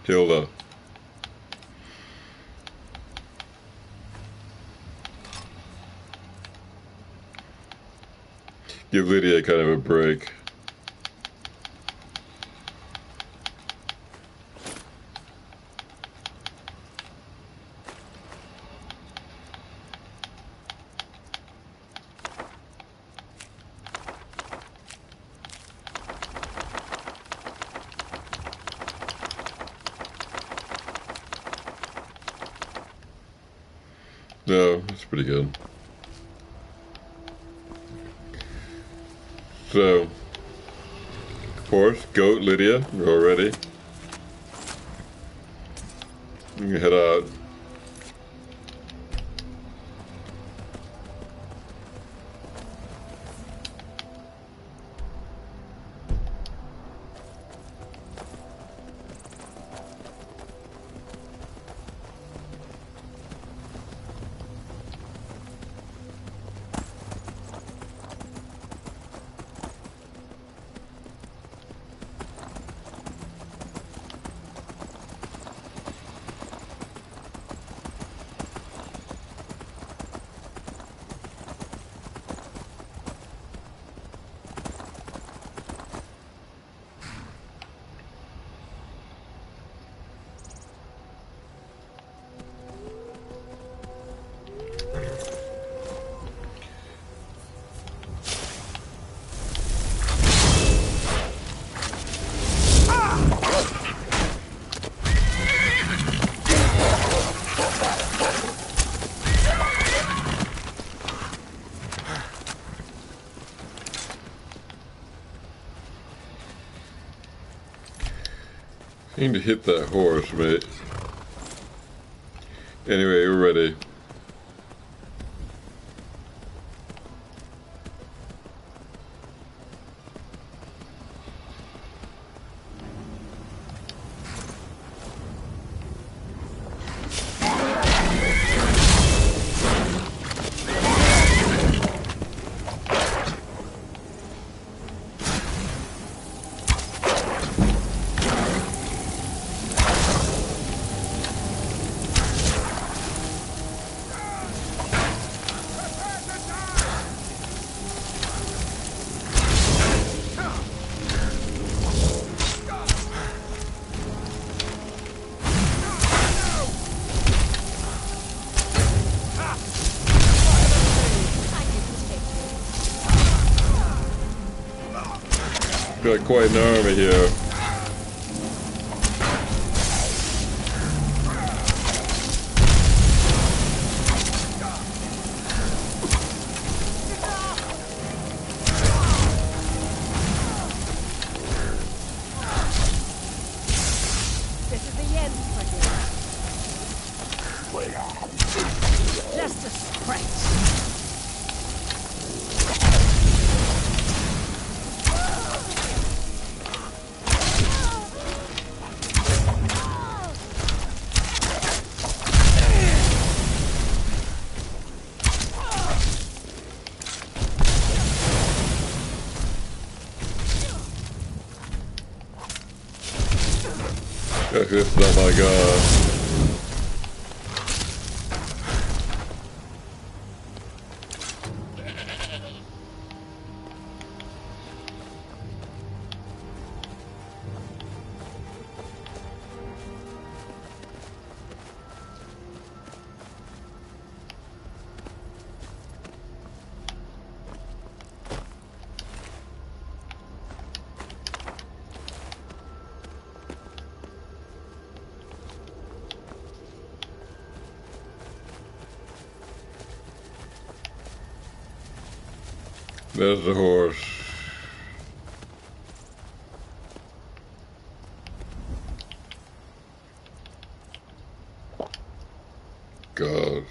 S1: Hilda. Give Lydia kind of a break. No, that's pretty good. So, horse, goat, Lydia, we're all ready. You can head out. Need to hit that horse, mate. Anyway, we're ready. Got quite an army here.
S7: This is the end for you. Just a scratch.
S1: It's not my god. There's the horse. God.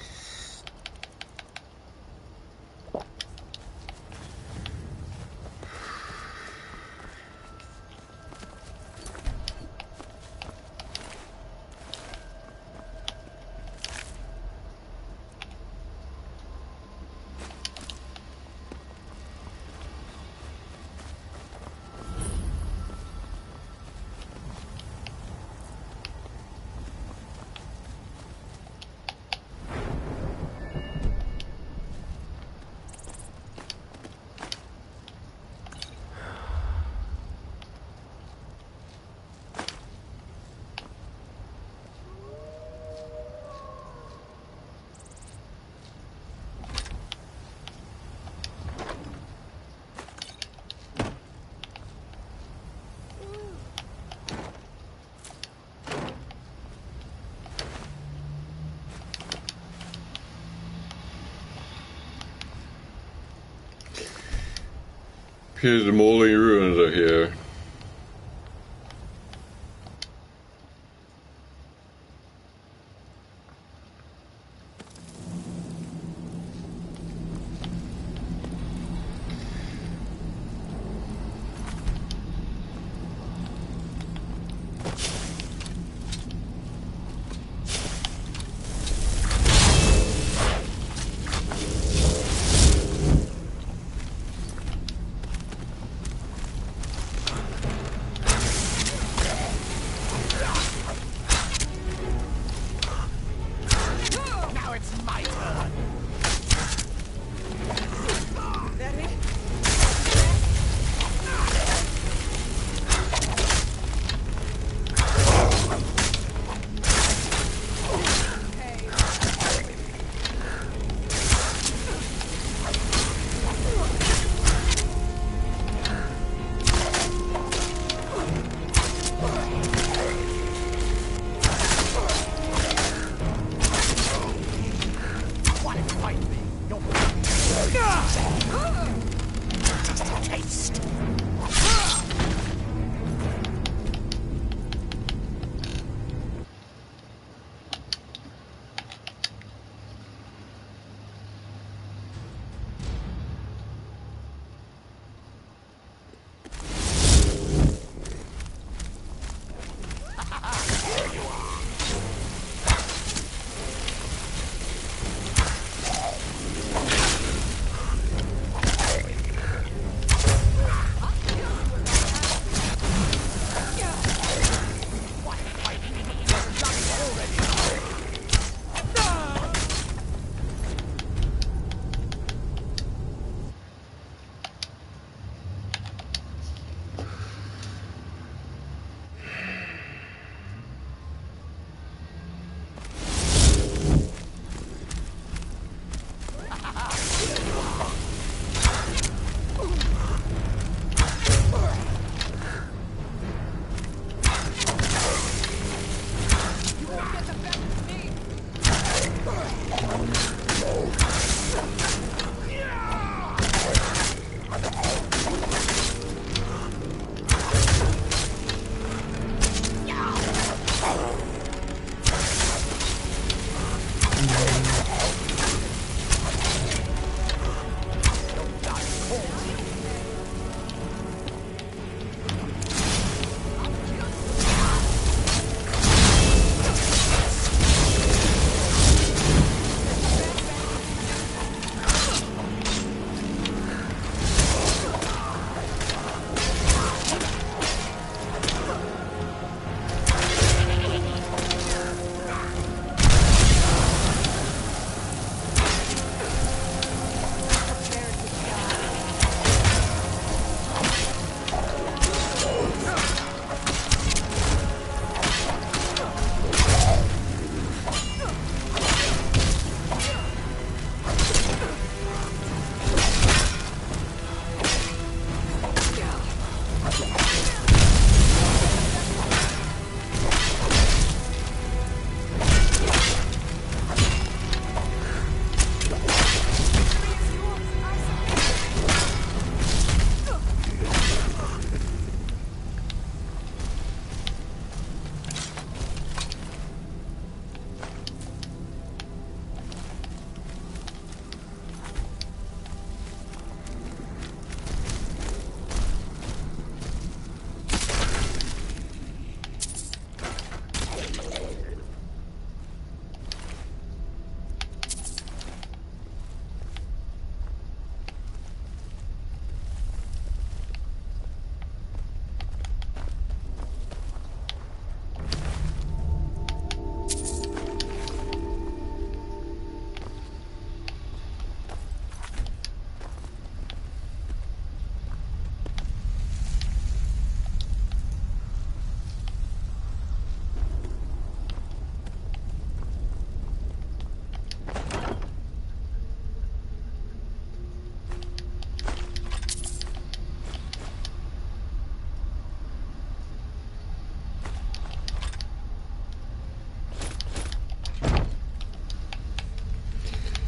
S1: Appears the moldering ruins are here.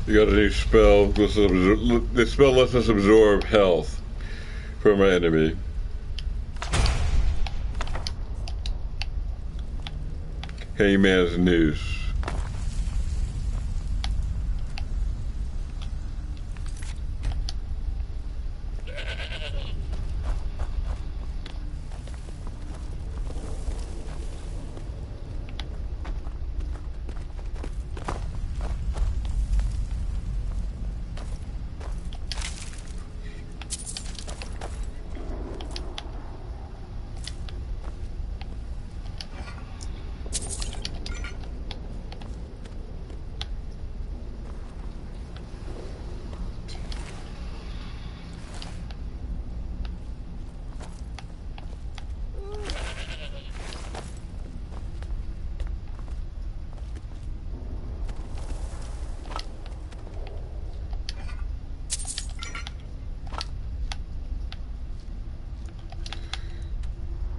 S1: You got a new spell. This spell lets us absorb health. from my enemy. Hangman's noose.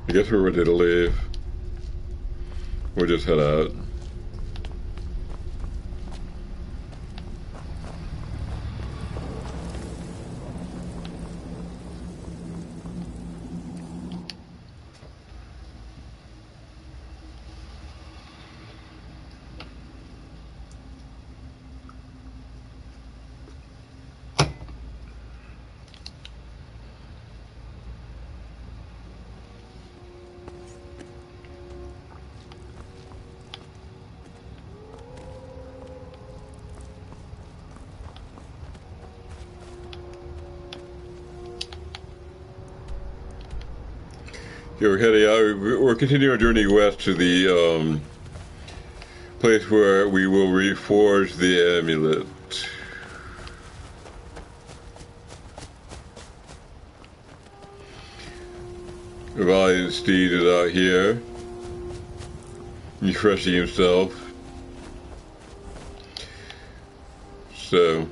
S1: I guess we're ready to leave. We'll just head out. Yeah, we're heading out. We're continuing our journey west to the place where we will reforge the amulet. Valiant Steed is out here, refreshing himself. So.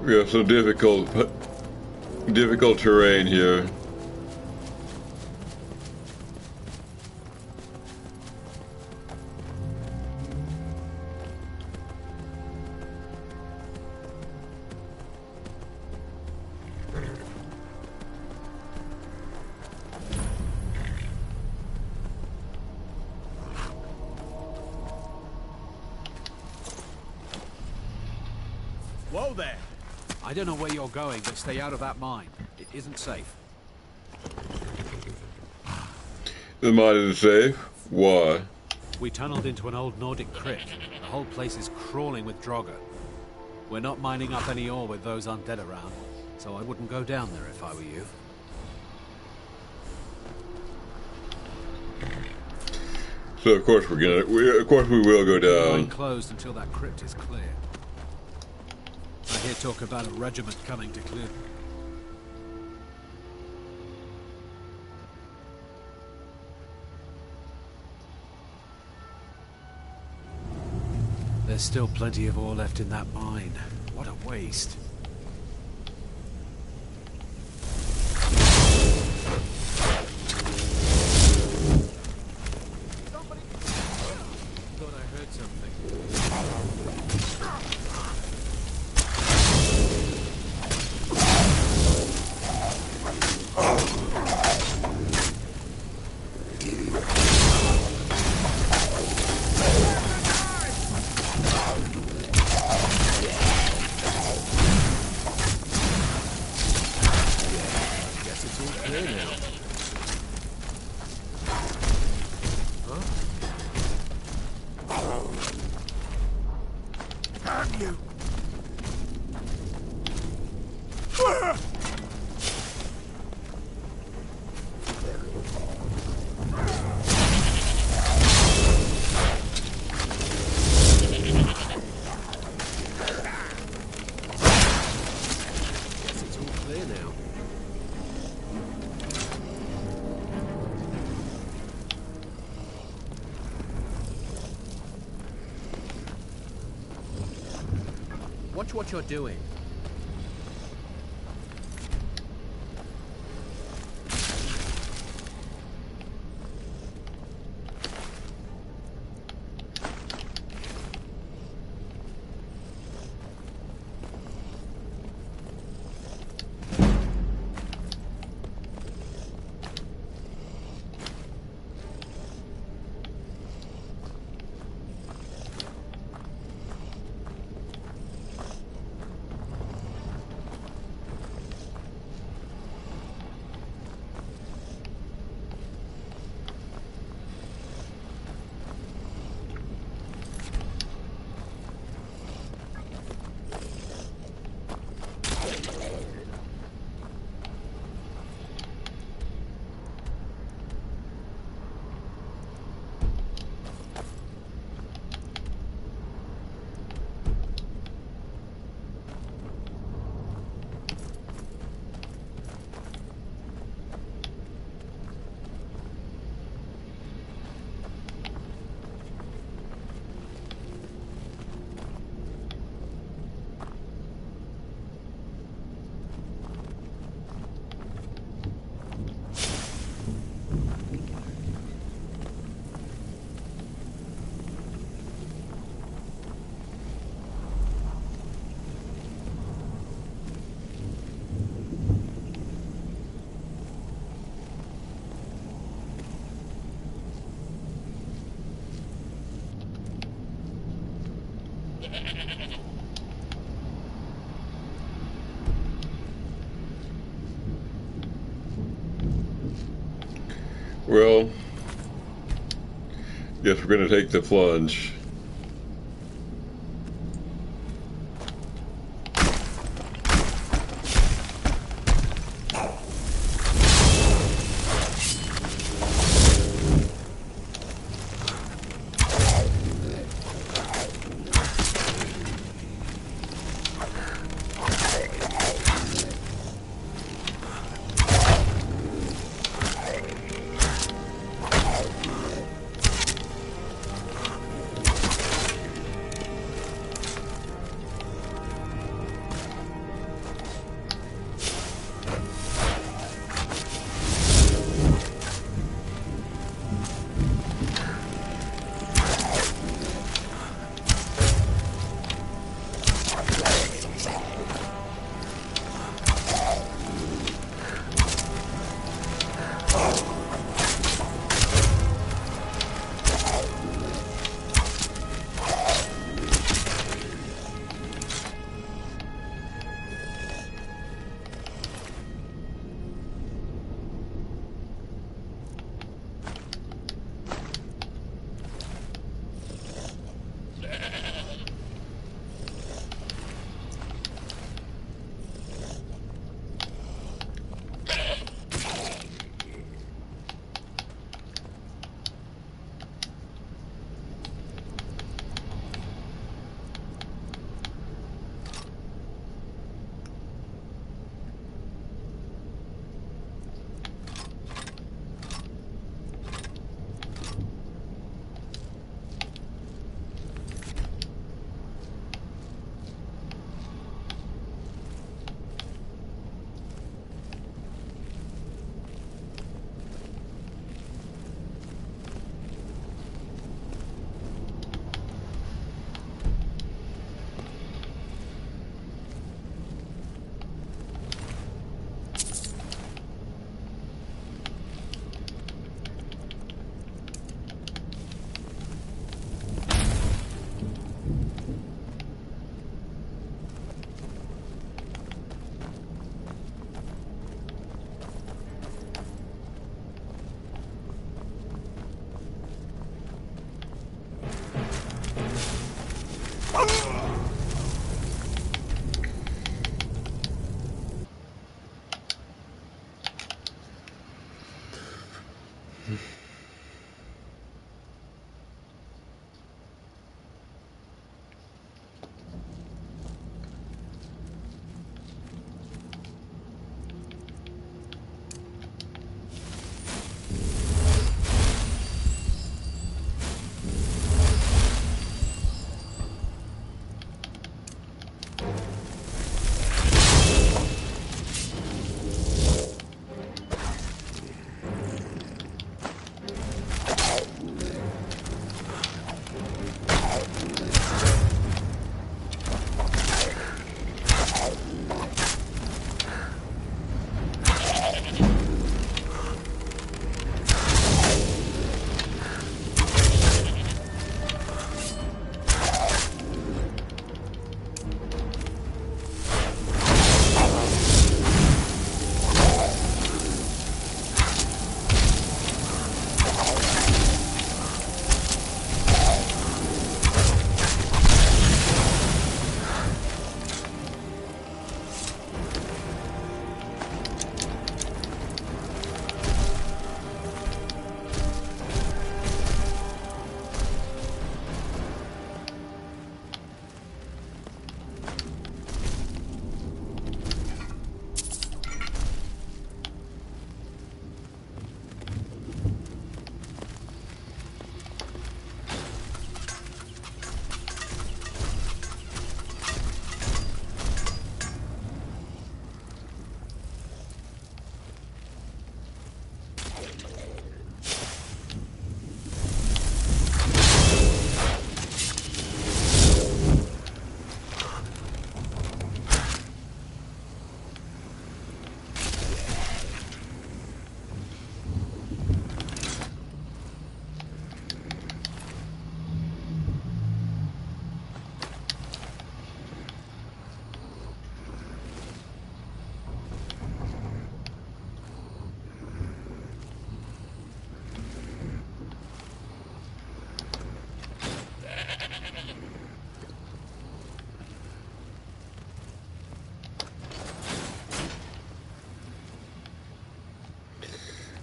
S1: We have some difficult terrain here.
S4: Whoa there!
S8: I don't know where you're going, but stay out of that mine. It isn't safe.
S1: The mine isn't safe? Why?
S8: We tunneled into an old Nordic crypt. The whole place is crawling with Draugr. We're not mining up any ore with those undead around, so I wouldn't go down there if I were you.
S1: So of course we will go down.
S8: Mine closed until that crypt is clear. I hear talk about a regiment coming to clear. There's still plenty of ore left in that mine. What a waste. Thought I heard something.
S4: Damn you!
S3: Guess it's all clear now. Watch what you're doing.
S1: Well, guess we're going to take the plunge.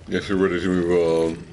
S1: Guess we're ready to move on.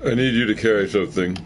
S1: I need you to carry something.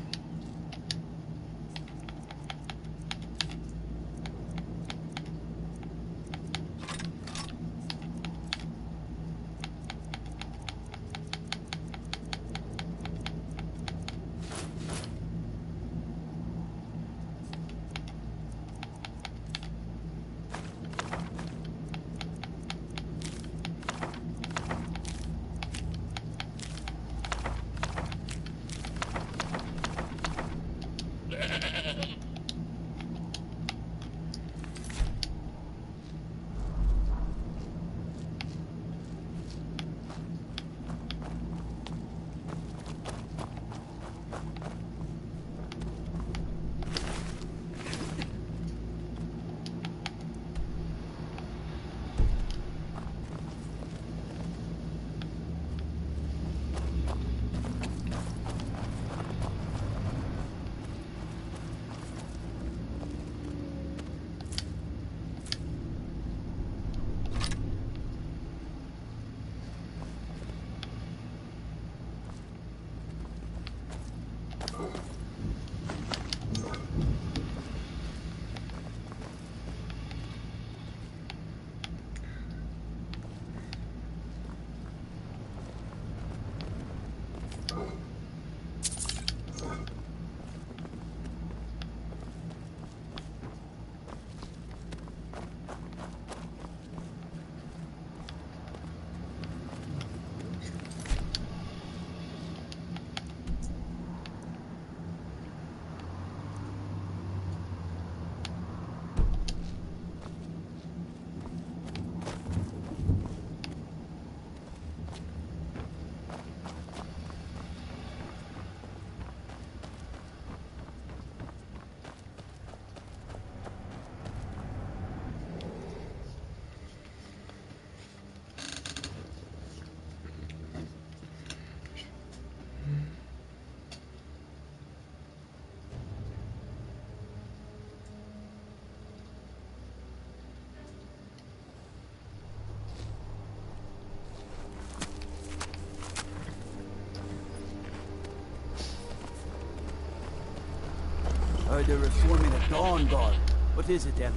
S2: They're reforming a Dawn Guard. What is it, Elf?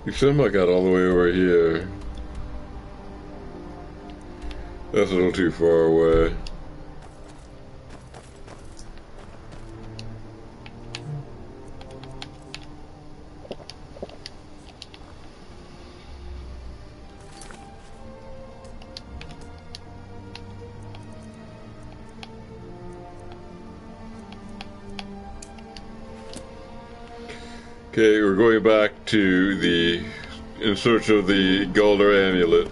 S1: You somehow got all the way over here. That's a little too far away. Okay, we're going back to in search of the Galder amulet.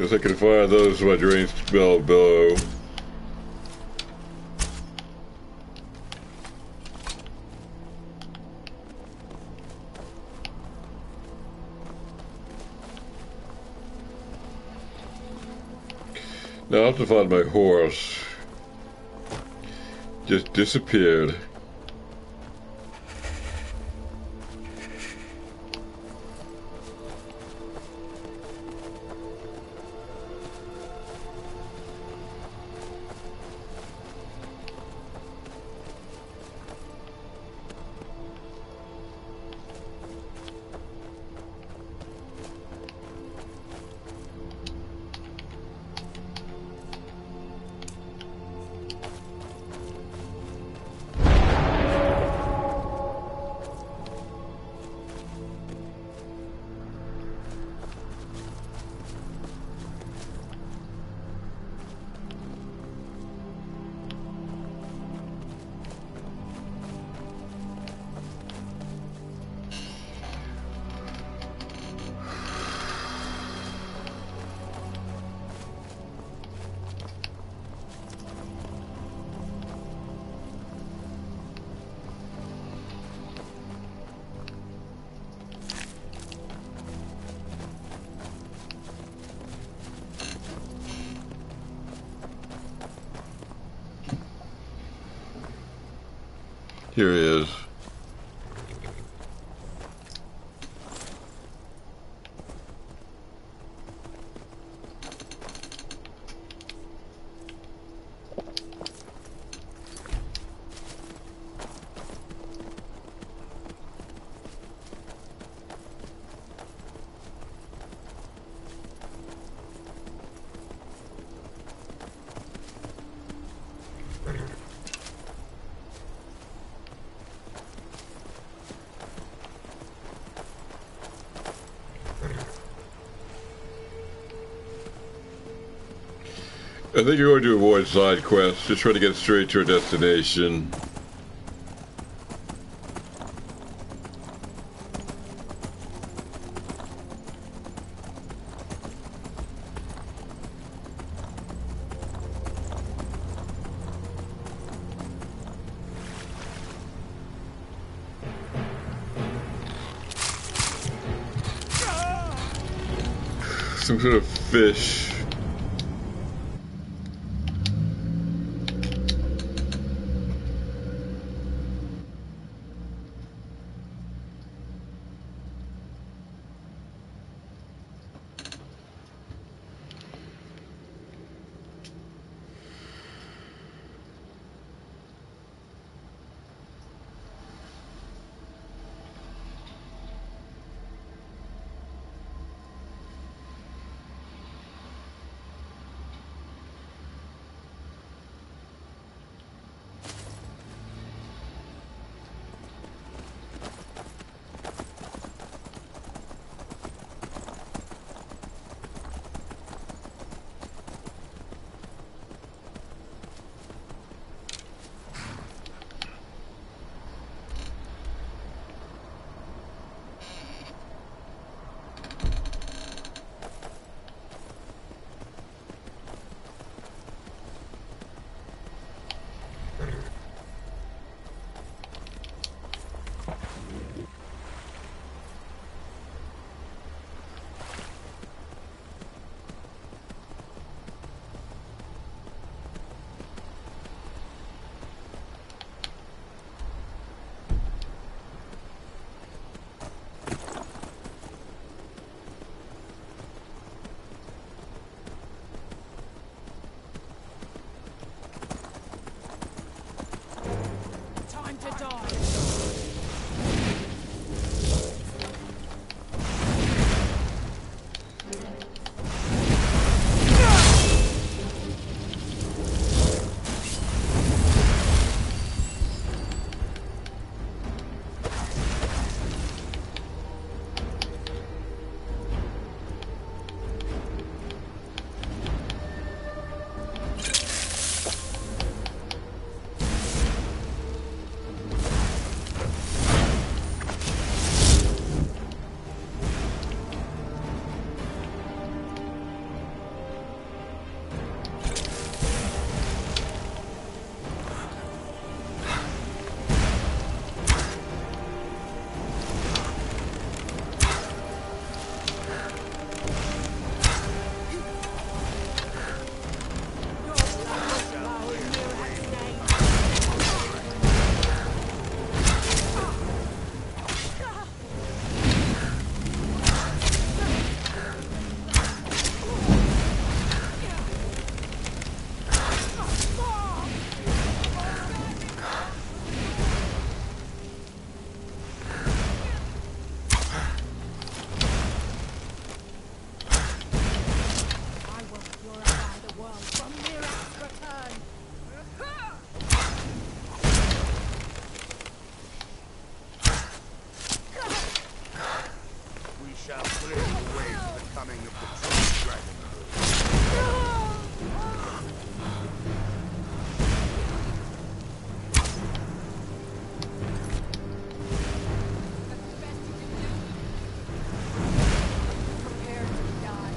S1: Guess I can fire those with my drain spell bow. Now I have to find my horse. Just disappeared. Here he is. I think you're going to avoid side quests, just try to get straight to your destination. Some sort of fish.
S6: Prepare to die.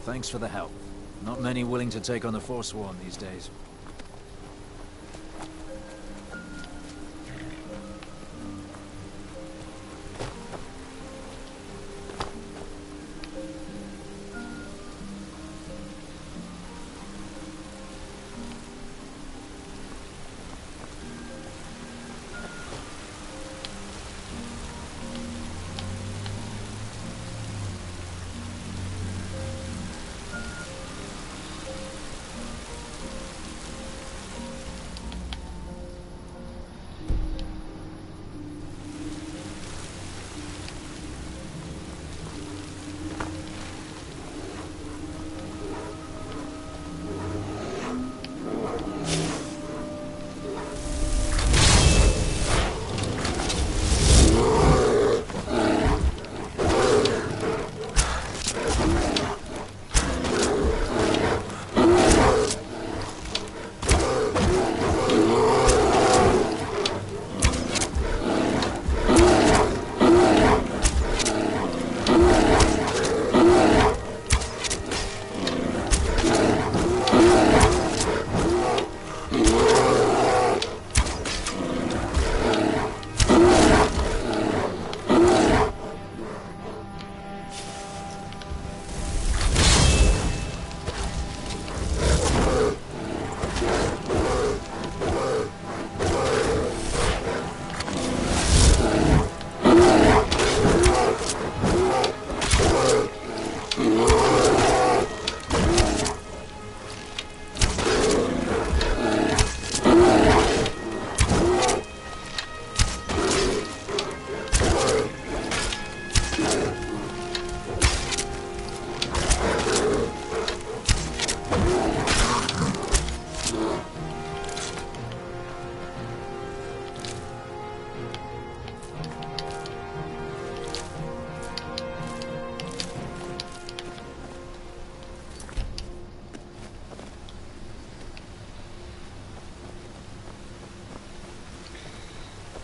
S9: Thanks for the help. Not many willing to take on the Forsworn these days.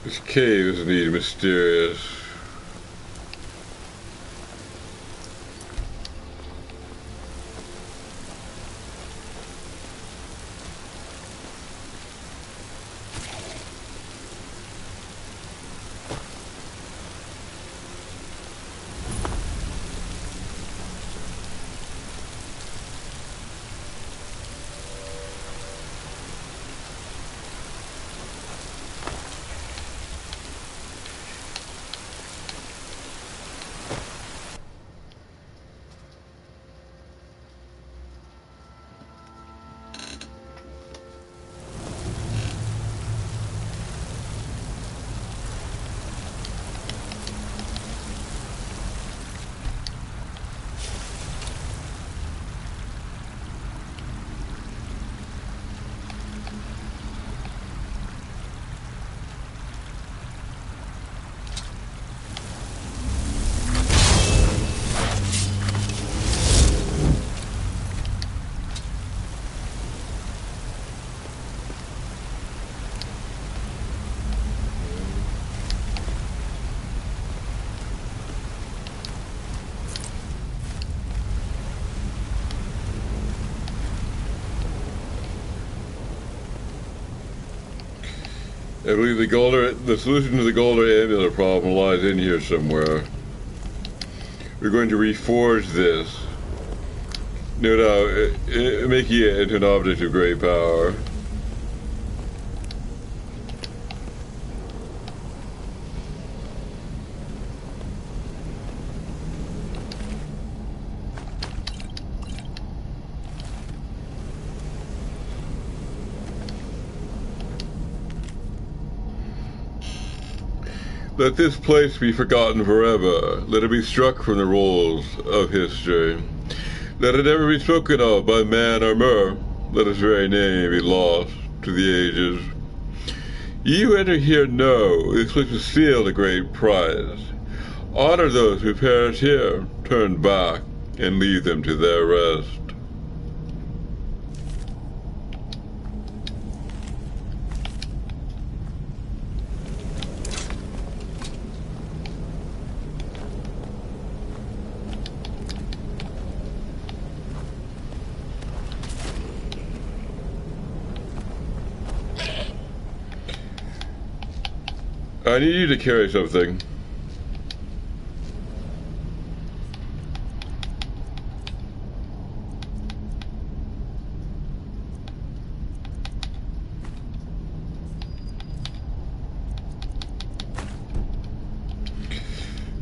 S1: This cave is indeed mysterious. I believe the solution to the Golder amulet problem lies in here somewhere. We're going to reforge this, no doubt, making it into an object of great power. Let this place be forgotten forever. Let it be struck from the rolls of history. Let it never be spoken of by man or mer. Let its very name be lost to the ages. Ye who enter here know this place was sealed a great price. Honor those who perish here. Turn back and leave them to their rest. I need you to carry something.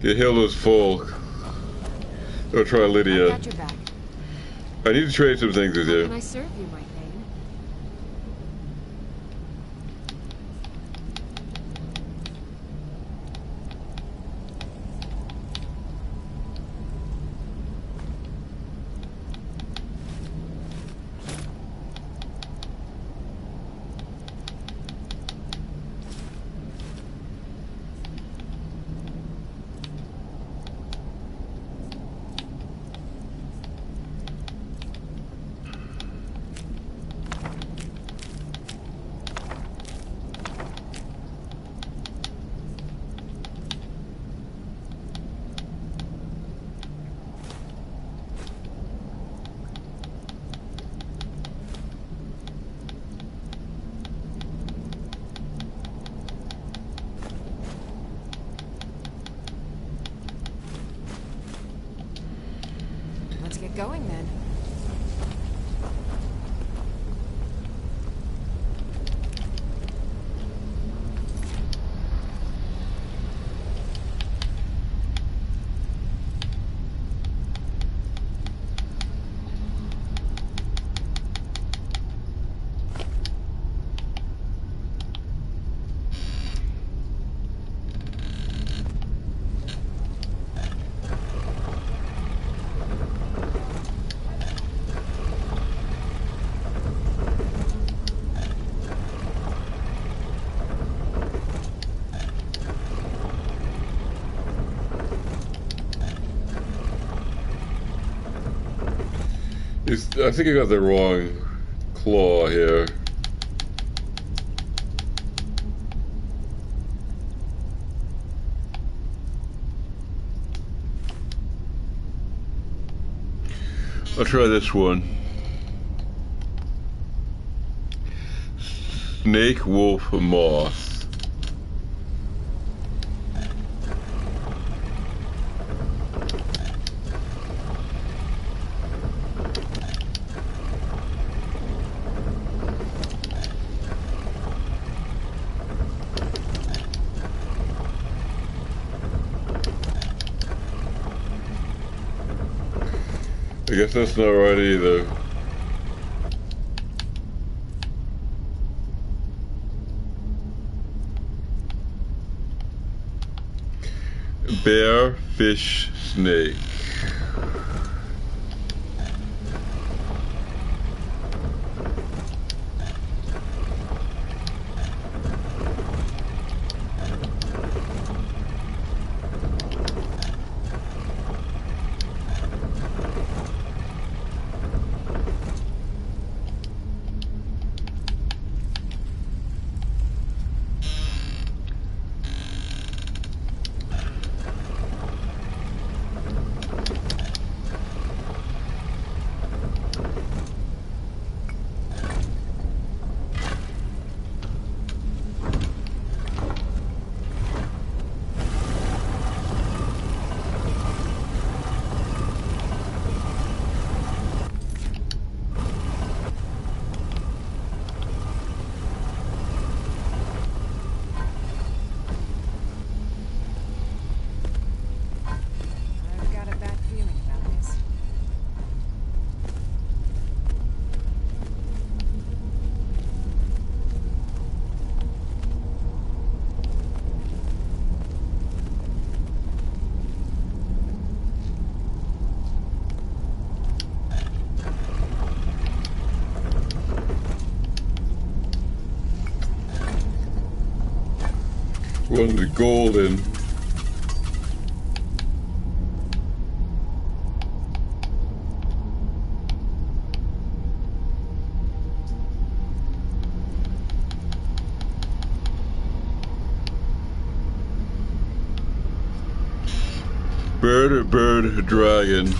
S1: The hill is full. Go try Lydia.
S6: I got your back.
S1: I need to trade some things with
S6: How
S1: you.
S6: can I serve you, my thane? Let's get going then.
S1: I think I got the wrong claw here. I'll try this one. Snake, wolf, moth. I guess that's not right either. Bear, fish, snake.
S6: I've got a bad feeling about this.
S1: One's golden. Bird, dragon.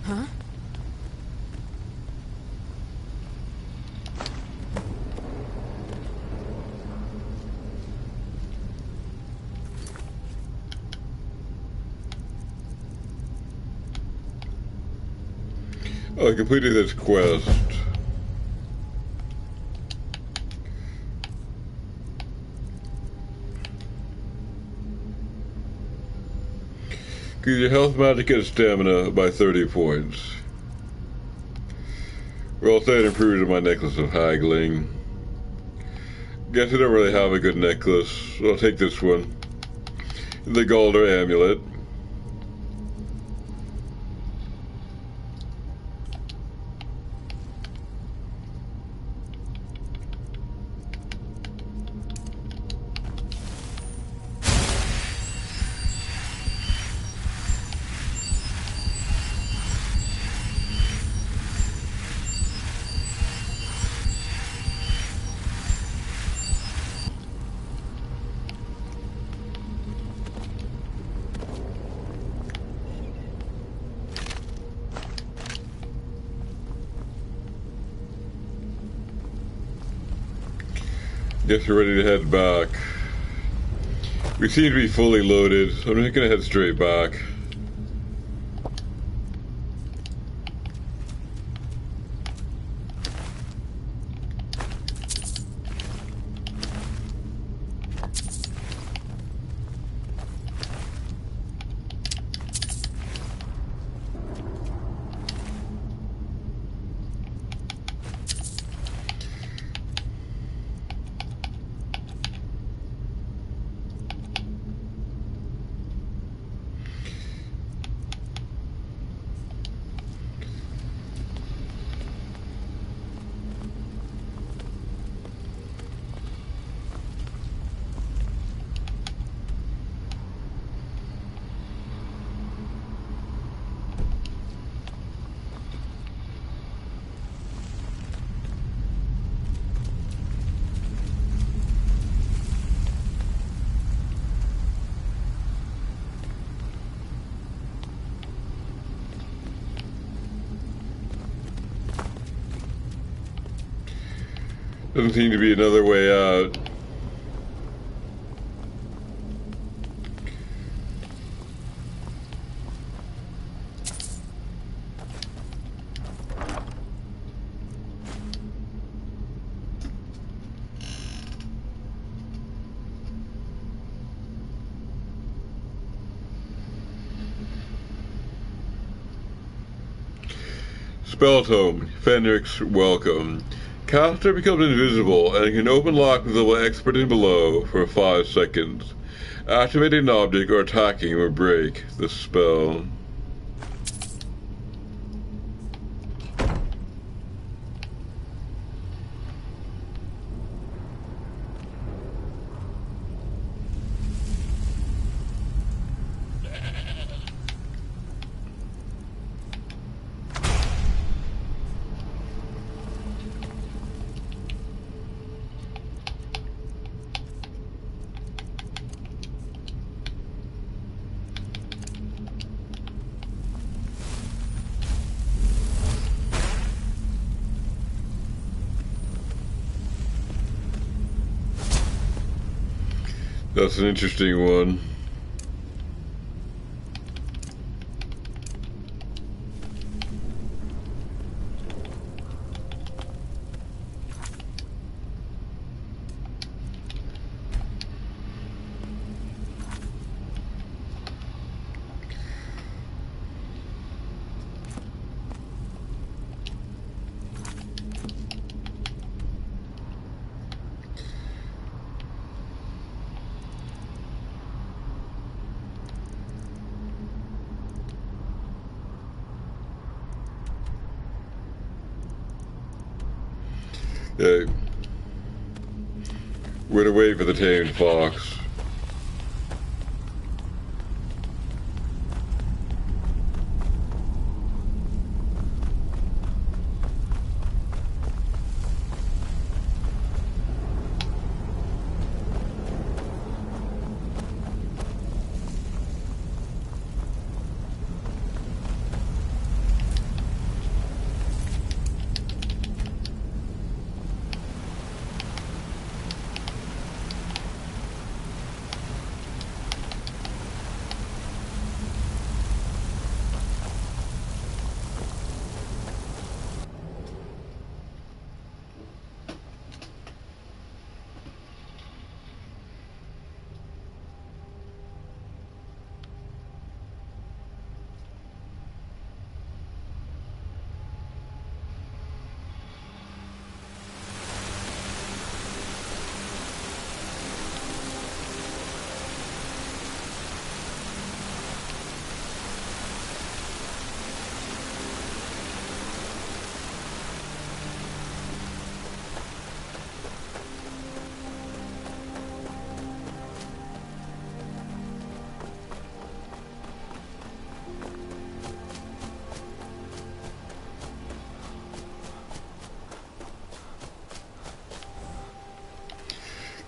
S6: Huh?
S1: Oh, I completed this quest. Increase your health, magic, and stamina by 30 points. Well, that improves my necklace of haggling. Guess I don't really have a good necklace, so I'll take this one. The Galder amulet. Guess we're ready to head back. We seem to be fully loaded, so I'm just gonna head straight back. Doesn't seem to be another way out. Spell Tome, Fenric's Welcome. Caster becomes invisible and can open lock with level expert and below for 5 seconds. Activating an object or attacking will break the spell. That's an interesting one. We're gonna wait for the tamed fox.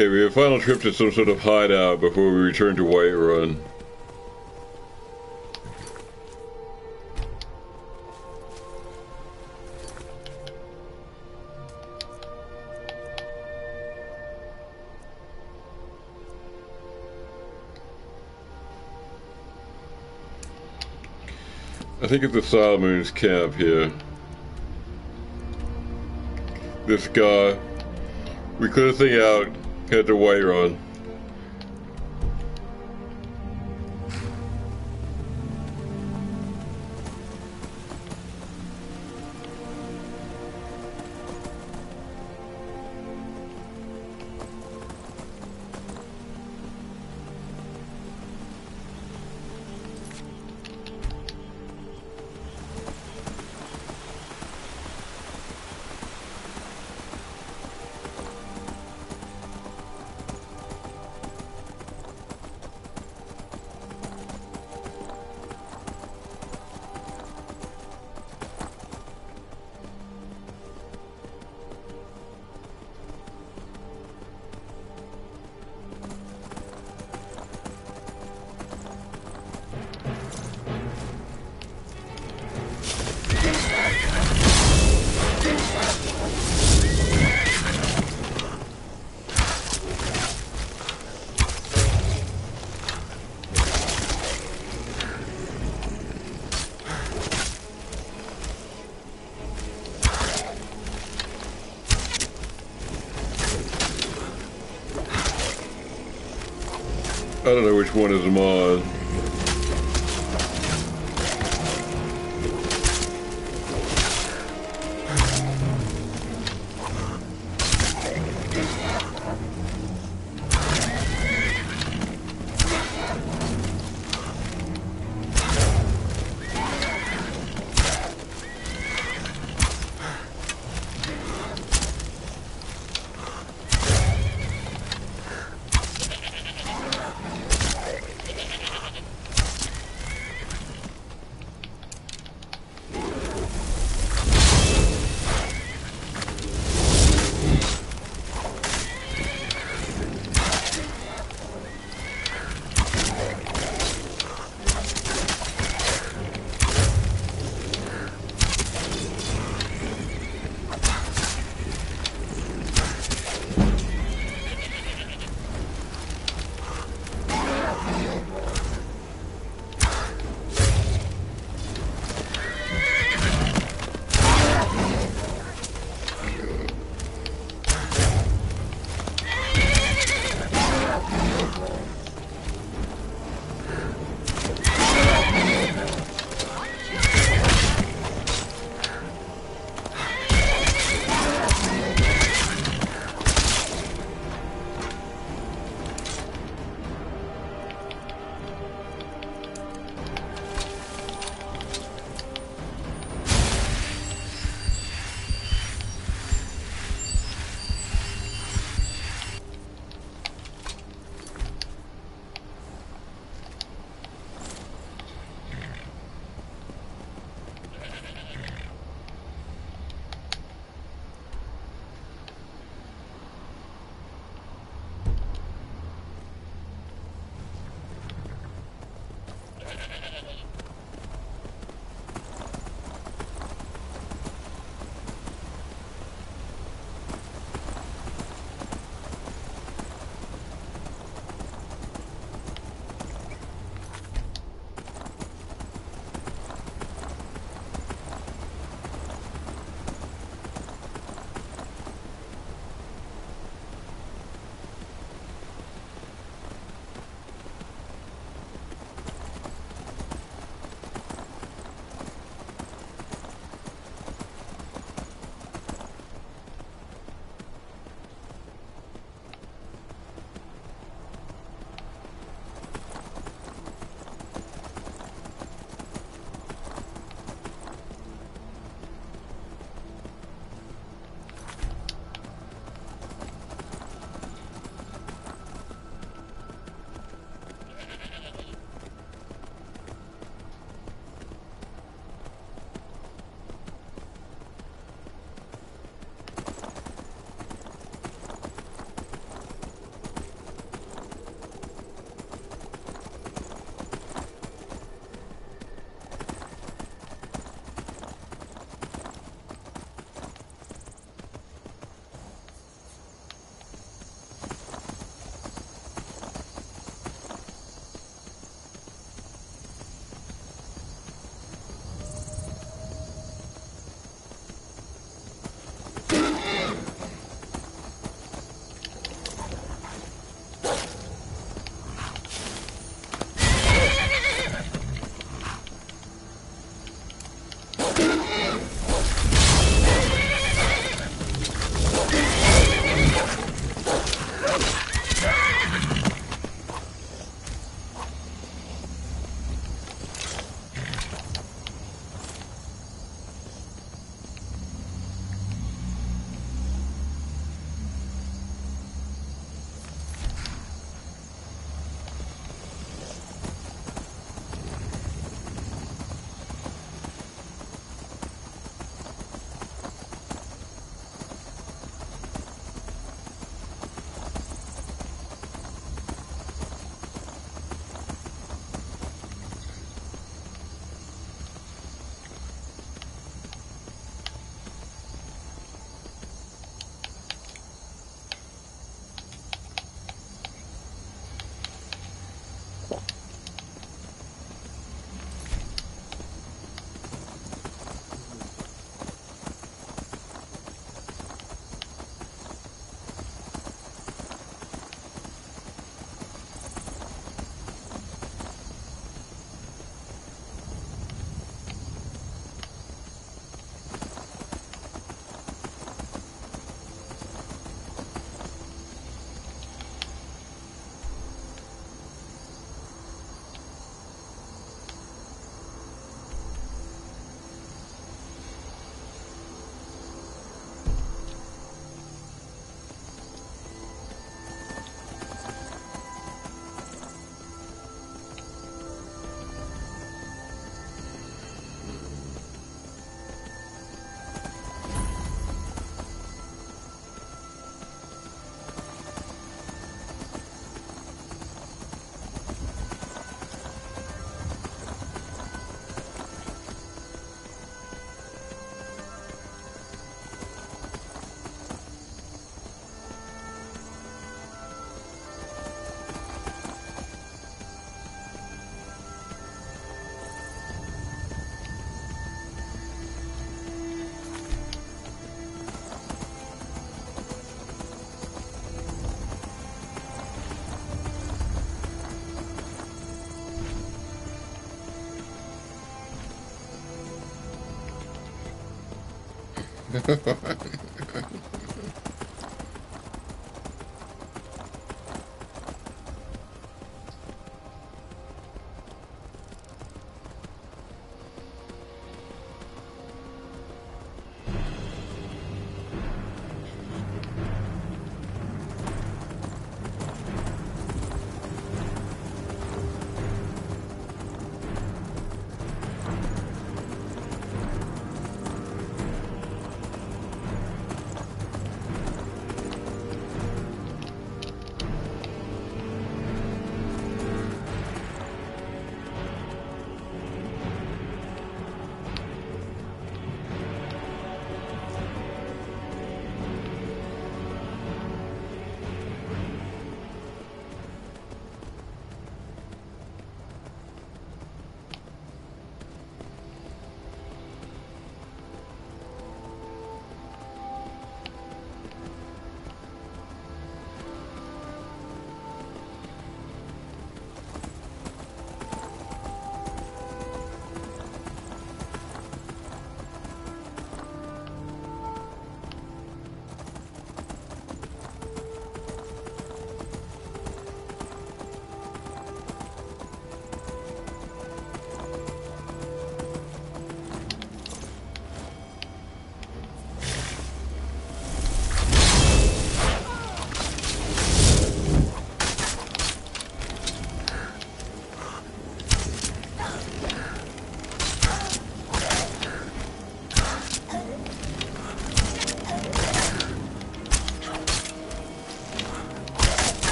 S1: Okay, we have a final trip to some sort of hideout before we return to Whiterun. I think it's the Solomon's camp here. This guy. We clear this thing out, head to Whiterun. I don't know which one is mine.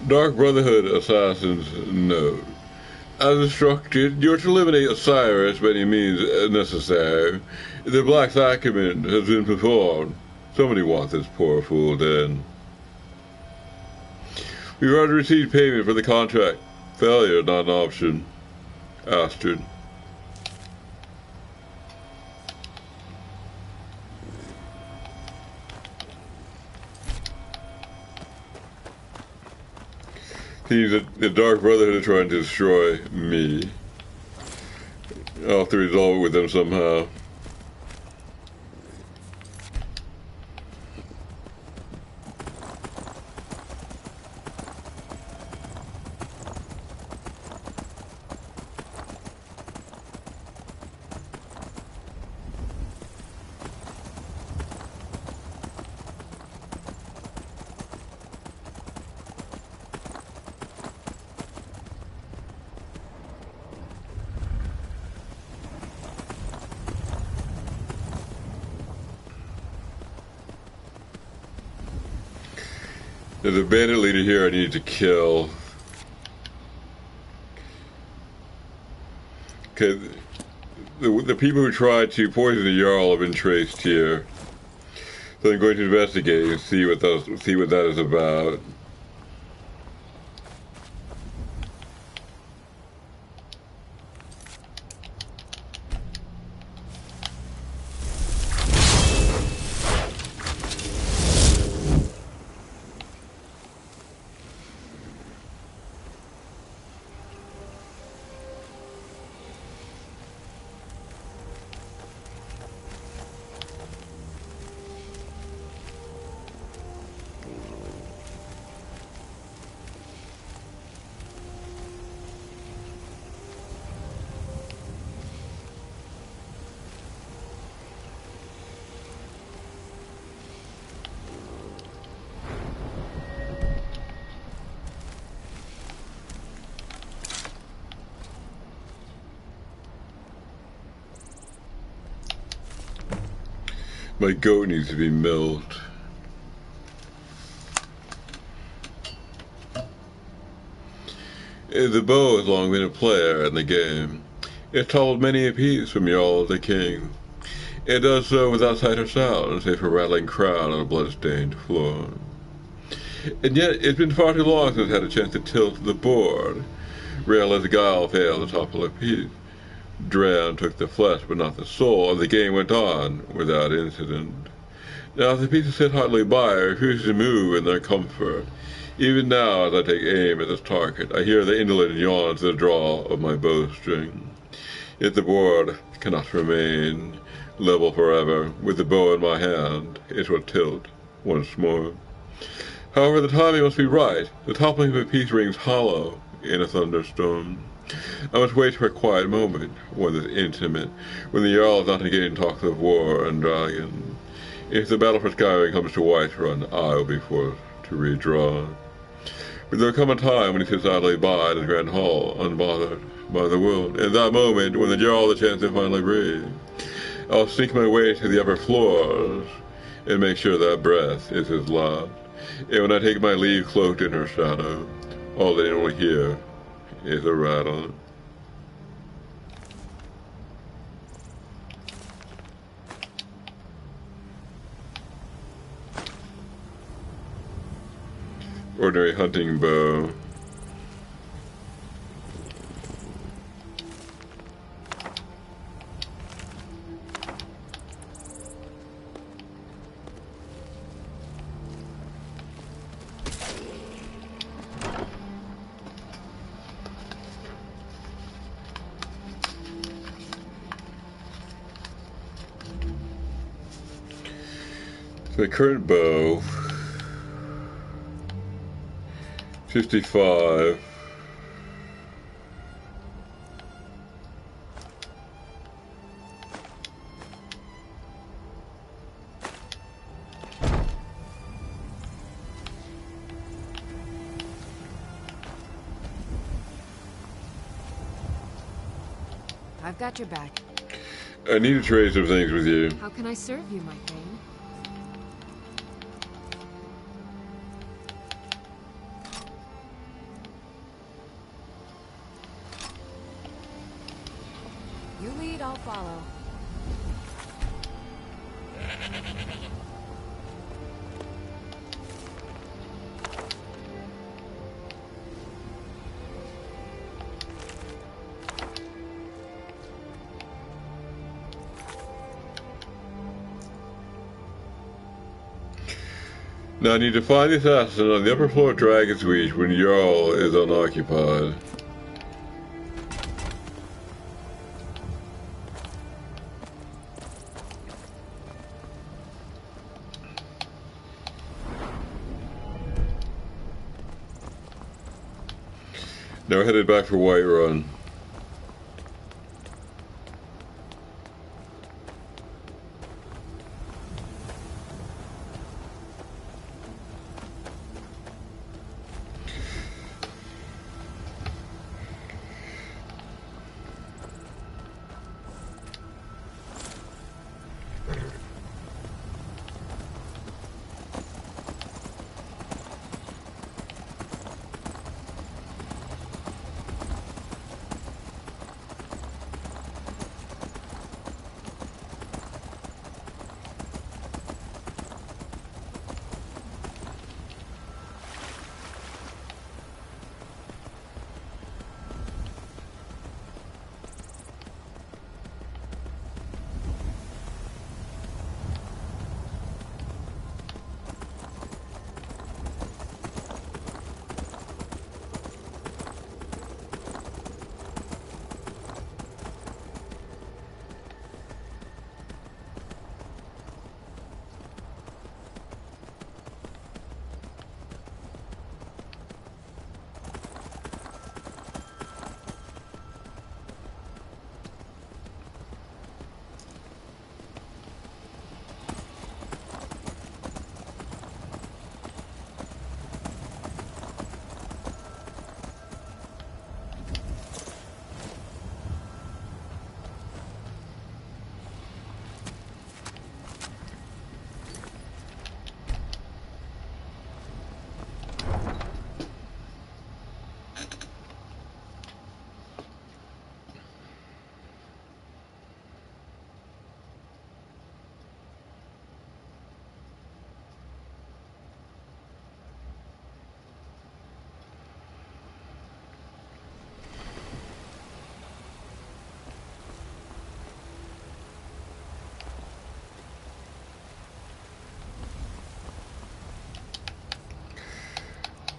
S1: Dark Brotherhood Assassin's Note. As instructed, you are to eliminate Osiris by any means necessary. The Black Sacrament has been performed. Somebody wants this poor fool dead. We've already received payment for the contract. Failure, not an option. Astrid. Seems that the Dark Brotherhood is trying to destroy me. I'll have to resolve it with them somehow. There's a bandit leader here I need to kill. Okay, the people who tried to poison the Jarl have been traced here. So I'm going to investigate and see what that is about. My goat needs to be milked. The bow has long been a player in the game. It told many a piece from Jarl the King. It does so without sight or sound, save for a rattling crown on a blood-stained floor. And yet, it's been far too long since I had a chance to tilt the board. Railless guile failed to topple a piece. Dran took the flesh but not the soul, and the game went on without incident. Now, as the pieces sit hardly by, I refuse to move in their comfort. Even now, as I take aim at this target, I hear the indolent yawns at the draw of my bowstring. Yet the board cannot remain level forever. With the bow in my hand, it will tilt once more. However, the timing must be right. The toppling of a piece rings hollow in a thunderstorm. I must wait for a quiet moment, one that's intimate, when the Jarl is not engaged in talks of war and dragon. If the battle for Skyrim comes to Whiterun, I will be forced to redraw. But there will come a time when he sits idly by in the Grand Hall, unbothered by the world. In that moment, when the Jarl has a chance to finally breathe, I'll sneak my way to the upper floors and make sure that breath is his last. And when I take my leave cloaked in her shadow, all they will hear is a rattle. Ordinary hunting bow. The current bow, 55.
S6: I've got your back.
S1: I need to trade some things with you.
S6: How can I serve you, my king? You lead, I'll follow.
S1: Now I need to find the assassin on the upper floor of Dragon's Reach when Jarl is unoccupied. Now we're headed back for Whiterun.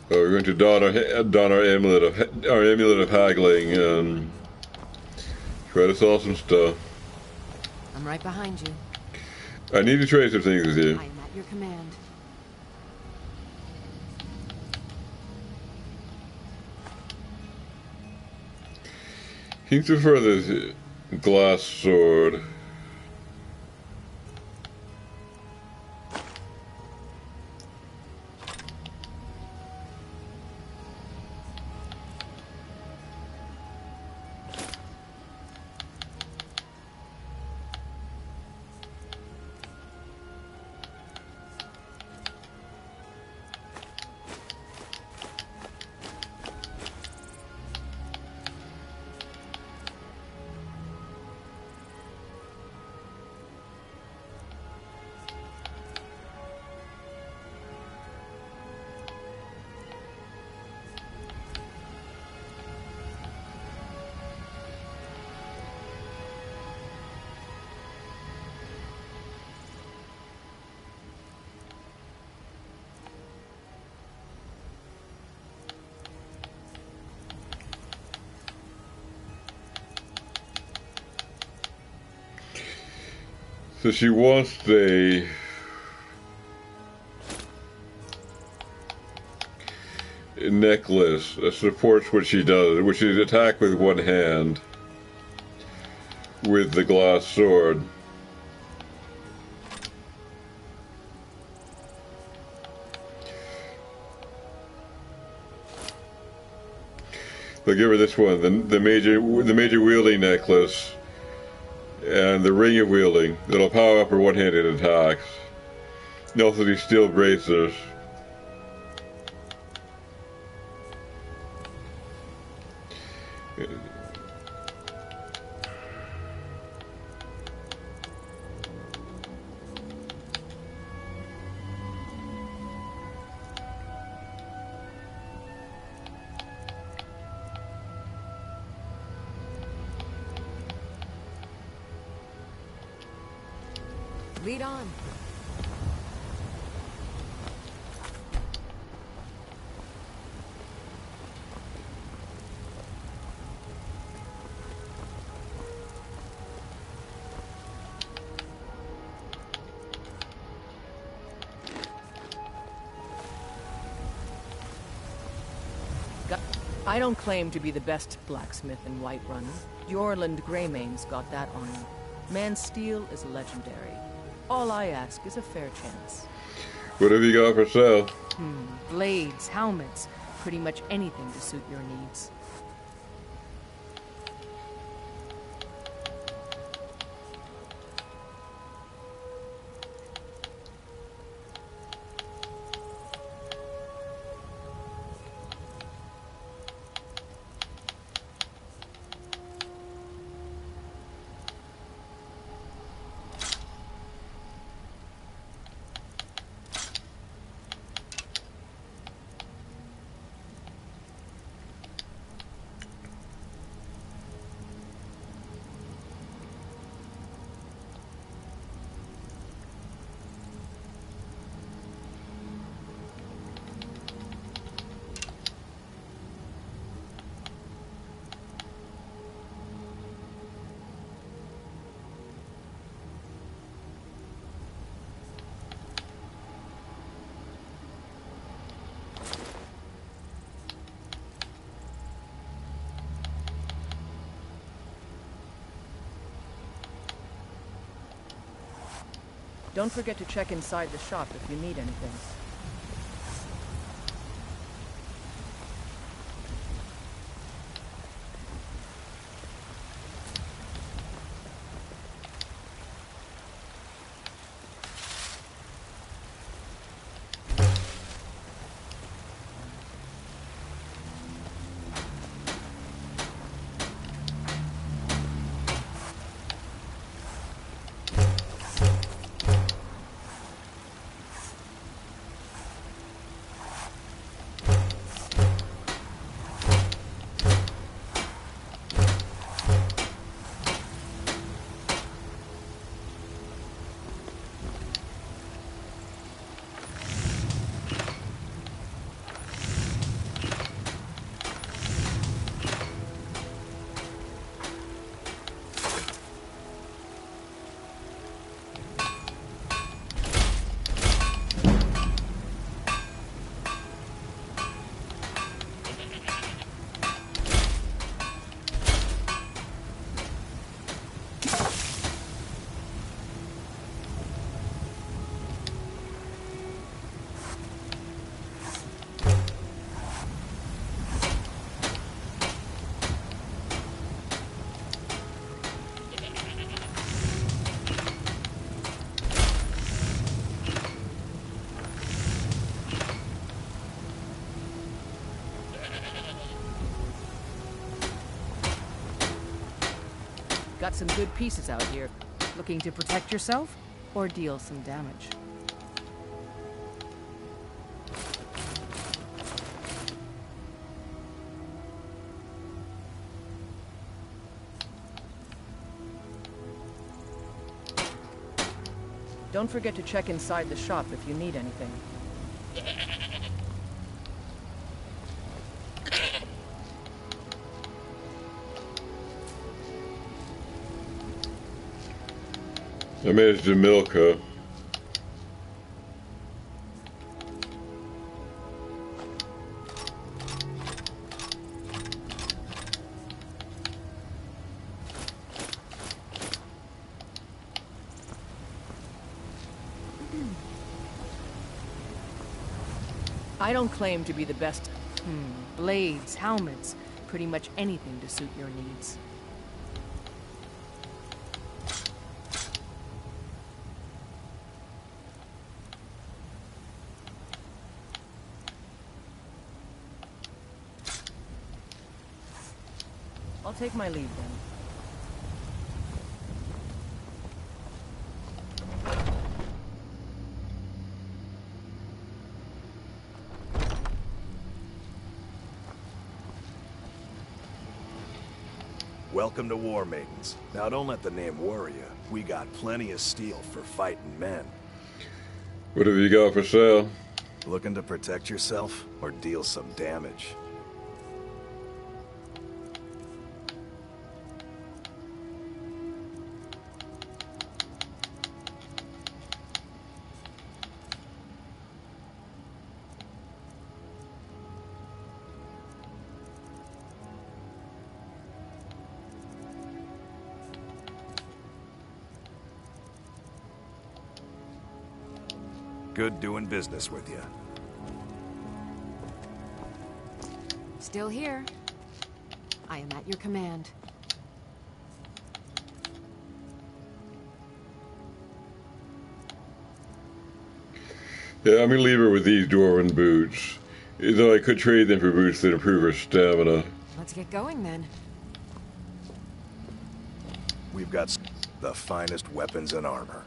S1: We're going to don our amulet of haggling and try to sell some stuff.
S6: I'm right behind you.
S1: I need to trade some things with you.
S6: I am at your command.
S1: Seems to prefer this glass sword. So she wants a necklace that supports what she does, which is attack with one hand with the glass sword. They'll give her this one, the major wielding necklace. And the ring of wielding that'll power up her one-handed attacks. And also these steel bracers.
S6: Lead on. I don't claim to be the best blacksmith in Whiterun. Jorland Greymane's got that on me. Man's steel is legendary. All I ask is a fair chance.
S1: What have you got for sale?
S6: Blades, helmets, pretty much anything to suit your needs. Don't forget to check inside the shop if you need anything. Got some good pieces out here.
S7: Looking to protect yourself?
S6: Or deal some damage. Don't forget to check inside the shop if you need anything.
S1: I managed to milk her.
S6: I don't claim to be the best. Blades, helmets, pretty much anything to suit your needs. I'll take my leave then.
S4: Welcome to War Maidens. Now don't let the name worry you. We got plenty of steel for fighting men.
S1: What have you got for sale?
S4: Looking to protect yourself or deal some damage? Good doing business with you.
S7: Still here. I am at your command.
S1: Yeah, I'm gonna leave her with these dwarven boots. Though I could trade them for boots that improve her stamina.
S7: Let's get going then.
S4: We've got the finest weapons and armor.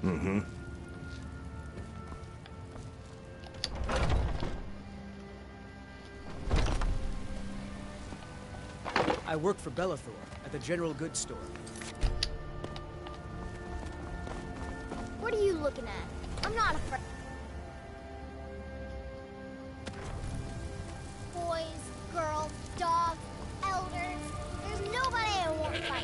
S4: Mm-hmm.
S10: I work for Bellathor at the general goods store.
S5: What are you looking at? I'm not afraid. Boys, girls, dogs, elders. There's nobody I won't fight.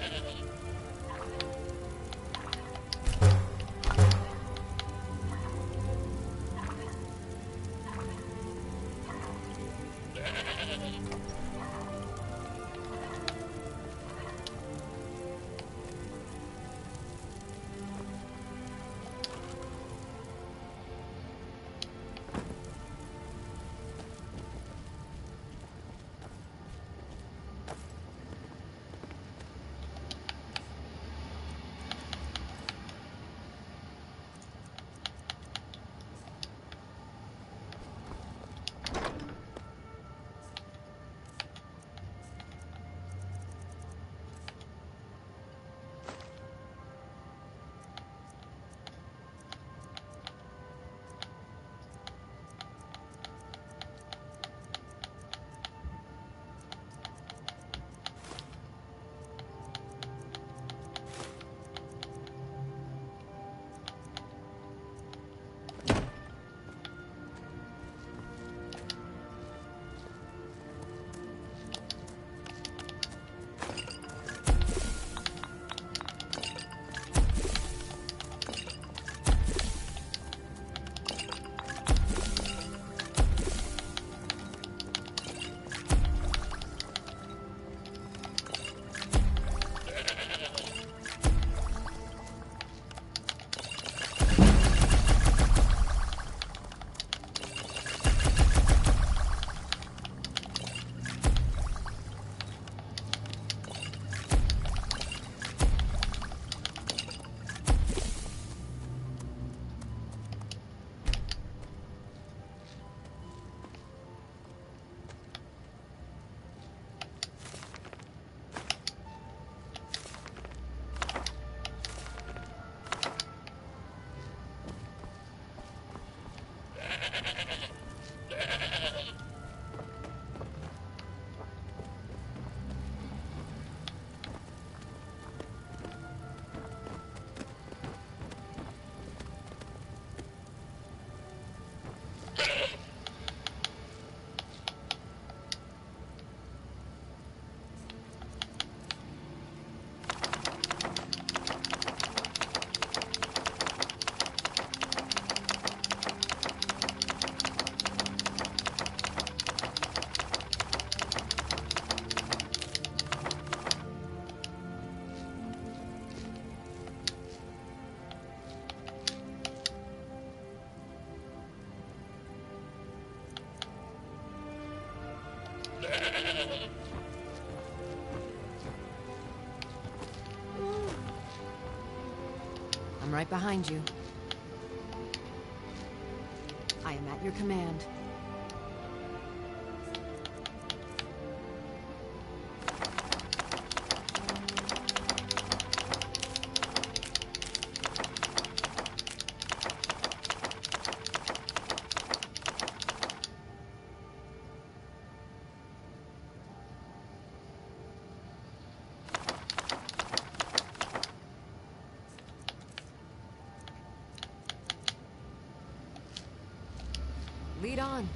S7: I'm right behind you. I am at your command. Lead on.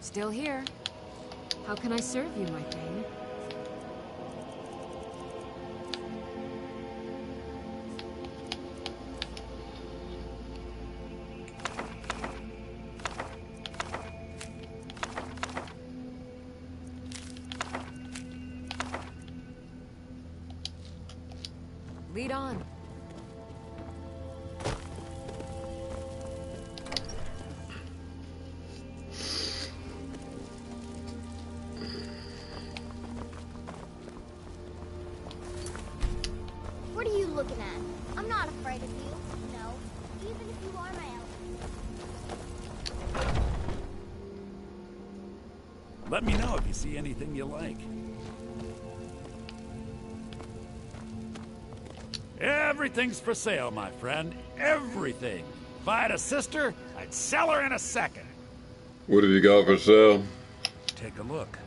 S7: Still here. How can I serve you, my thane? Lead on.
S5: What are you looking at? I'm not afraid of you. No. Even if you are my element.
S11: Let me know if you see anything you like. Everything's for sale, my friend. Everything. If I had a sister, I'd sell her in a second.
S1: What have you got for sale?
S11: Take a look.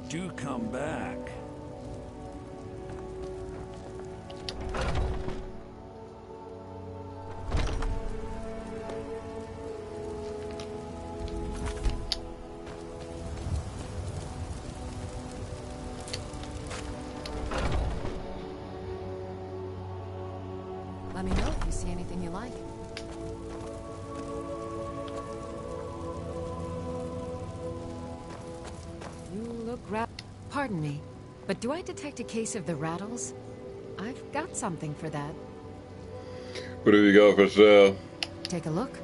S11: Do come back.
S7: Let me know if you see anything you like. You look Pardon me, but do I detect a case of the rattles? I've got something for that.
S1: What have you got for sale?
S7: Take a look.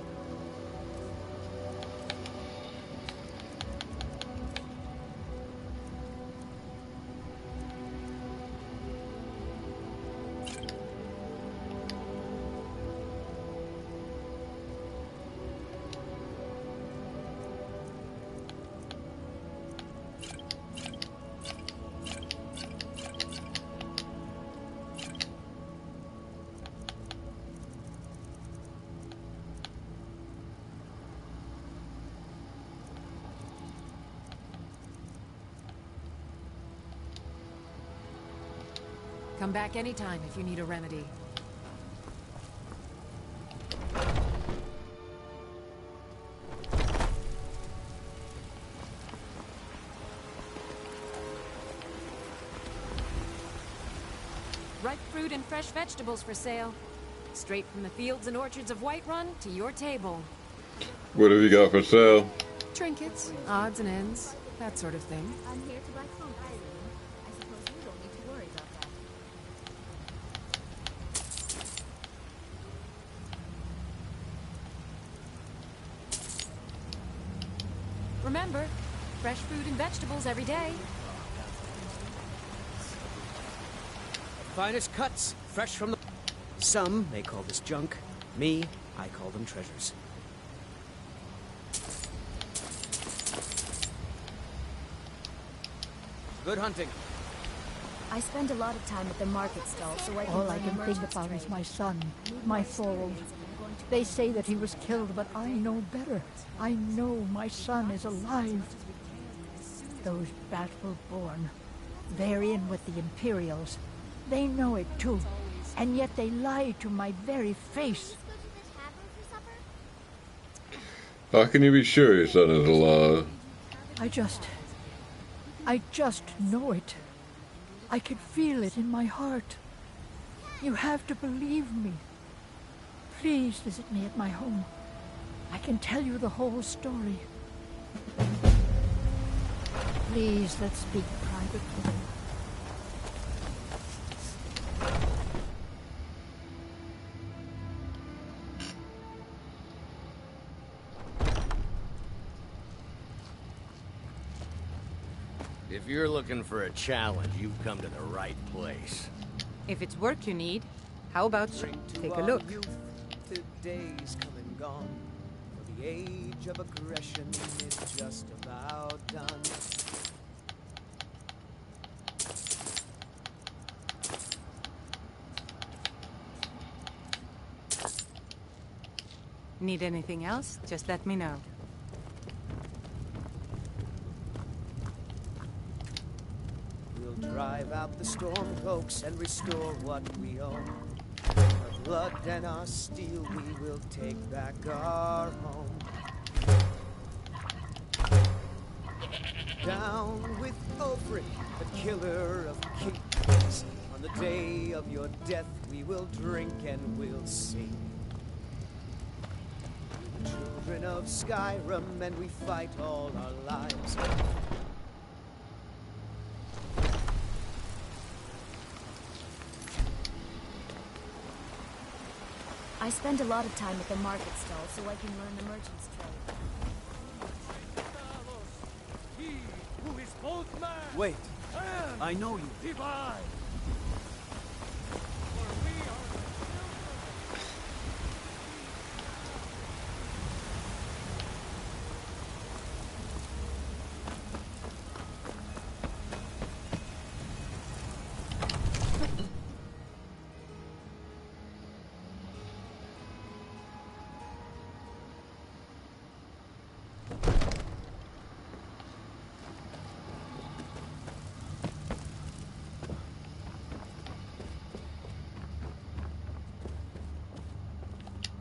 S7: Come back anytime if you need a remedy. Ripe fruit and fresh vegetables for sale. Straight from the fields and orchards of Whiterun to your table.
S1: What have you got for sale?
S7: Trinkets, odds and ends, that sort of thing.
S5: I'm here to buy food. I suppose you don't need to worry about that.
S7: Remember, fresh fruit and vegetables every day.
S10: Finest cuts, fresh from the... Some may call this junk. Me, I call them treasures. Good hunting.
S12: I spend a lot of time at the market stall, so I can
S13: All I can think about is my son, my foal. They say that he was killed, but I know better. I know my son is alive. Those Battle-born, they're in with the Imperials. They know it too, and yet they lie to my very face.
S1: How can you be sure your son is alive?
S13: I just know it. I can feel it in my heart. You have to believe me. Please visit me at my home. I can tell you the whole story. Please, let's speak privately.
S14: If you're looking for a challenge, you've come to the right place.
S15: If it's work you need, how about take a look?
S10: Today's come and gone, for the age of aggression is just about done.
S15: Need anything else? Just let me know.
S10: We'll drive out the storm cloaks and restore what we own. Our blood and our steel, we will take back our home. Down with Ephraim, the killer of kings. On the day of your death, we will drink and we'll sing. We're the children of Skyrim, and we fight all our lives.
S12: I spend a lot of time at the market stall so I can learn the merchant's trade.
S10: Wait, I know you.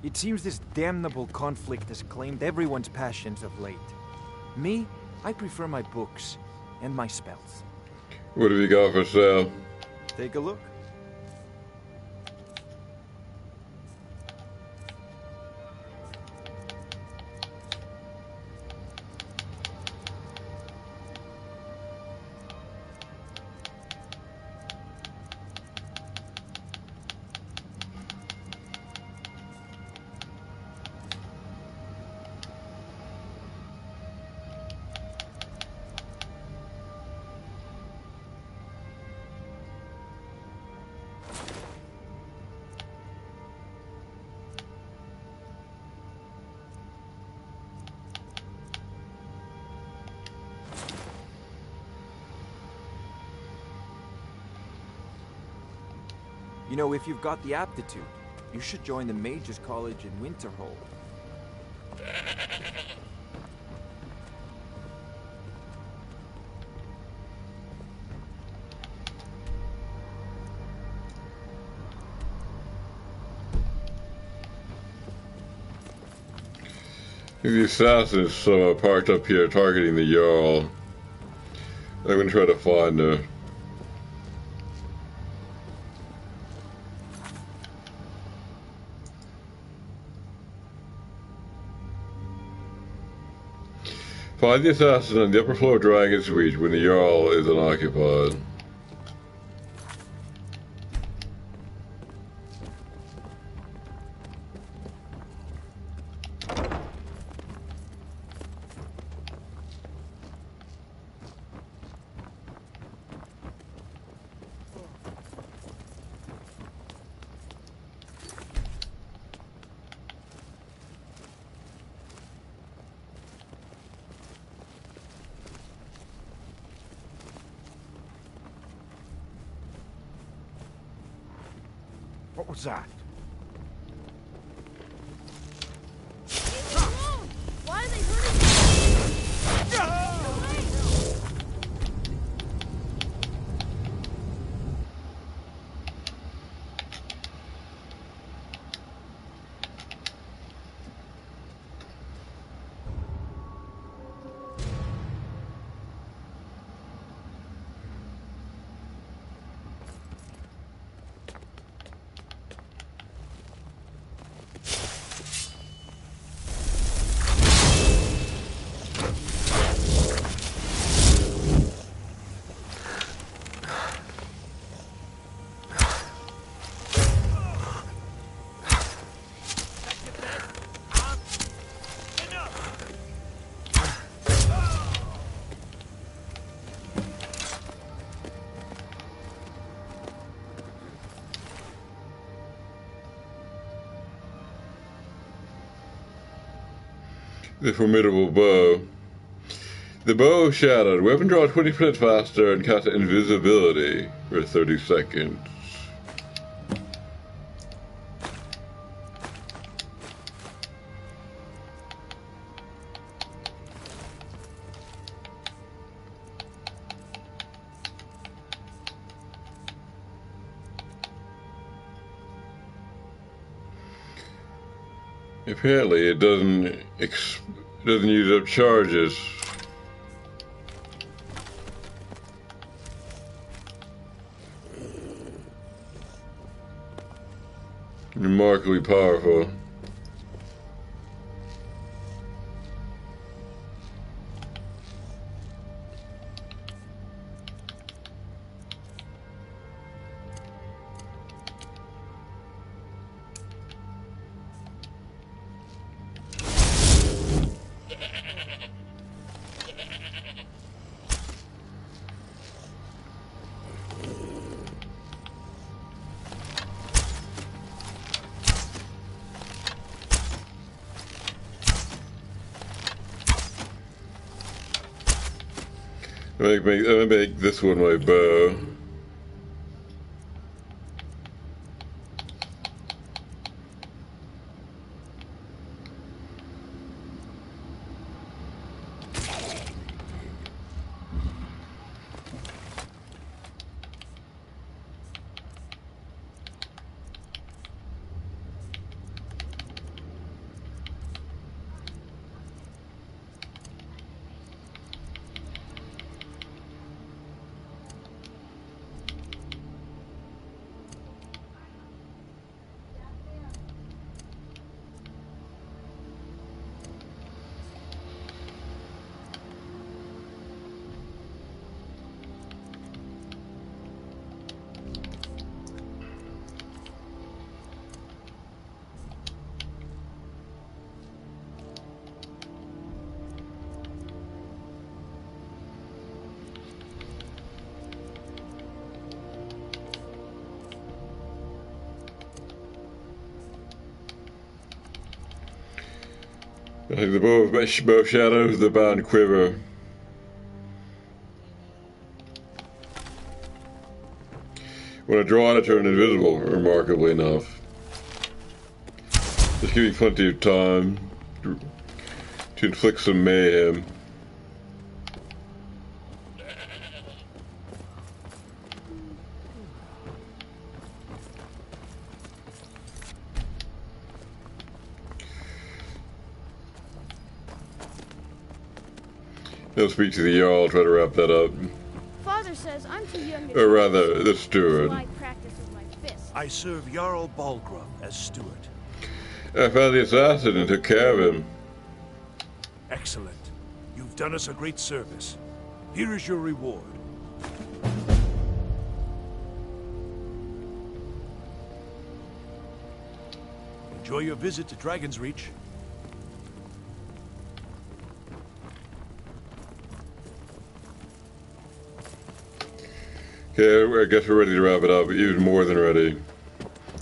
S16: It seems this damnable conflict has claimed everyone's passions of late. Me, I prefer my books and my spells.
S1: What have you got for sale?
S16: Take a look. You know, if you've got the aptitude, you should join the Mages College in Winterhold.
S1: The assassins somehow parked up here targeting the Jarl. I'm gonna try to find her. Find the assassin on the upper floor of Dragon Suite when the Jarl is unoccupied.
S16: What was that?
S5: Why are they hurting me?
S1: The formidable bow. The bow shattered. Weapon draw 20% faster and cast invisibility for 30 seconds. Apparently, it doesn't use up charges. Remarkably powerful. I'm gonna make this one my bow. I think the bow shadows the bound quiver. When I draw it, I turn invisible, remarkably enough. Just give me plenty of time to inflict some mayhem. I'll speak to the Jarl, try to wrap that up.
S5: Father says I'm too young to
S1: Or rather, the steward.
S5: so I practice with my fists.
S4: I serve Jarl Balgruuf as steward.
S1: I found the assassin and took care of him.
S4: Excellent. You've done us a great service. Here is your reward. Enjoy your visit to Dragon's Reach.
S1: Okay, I guess we're ready to wrap it up, even more than ready.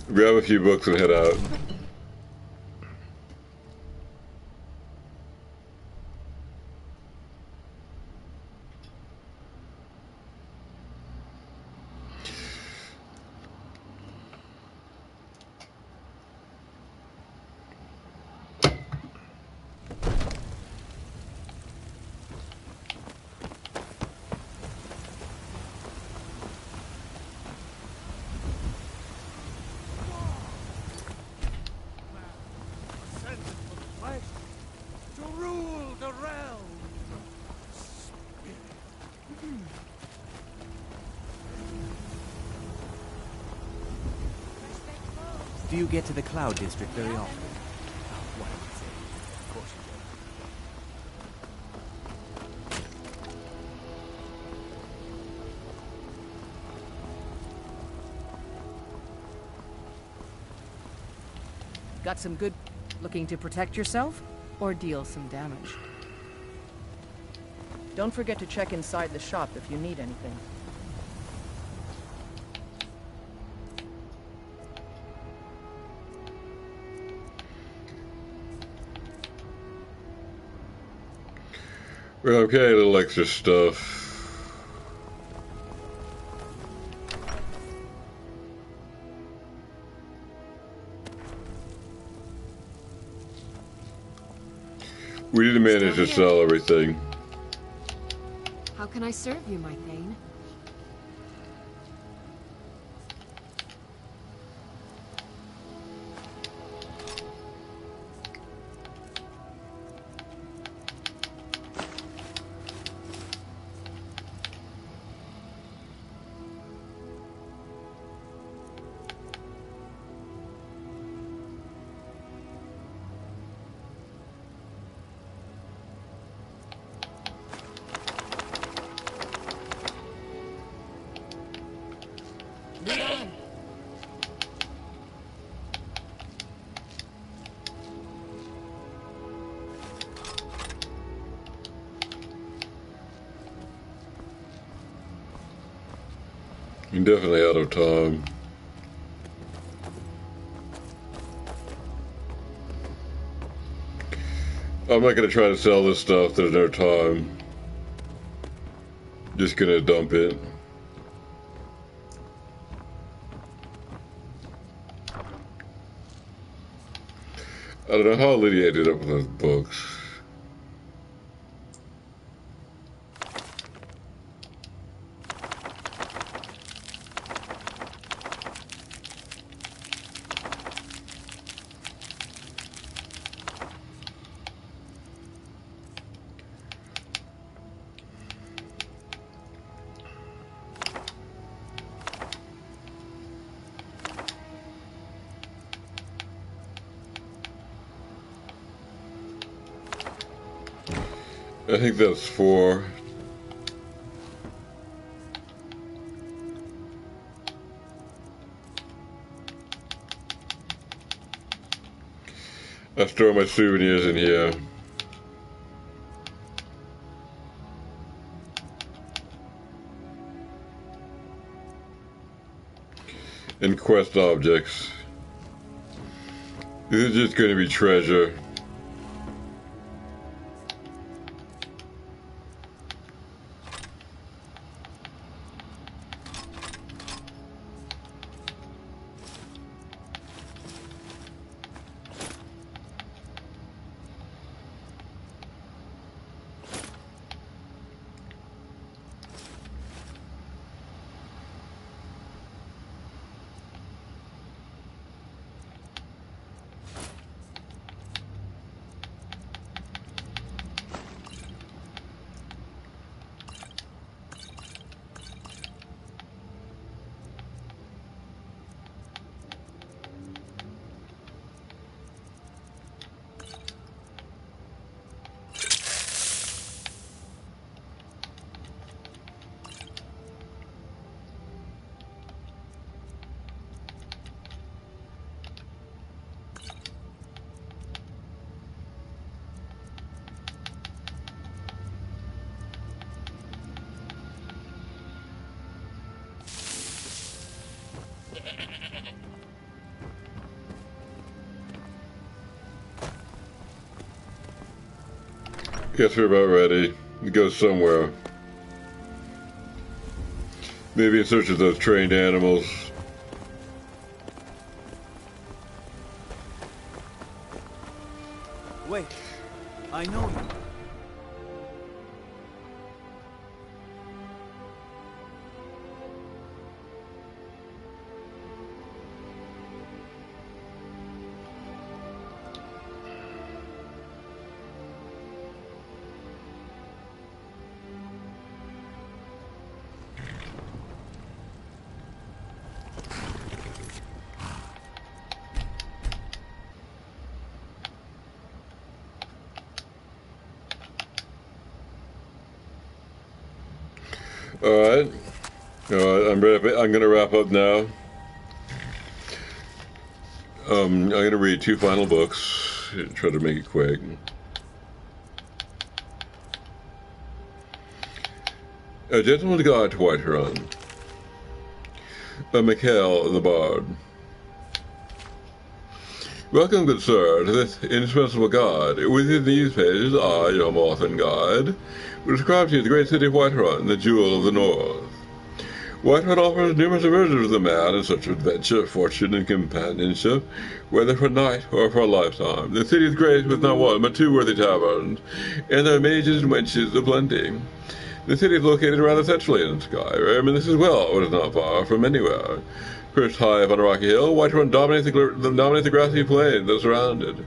S1: Grab a few books and head out.
S2: Do you get to the Cloud District very often? Oh, what am I saying? Of course you
S6: Got some good... Looking to protect yourself? Or deal some damage? Don't forget to check inside the shop if you need anything.
S1: Well, okay, a little extra stuff. We didn't manage to sell everything.
S7: How can I serve you, my Thane?
S1: I'm definitely out of time. I'm not gonna try to sell this stuff. There's no time. Just gonna dump it. I don't know how Lydia ended up with those books. I think that's 4. I store my souvenirs in here. And quest objects. This is just going to be treasure. Guess we're about ready to go somewhere. Maybe in search of those trained animals.
S2: Wait, I know you.
S1: Alright. I'm going to wrap up now. I'm going to read 2 final books. Try to make it quick. A Gentleman's Guide to Whiterun. By Mikhail the Bard. Welcome, good sir, to this indispensable guide. Within these pages, I, your author and guide, will describe to you the great city of Whiterun, the jewel of the north. Whiterun offers numerous diversions of the man in search of adventure, fortune, and companionship, whether for a night or for a lifetime. The city is graced with not one but 2 worthy taverns, and there are mages and wenches aplenty. The city is located rather centrally in Skyrim, and this is well, but is not far from anywhere. Perched high up on a rocky hill, Whiterun dominates the grassy plains that surround it.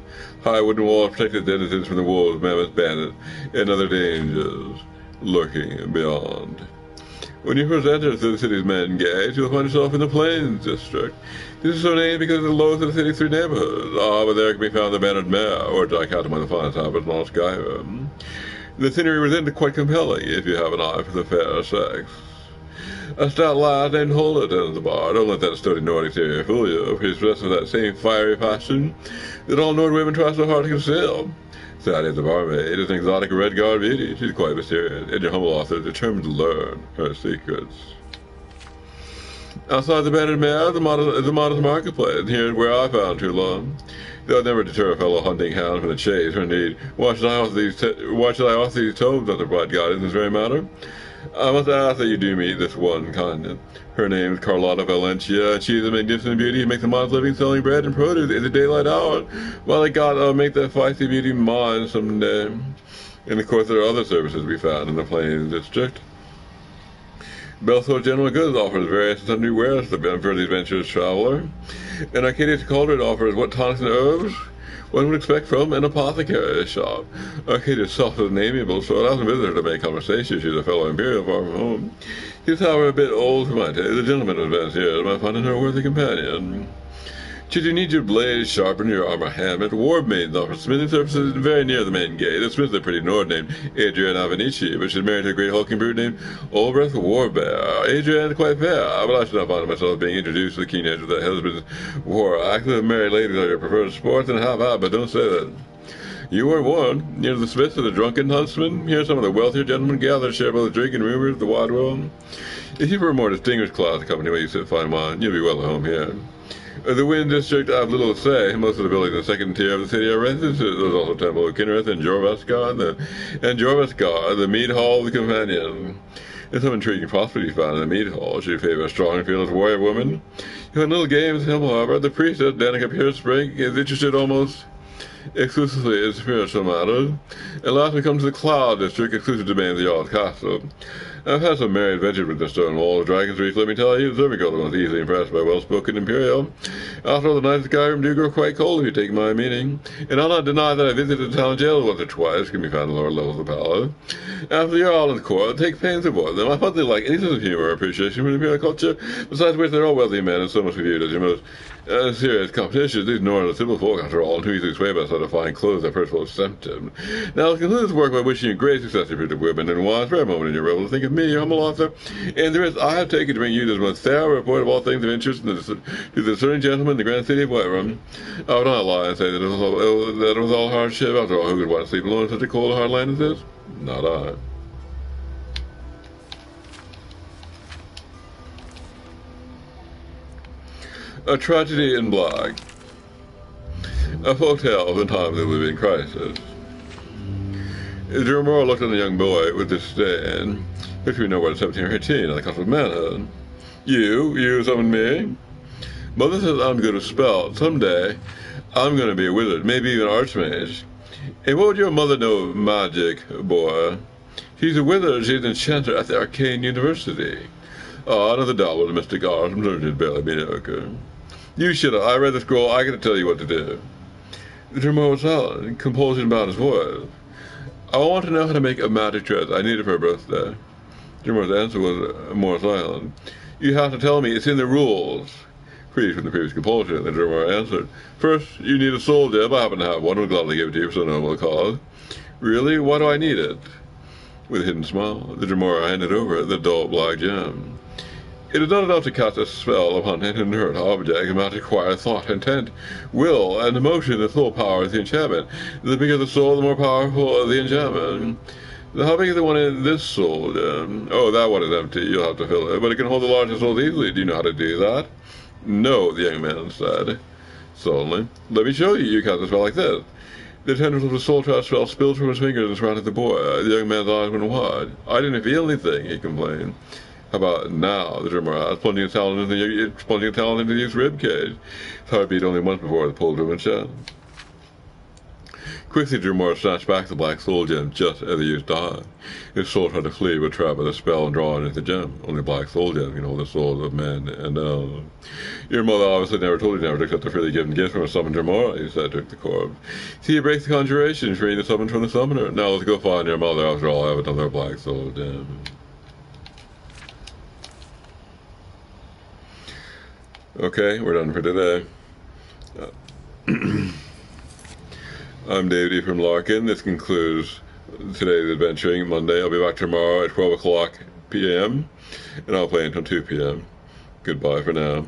S1: High wooden walls protect its denizens from the wolves, mammoths, bandits, and other dangers lurking beyond. When you first enter through the city's main gate, you'll find yourself in the Plains District. This is so named because of the lowest of the city's 3 neighborhoods. But there can be found the Bannered Mare, or Dichotom, one of the finest habits in all Skyrim. The scenery within is quite compelling if you have an eye for the fair sex. A stout lad named Hulda attends the bar. Don't let that sturdy Nord exterior fool you, for he's dressed with that same fiery passion that all Nord women try so hard to conceal. Sadie, the barmaid, is an exotic red-guard beauty. She's quite mysterious, and your humble author is determined to learn her secrets. Outside the Bannered Mare is a modest marketplace, and here's where I found true love. They'll never deter a fellow hunting hound from the chase, or indeed, why should I offer these tomes on the bright guide in this very matter? I must ask that you do meet this one kindness. Her name is Carlotta Valencia, and she is a magnificent beauty who makes a modest living selling bread and produce in the daylight hour. Well, I gotta make that feisty beauty mine someday. And of course, there are other services we found in the Plains District. Belthor General Goods offers various and sundry wares for the adventurous traveler. And Arcadia's Cauldron offers what tonics and herbs one would expect from an apothecary's shop. Arcadia is soft and amiable, so it allows a visitor to make conversation. She's a fellow Imperial far from home. She's, however, a bit old for my taste. The gentleman of advanced years might find in her a worthy companion. Should you need your blades sharpened, your armor hammered, ward maidens offer smithing services very near the main gate. The smith is a pretty Nord named Adrian Avenici, but she's married to a great hulking brute named Olbreth Warbear. Adrian is quite fair, but I should not find myself being introduced to the keen edge of that husband's war axe. The married ladies are your preferred sports, and but don't say that. You were warned. Near the smith is a drunken huntsman. Here some of the wealthier gentlemen gather to share both the drink and rumors of the wide world. If you were a more distinguished class of company where you sit fine wine, you'll be well at home here. The Wind District, I have little to say. Most of the buildings in the second tier of the city are rented. There's also Temple of Kinnereth and Jorveskar, the mead hall of the companion. There's some intriguing prospect you found in the mead hall. Should you favor a strong and fearless warrior woman? You have little games in Temple Harbor. The priestess, Danica Piercepring, is interested almost exclusively in spiritual matters. And last we come to the Cloud District, exclusive domain of the Jarl's Castle. I've had some merry adventures with the stone walls, Dragon's Reach, let me tell you. The servant girl was easily impressed by well-spoken Imperial. After all, the nights of Skyrim do grow quite cold if you take my meaning. And I'll not deny that I visited the town jail once or twice, can be found in lower levels of the palace. After you're all in the court, take pains to avoid them. I find they like any sense of humor or appreciation for Imperial culture, besides which they're all wealthy men and so much reviewed as your most serious competition. These Norn are simple folk, after all, and too easily swayed by such fine clothes that first will tempt them. Now, let's conclude this work by wishing you great success in your women and wives. For a moment in your revel, think of me, your humble author, and the rest I have taken to bring you this most thorough report of all things of interest to the discerning gentleman in the grand city of Whiterun. I would not lie and say that it was all hardship. After all, who could want to sleep alone in such a cold, hard land as this? Not I. A Tragedy in Black. A folktale of the time of the living crisis. Jermore looked on the young boy with disdain, which we know was 17 or 18 on the cusp of manhood. You summoned me? Mother says I'm good with spells. Someday, I'm going to be a wizard, maybe even an archmage. And what would your mother know of magic, boy? She's a wizard, she's an enchanter at the Arcane University. Another dabble in mystic art, I'm learned barely mediocre. You shut up, I read the scroll, I can tell you what to do. Jermore was silent, compulsion about his voice. I want to know how to make a magic dress I need it for her birthday. Jermore's answer was more silent. You have to tell me, it's in the rules. Freed from the previous compulsion, then Jermore answered. First, you need a soul gem. I happen to have one. I'll gladly give it to you for so noble a cause. Really? Why do I need it? With a hidden smile, the Dremora handed over the dull black gem. It is not enough to cast a spell upon an inert object. It must require thought, intent, will, and emotion. The full power of the enchantment. The bigger the soul, the more powerful the enchantment. How big is the one in this soul? Oh, that one is empty. You'll have to fill it. But it can hold the largest souls easily. Do you know how to do that? No, the young man said. Sullenly. Let me show you. You cast a spell like this. The tendrils of the soul trap spell spilled from his fingers and surrounded the boy. The young man's eyes went wide. I didn't feel anything, he complained. How about now? The Dremora asked, plunging a talon into the youth's ribcage. His heart beat only once before it pulled from his chest. Quickly, Dremora snatched back the black soul gem just as the youth died. His soul tried to flee, but trapped by the spell and drawn into the gem. Only black soul gem can hold the souls of men and elves. Your mother obviously never told you never to accept a freely given gift from a summoned Dremora, he said to the corpse. See, you break the conjuration, freeing the summon from the summoner. Now let's go find your mother. After all, I have another black soul gem. Okay, we're done for today. I'm David Ephraim Larkin. This concludes today's adventuring. Monday, I'll be back tomorrow at 12 o'clock p.m. and I'll play until 2 p.m. Goodbye for now.